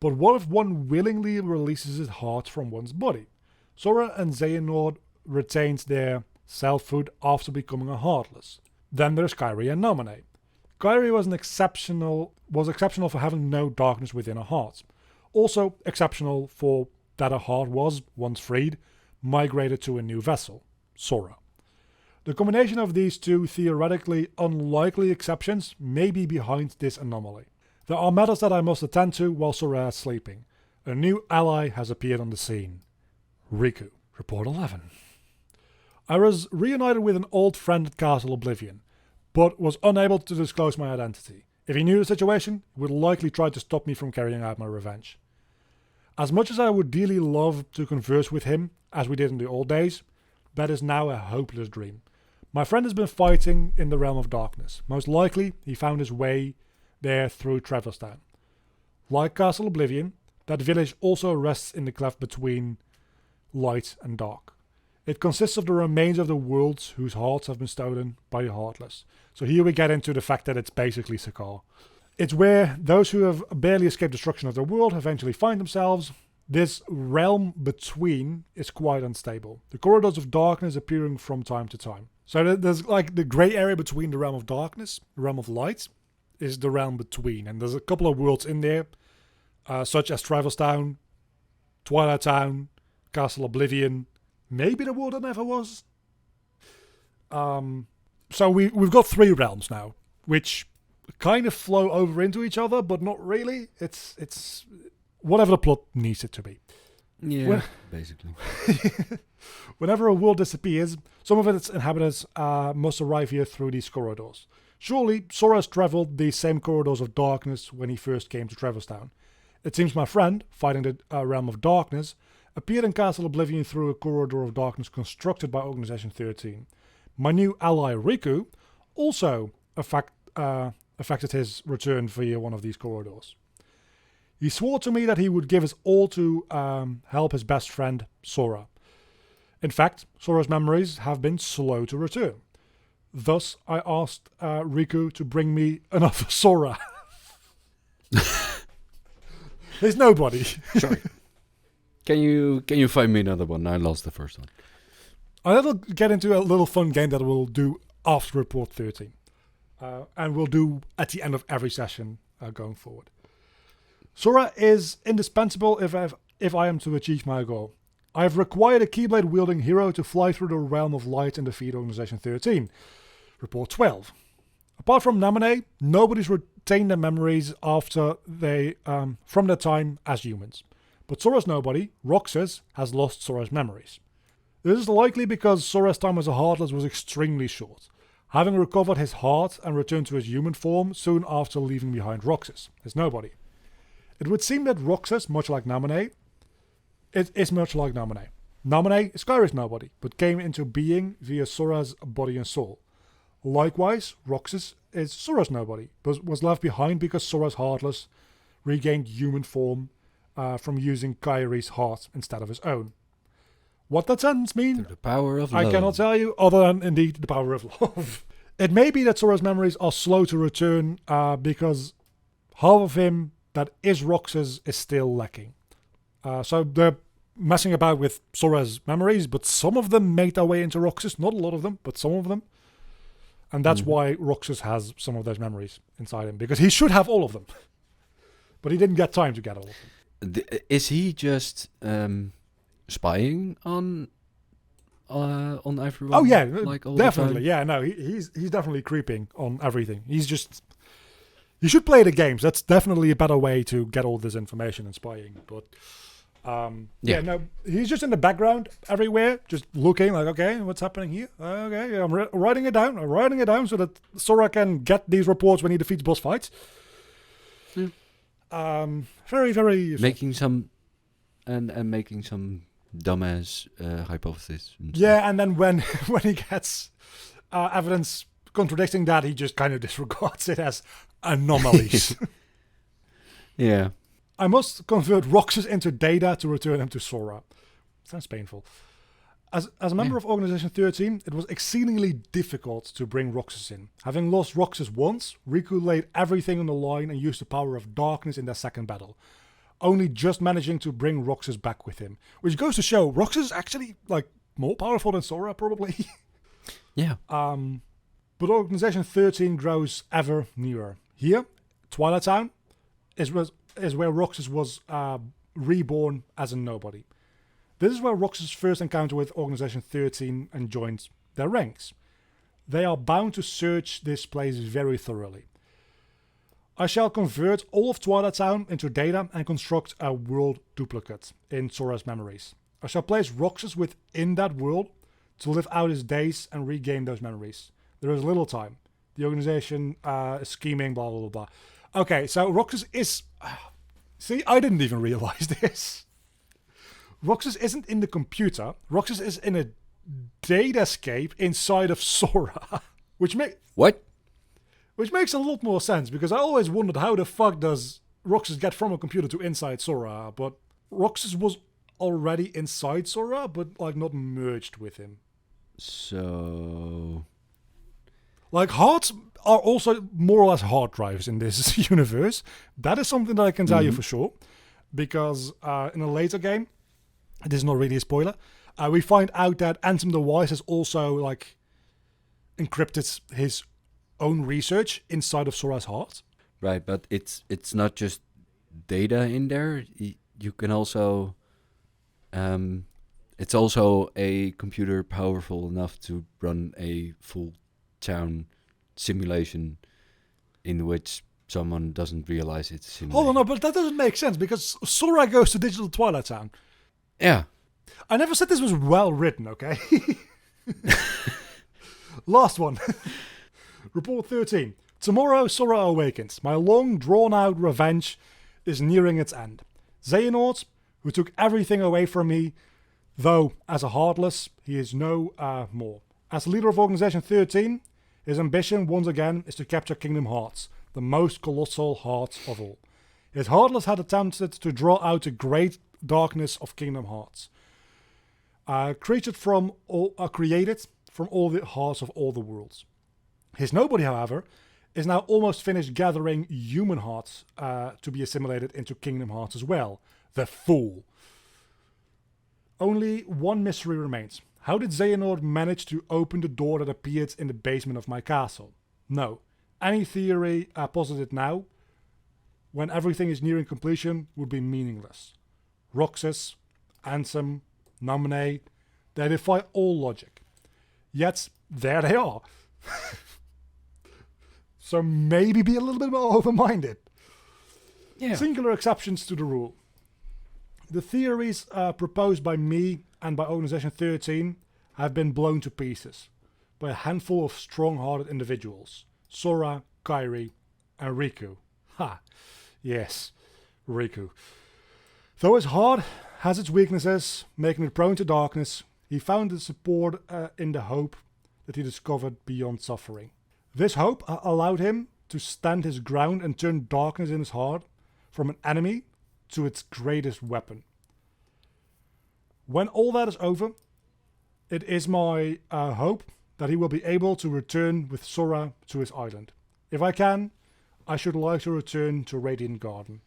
But what if one willingly releases his heart from one's body? Sora and Xehanort retained their selfhood after becoming a heartless. Then there's Kairi and Naminé. Kairi was exceptional for having no darkness within her heart. Also exceptional for that her heart was, once freed, migrated to a new vessel, Sora. The combination of these two theoretically unlikely exceptions may be behind this anomaly. There are matters that I must attend to while Sora is sleeping. A new ally has appeared on the scene. Riku. Report 11. I was reunited with an old friend at Castle Oblivion, but was unable to disclose my identity. If he knew the situation, he would likely try to stop me from carrying out my revenge. As much as I would dearly love to converse with him, as we did in the old days, that is now a hopeless dream. My friend has been fighting in the realm of darkness. Most likely, he found his way there through Traverstown. Like Castle Oblivion, that village also rests in the cleft between light and dark. It consists of the remains of the worlds whose hearts have been stolen by the Heartless. So here we get into the fact that it's basically Sakaar. It's where those who have barely escaped destruction of their world eventually find themselves. This realm between is quite unstable. The corridors of darkness appearing from time to time. So there's like the grey area between the realm of darkness, the realm of light, is the realm between. And there's a couple of worlds in there, such as Traverstown, Twilight Town, Castle Oblivion, maybe the world that never was. So we've got 3 realms now, which kind of flow over into each other, but not really. It's whatever the plot needs it to be. Yeah, basically. Whenever a world disappears, some of its inhabitants must arrive here through these corridors. Surely, Sora has travelled these same corridors of darkness when he first came to Traverstown. It seems my friend, fighting the realm of darkness, appeared in Castle Oblivion through a corridor of darkness constructed by Organization 13. My new ally Riku also affected his return via one of these corridors. He swore to me that he would give his all to help his best friend Sora. In fact, Sora's memories have been slow to return. Thus, I asked Riku to bring me another Sora. There's nobody. Sorry. Can you find me another one? I lost the first one. I'll get into a little fun game that we'll do after Report 13. And we'll do at the end of every session going forward. Sora is indispensable if I am to achieve my goal. I have required a Keyblade wielding hero to fly through the realm of light and defeat Organization 13. Report 12. Apart from Naminé, nobody's retained their memories after from their time as humans. But Sora's nobody, Roxas, has lost Sora's memories. This is likely because Sora's time as a Heartless was extremely short, having recovered his heart and returned to his human form soon after leaving behind Roxas, his nobody. It would seem that Roxas, much like Naminé, is much like Naminé. Naminé is Kairi's nobody, but came into being via Sora's body and soul. Likewise, Roxas is Sora's nobody, but was left behind because Sora's Heartless regained human form from using Kairi's heart instead of his own. What that sentence means, The power of love. I cannot tell you, other than indeed the power of love. It may be that Sora's memories are slow to return because half of him that is Roxas is still lacking. So they're messing about with Sora's memories, but some of them made their way into Roxas. Not a lot of them, but some of them. And that's why Roxas has some of those memories inside him, because he should have all of them. But he didn't get time to get all of them. Is he just spying on everyone? Oh yeah, like all definitely. The time? Yeah, no, he's definitely creeping on everything. You should play the games. That's definitely a better way to get all this information and spying. But no, he's just in the background everywhere, just looking like, okay, what's happening here? Okay, I'm writing it down. I'm writing it down so that Sora can get these reports when he defeats boss fights. Very, very useful. Making some dumbass hypothesis. Yeah, and then when he gets evidence contradicting that, he just kind of disregards it as anomalies. Yeah. I must convert Roxas into data to return him to Sora. Sounds painful. As a member of Organization 13, it was exceedingly difficult to bring Roxas in. Having lost Roxas once, Riku laid everything on the line and used the power of darkness in their second battle, only just managing to bring Roxas back with him. Which goes to show Roxas is actually like more powerful than Sora, probably. Yeah. But Organization 13 grows ever nearer. Here, Twilight Town is where Roxas was reborn as a nobody. This is where Roxas' first encounter with Organization 13 and joins their ranks. They are bound to search this place very thoroughly. I shall convert all of Twilight Town into data and construct a world duplicate in Sora's memories. I shall place Roxas within that world to live out his days and regain those memories. There is little time. The organization is scheming, blah, blah, blah, blah. Okay, so Roxas is... see, I didn't even realize this. Roxas isn't in the computer. Roxas is in a datascape inside of Sora. What? Which makes a lot more sense, because I always wondered how the fuck does Roxas get from a computer to inside Sora, but Roxas was already inside Sora, but like not merged with him. So... Like, hearts are also more or less hard drives in this universe. That is something that I can tell you for sure, because in a later game, this is not really a spoiler, we find out that Ansem the Wise has also like encrypted his own research inside of Sora's heart. Right, but it's not just data in there. You can also... it's also a computer powerful enough to run a full town simulation in which someone doesn't realize it's a simulation. Hold on, no, but that doesn't make sense, because Sora goes to Digital Twilight Town. Yeah. I never said this was well written, okay? Last one. Report 13. Tomorrow Sora awakens. My long drawn out revenge is nearing its end. Xehanort, who took everything away from me, though as a Heartless, he is no more. As leader of Organization 13, his ambition once again is to capture Kingdom Hearts, the most colossal heart of all. His Heartless had attempted to draw out the great darkness of Kingdom Hearts. Created from all the hearts of all the worlds. His nobody, however, is now almost finished gathering human hearts to be assimilated into Kingdom Hearts as well. The fool. Only one mystery remains. How did Xehanort manage to open the door that appeared in the basement of my castle? No. Any theory posited now, when everything is nearing completion, would be meaningless. Roxas, Ansem, Naminé, they defy all logic. Yet, there they are. So maybe be a little bit more open-minded. Yeah. Singular exceptions to the rule. The theories proposed by me and by Organization 13 have been blown to pieces by a handful of strong-hearted individuals. Sora, Kairi, and Riku. Ha! Yes, Riku. Though his heart has its weaknesses, making it prone to darkness, he found the support in the hope that he discovered beyond suffering. This hope allowed him to stand his ground and turn darkness in his heart from an enemy to its greatest weapon. When all that is over, it is my hope that he will be able to return with Sora to his island. If I can, I should like to return to Radiant Garden,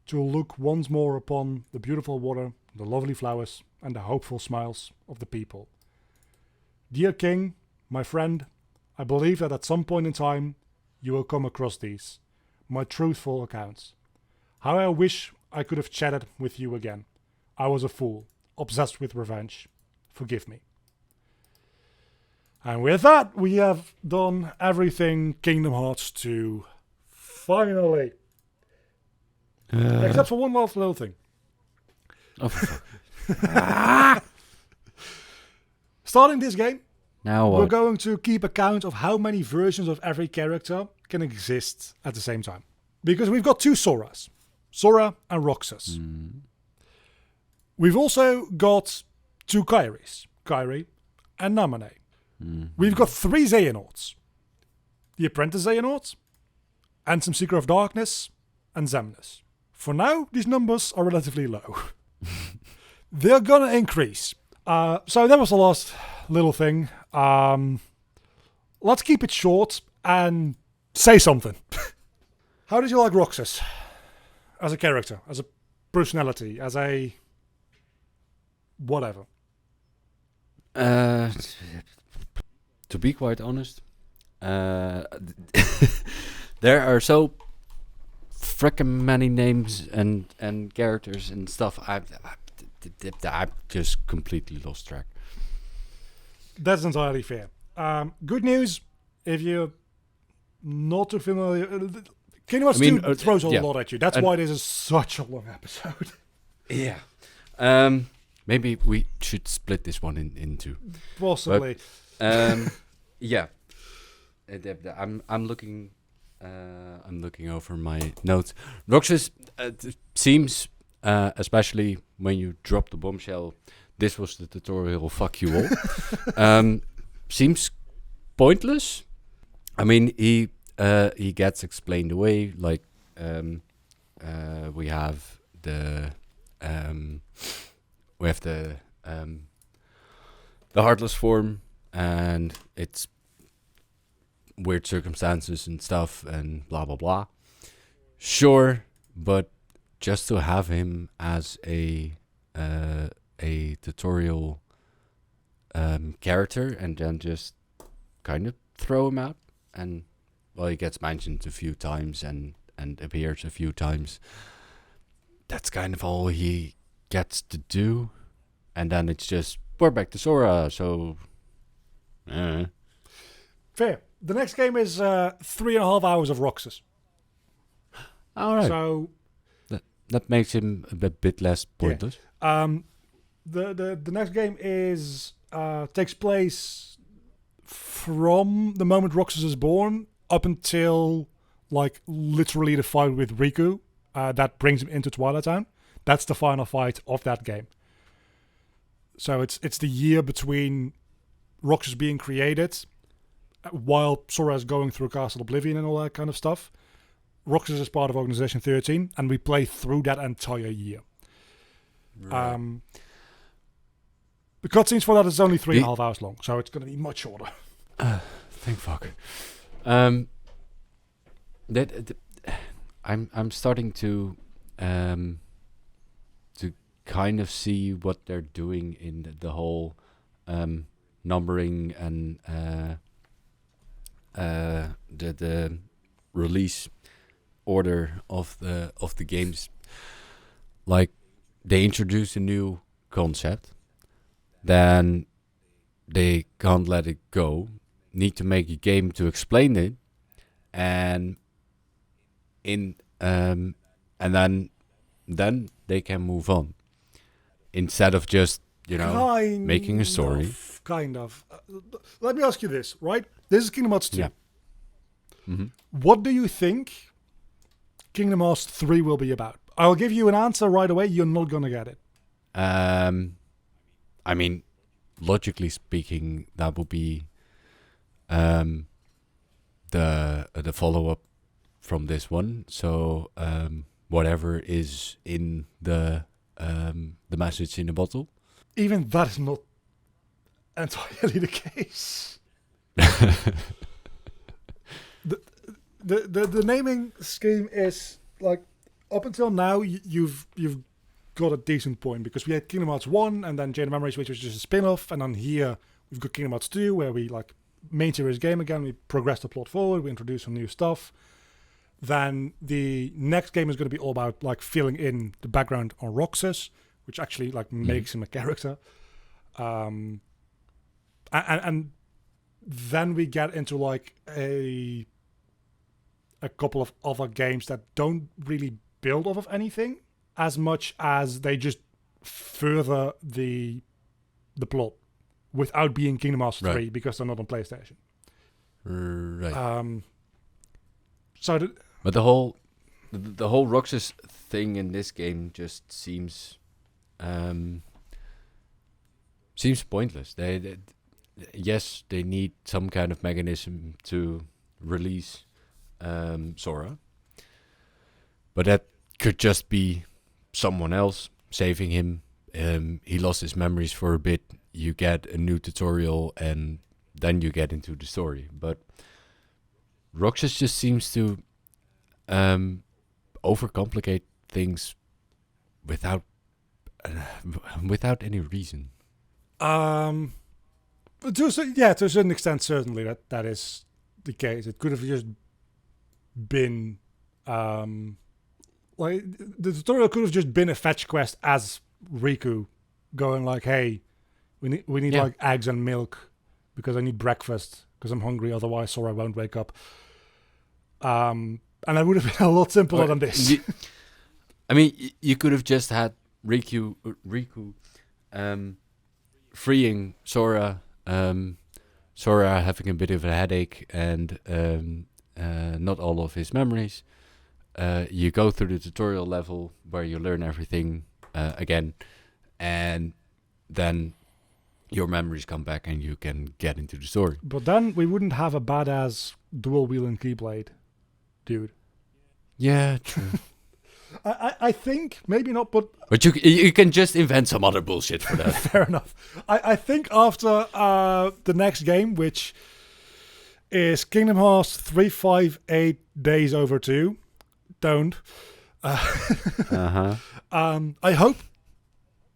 to look once more upon the beautiful water, the lovely flowers, and the hopeful smiles of the people. Dear King, my friend, I believe that at some point in time you will come across these, my truthful accounts. How I wish I could have chatted with you again. I was a fool, obsessed with revenge. Forgive me. And with that, we have done everything Kingdom Hearts 2. Finally. Except for one last little thing. Oh, for fuck. Starting this game, Now we're what? going to keep account of how many versions of every character can exist at the same time. Because we've got two Soras. Sora and Roxas. We've also got two Kairis. Kairi and Naminé. We've got three Xehanorts. The Apprentice Xehanort, Ansem Seeker of Darkness, and Xemnas. For now, these numbers are relatively low. They're gonna increase. So that was the last little thing. Let's keep it short and say something. How did you like Roxas? As a character, as a personality, as a... whatever. To be quite honest, there are so frickin' many names and characters and stuff. I've just completely lost track. That's entirely fair. Good news, if you're not too familiar... Kingdom Hearts 2 throws a lot at you. That's why this is such a long episode. Yeah. Maybe we should split this one into. Possibly. Yeah. I'm looking. I'm looking over my notes. Roxas seems, especially when you drop the bombshell, this was the tutorial. Fuck you all. Seems pointless. I mean, he gets explained away. Like we have the heartless form, and it's weird circumstances and stuff, and blah blah blah. Sure, but just to have him as a tutorial character, and then just kind of throw him out, and well, he gets mentioned a few times and appears a few times. That's kind of all he gets to do, and then it's just we're back to Sora. So, Fair. The next game is 3.5 hours of Roxas. all right. So That makes him a bit less pointless. the next game is takes place from the moment Roxas is born up until like literally the fight with Riku that brings him into Twilight Town. That's the final fight of that game. So it's the year between Roxas being created while Sora is going through Castle Oblivion and all that kind of stuff. Roxas is part of Organization 13, and we play through that entire year. Right. The cutscenes for that is only 3.5 hours long, so it's going to be much shorter. Thank fuck. I'm starting to kind of see what they're doing in the whole numbering and the release order of the games. Like they introduce a new concept, then they can't let it go. Need to make a game to explain it, and then they can move on instead of just making a story. Kind of. Let me ask you this, right? This is Kingdom Hearts 2. Yeah. Mm-hmm. What do you think Kingdom Hearts 3 will be about? I'll give you an answer right away. You're not going to get it. I mean, logically speaking, that would be the follow-up from this one. So whatever is in the message in the bottle. Even that is not entirely the case. the naming scheme is like up until now you've got a decent point, because we had Kingdom Hearts 1 and then Chain of Memories, which was just a spin-off, and then here we've got Kingdom Hearts 2 where we like main series game again, we progress the plot forward, we introduce some new stuff. Then the next game is going to be all about like filling in the background on Roxas, which actually like makes him a character. And then we get into like a couple of other games that don't really build off of anything as much as they just further the plot without being Kingdom Hearts 3 because they're not on PlayStation. Right. But the whole Roxas thing in this game just seems pointless. Yes, they need some kind of mechanism to release Sora, but that could just be someone else saving him. He lost his memories for a bit. You get a new tutorial, and then you get into the story. But Roxas just seems to overcomplicate things without any reason. To a certain extent, certainly that is the case. It could have just been like the tutorial could have just been a fetch quest as Riku going like, "Hey, we need like eggs and milk because I need breakfast because I'm hungry. Otherwise, Sora won't wake up." And that would have been a lot simpler than this. I mean, you could have just had Riku freeing Sora, Sora having a bit of a headache and not all of his memories. You go through the tutorial level where you learn everything again, and then your memories come back and you can get into the story. But then we wouldn't have a badass dual wheel and keyblade dude. Yeah, true. I think maybe not, but But you can just invent some other bullshit for that. fair enough. I think after the next game, which is Kingdom Hearts 358 Days Over 2, don't. Uh-huh.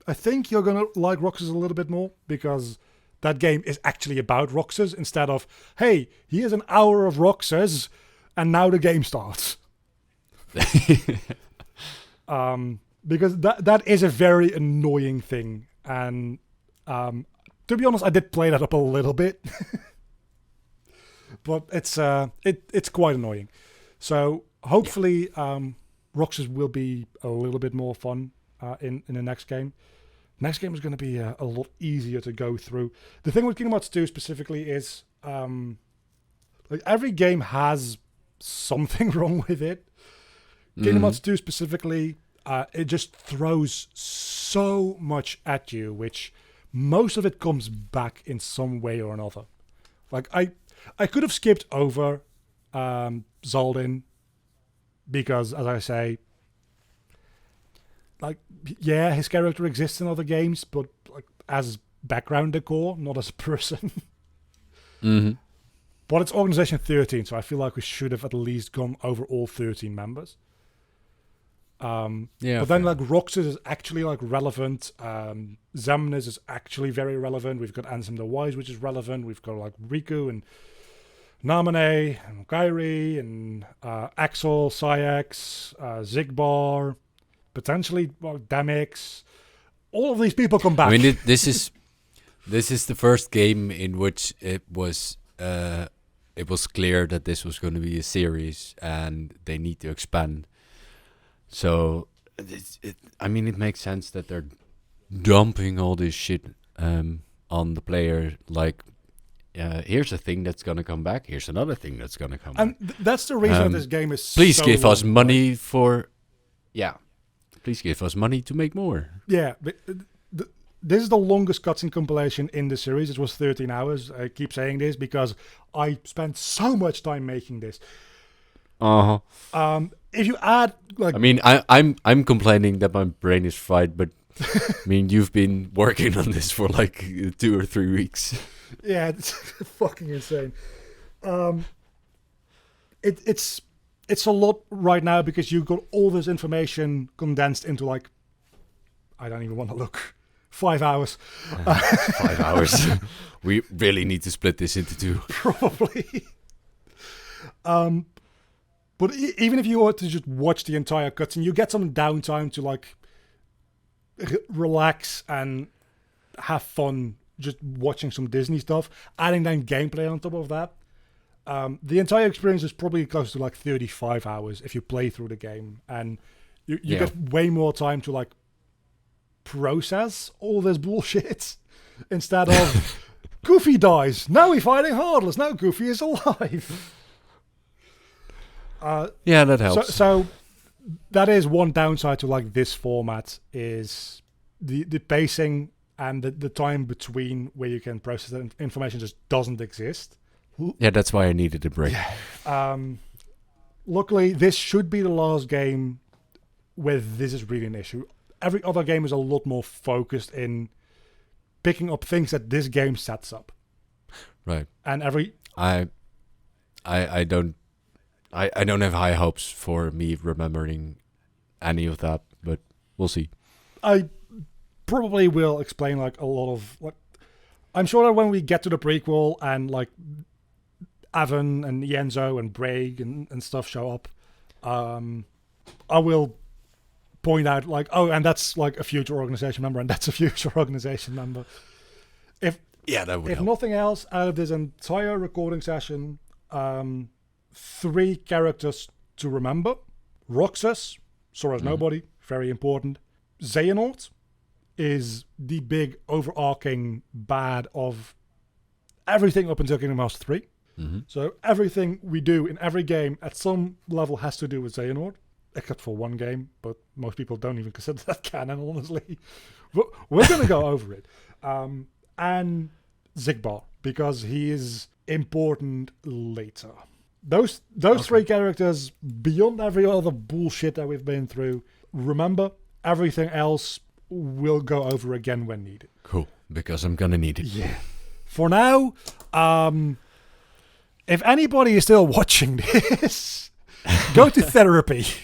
I think you're gonna like Roxas a little bit more, because that game is actually about Roxas instead of, hey, here's an hour of Roxas and now the game starts. Because that is a very annoying thing, and to be honest, I did play that up a little bit, but it's quite annoying. So hopefully, Roxas will be a little bit more fun in the next game. Next game is going to be a lot easier to go through. The thing with Kingdom Hearts 2 specifically is, like, every game has something wrong with it. Kingdom Hearts 2 specifically, it just throws so much at you, which most of it comes back in some way or another. Like, I could have skipped over Zaldin, because, as I say, like, yeah, his character exists in other games, but like as background decor, not as a person. Mm-hmm. But it's Organization 13, so I feel like we should have at least gone over all 13 members. Yeah, but then fair. like Roxas is actually like relevant. Xemnas is actually very relevant. We've got Ansem the Wise, which is relevant. We've got like Riku and Naminé and Kairi and Axel, Sayax, Zigbar, potentially Demix. All of these people come back. I mean, this is the first game in which it was clear that this was going to be a series and they need to expand. So, I mean, it makes sense that they're dumping all this shit on the player. Like, here's a thing that's going to come back. Here's another thing that's going to come back. And that's the reason that this game is Please so give us long, money right? for... Yeah. Please give us money to make more. Yeah, but this is the longest cutscene compilation in the series. It was 13 hours. I keep saying this because I spent so much time making this. Uh-huh. If you add like, I mean, I'm complaining that my brain is fried, but I mean, you've been working on this for like 2 or 3 weeks. yeah, it's fucking insane. It's a lot right now because you got all this information condensed into like, I don't even want to look, 5 hours. 5 hours. We really need to split this into 2. Probably. But even if you were to just watch the entire cutscene, you get some downtime to like relax and have fun just watching some Disney stuff. Adding then gameplay on top of that. The entire experience is probably close to like 35 hours if you play through the game, and you get way more time to like process all this bullshit instead of Goofy dies. Now we're fighting Heartless. Now Goofy is alive. Yeah, that helps. So that is one downside to like this format is the pacing and the time between where you can process that information just doesn't exist. Yeah, that's why I needed a break. Luckily, this should be the last game where this is really an issue. Every other game is a lot more focused in picking up things that this game sets up. Right. And I don't have high hopes for me remembering any of that, but we'll see. I probably will explain like a lot of like. I'm sure that when we get to the prequel and like Avon and Yenzo and Braig and stuff show up, I will point out like, oh, and that's like a future organization member, and that's a future organization member. If that would if help. nothing else, out of this entire recording session, 3 characters to remember: Roxas, Sora's Nobody, very important; Xehanort, is the big overarching bad of everything up until Kingdom Hearts 3. So everything we do in every game at some level has to do with Xehanort, except for one game, but most people don't even consider that canon, honestly. But we're going to go over it. And Zigbar, because he is important later. Those three characters, beyond every other bullshit that we've been through, remember, everything else we'll go over again when needed. Cool, because I'm gonna need it. Yeah. For now, if anybody is still watching this, go to therapy.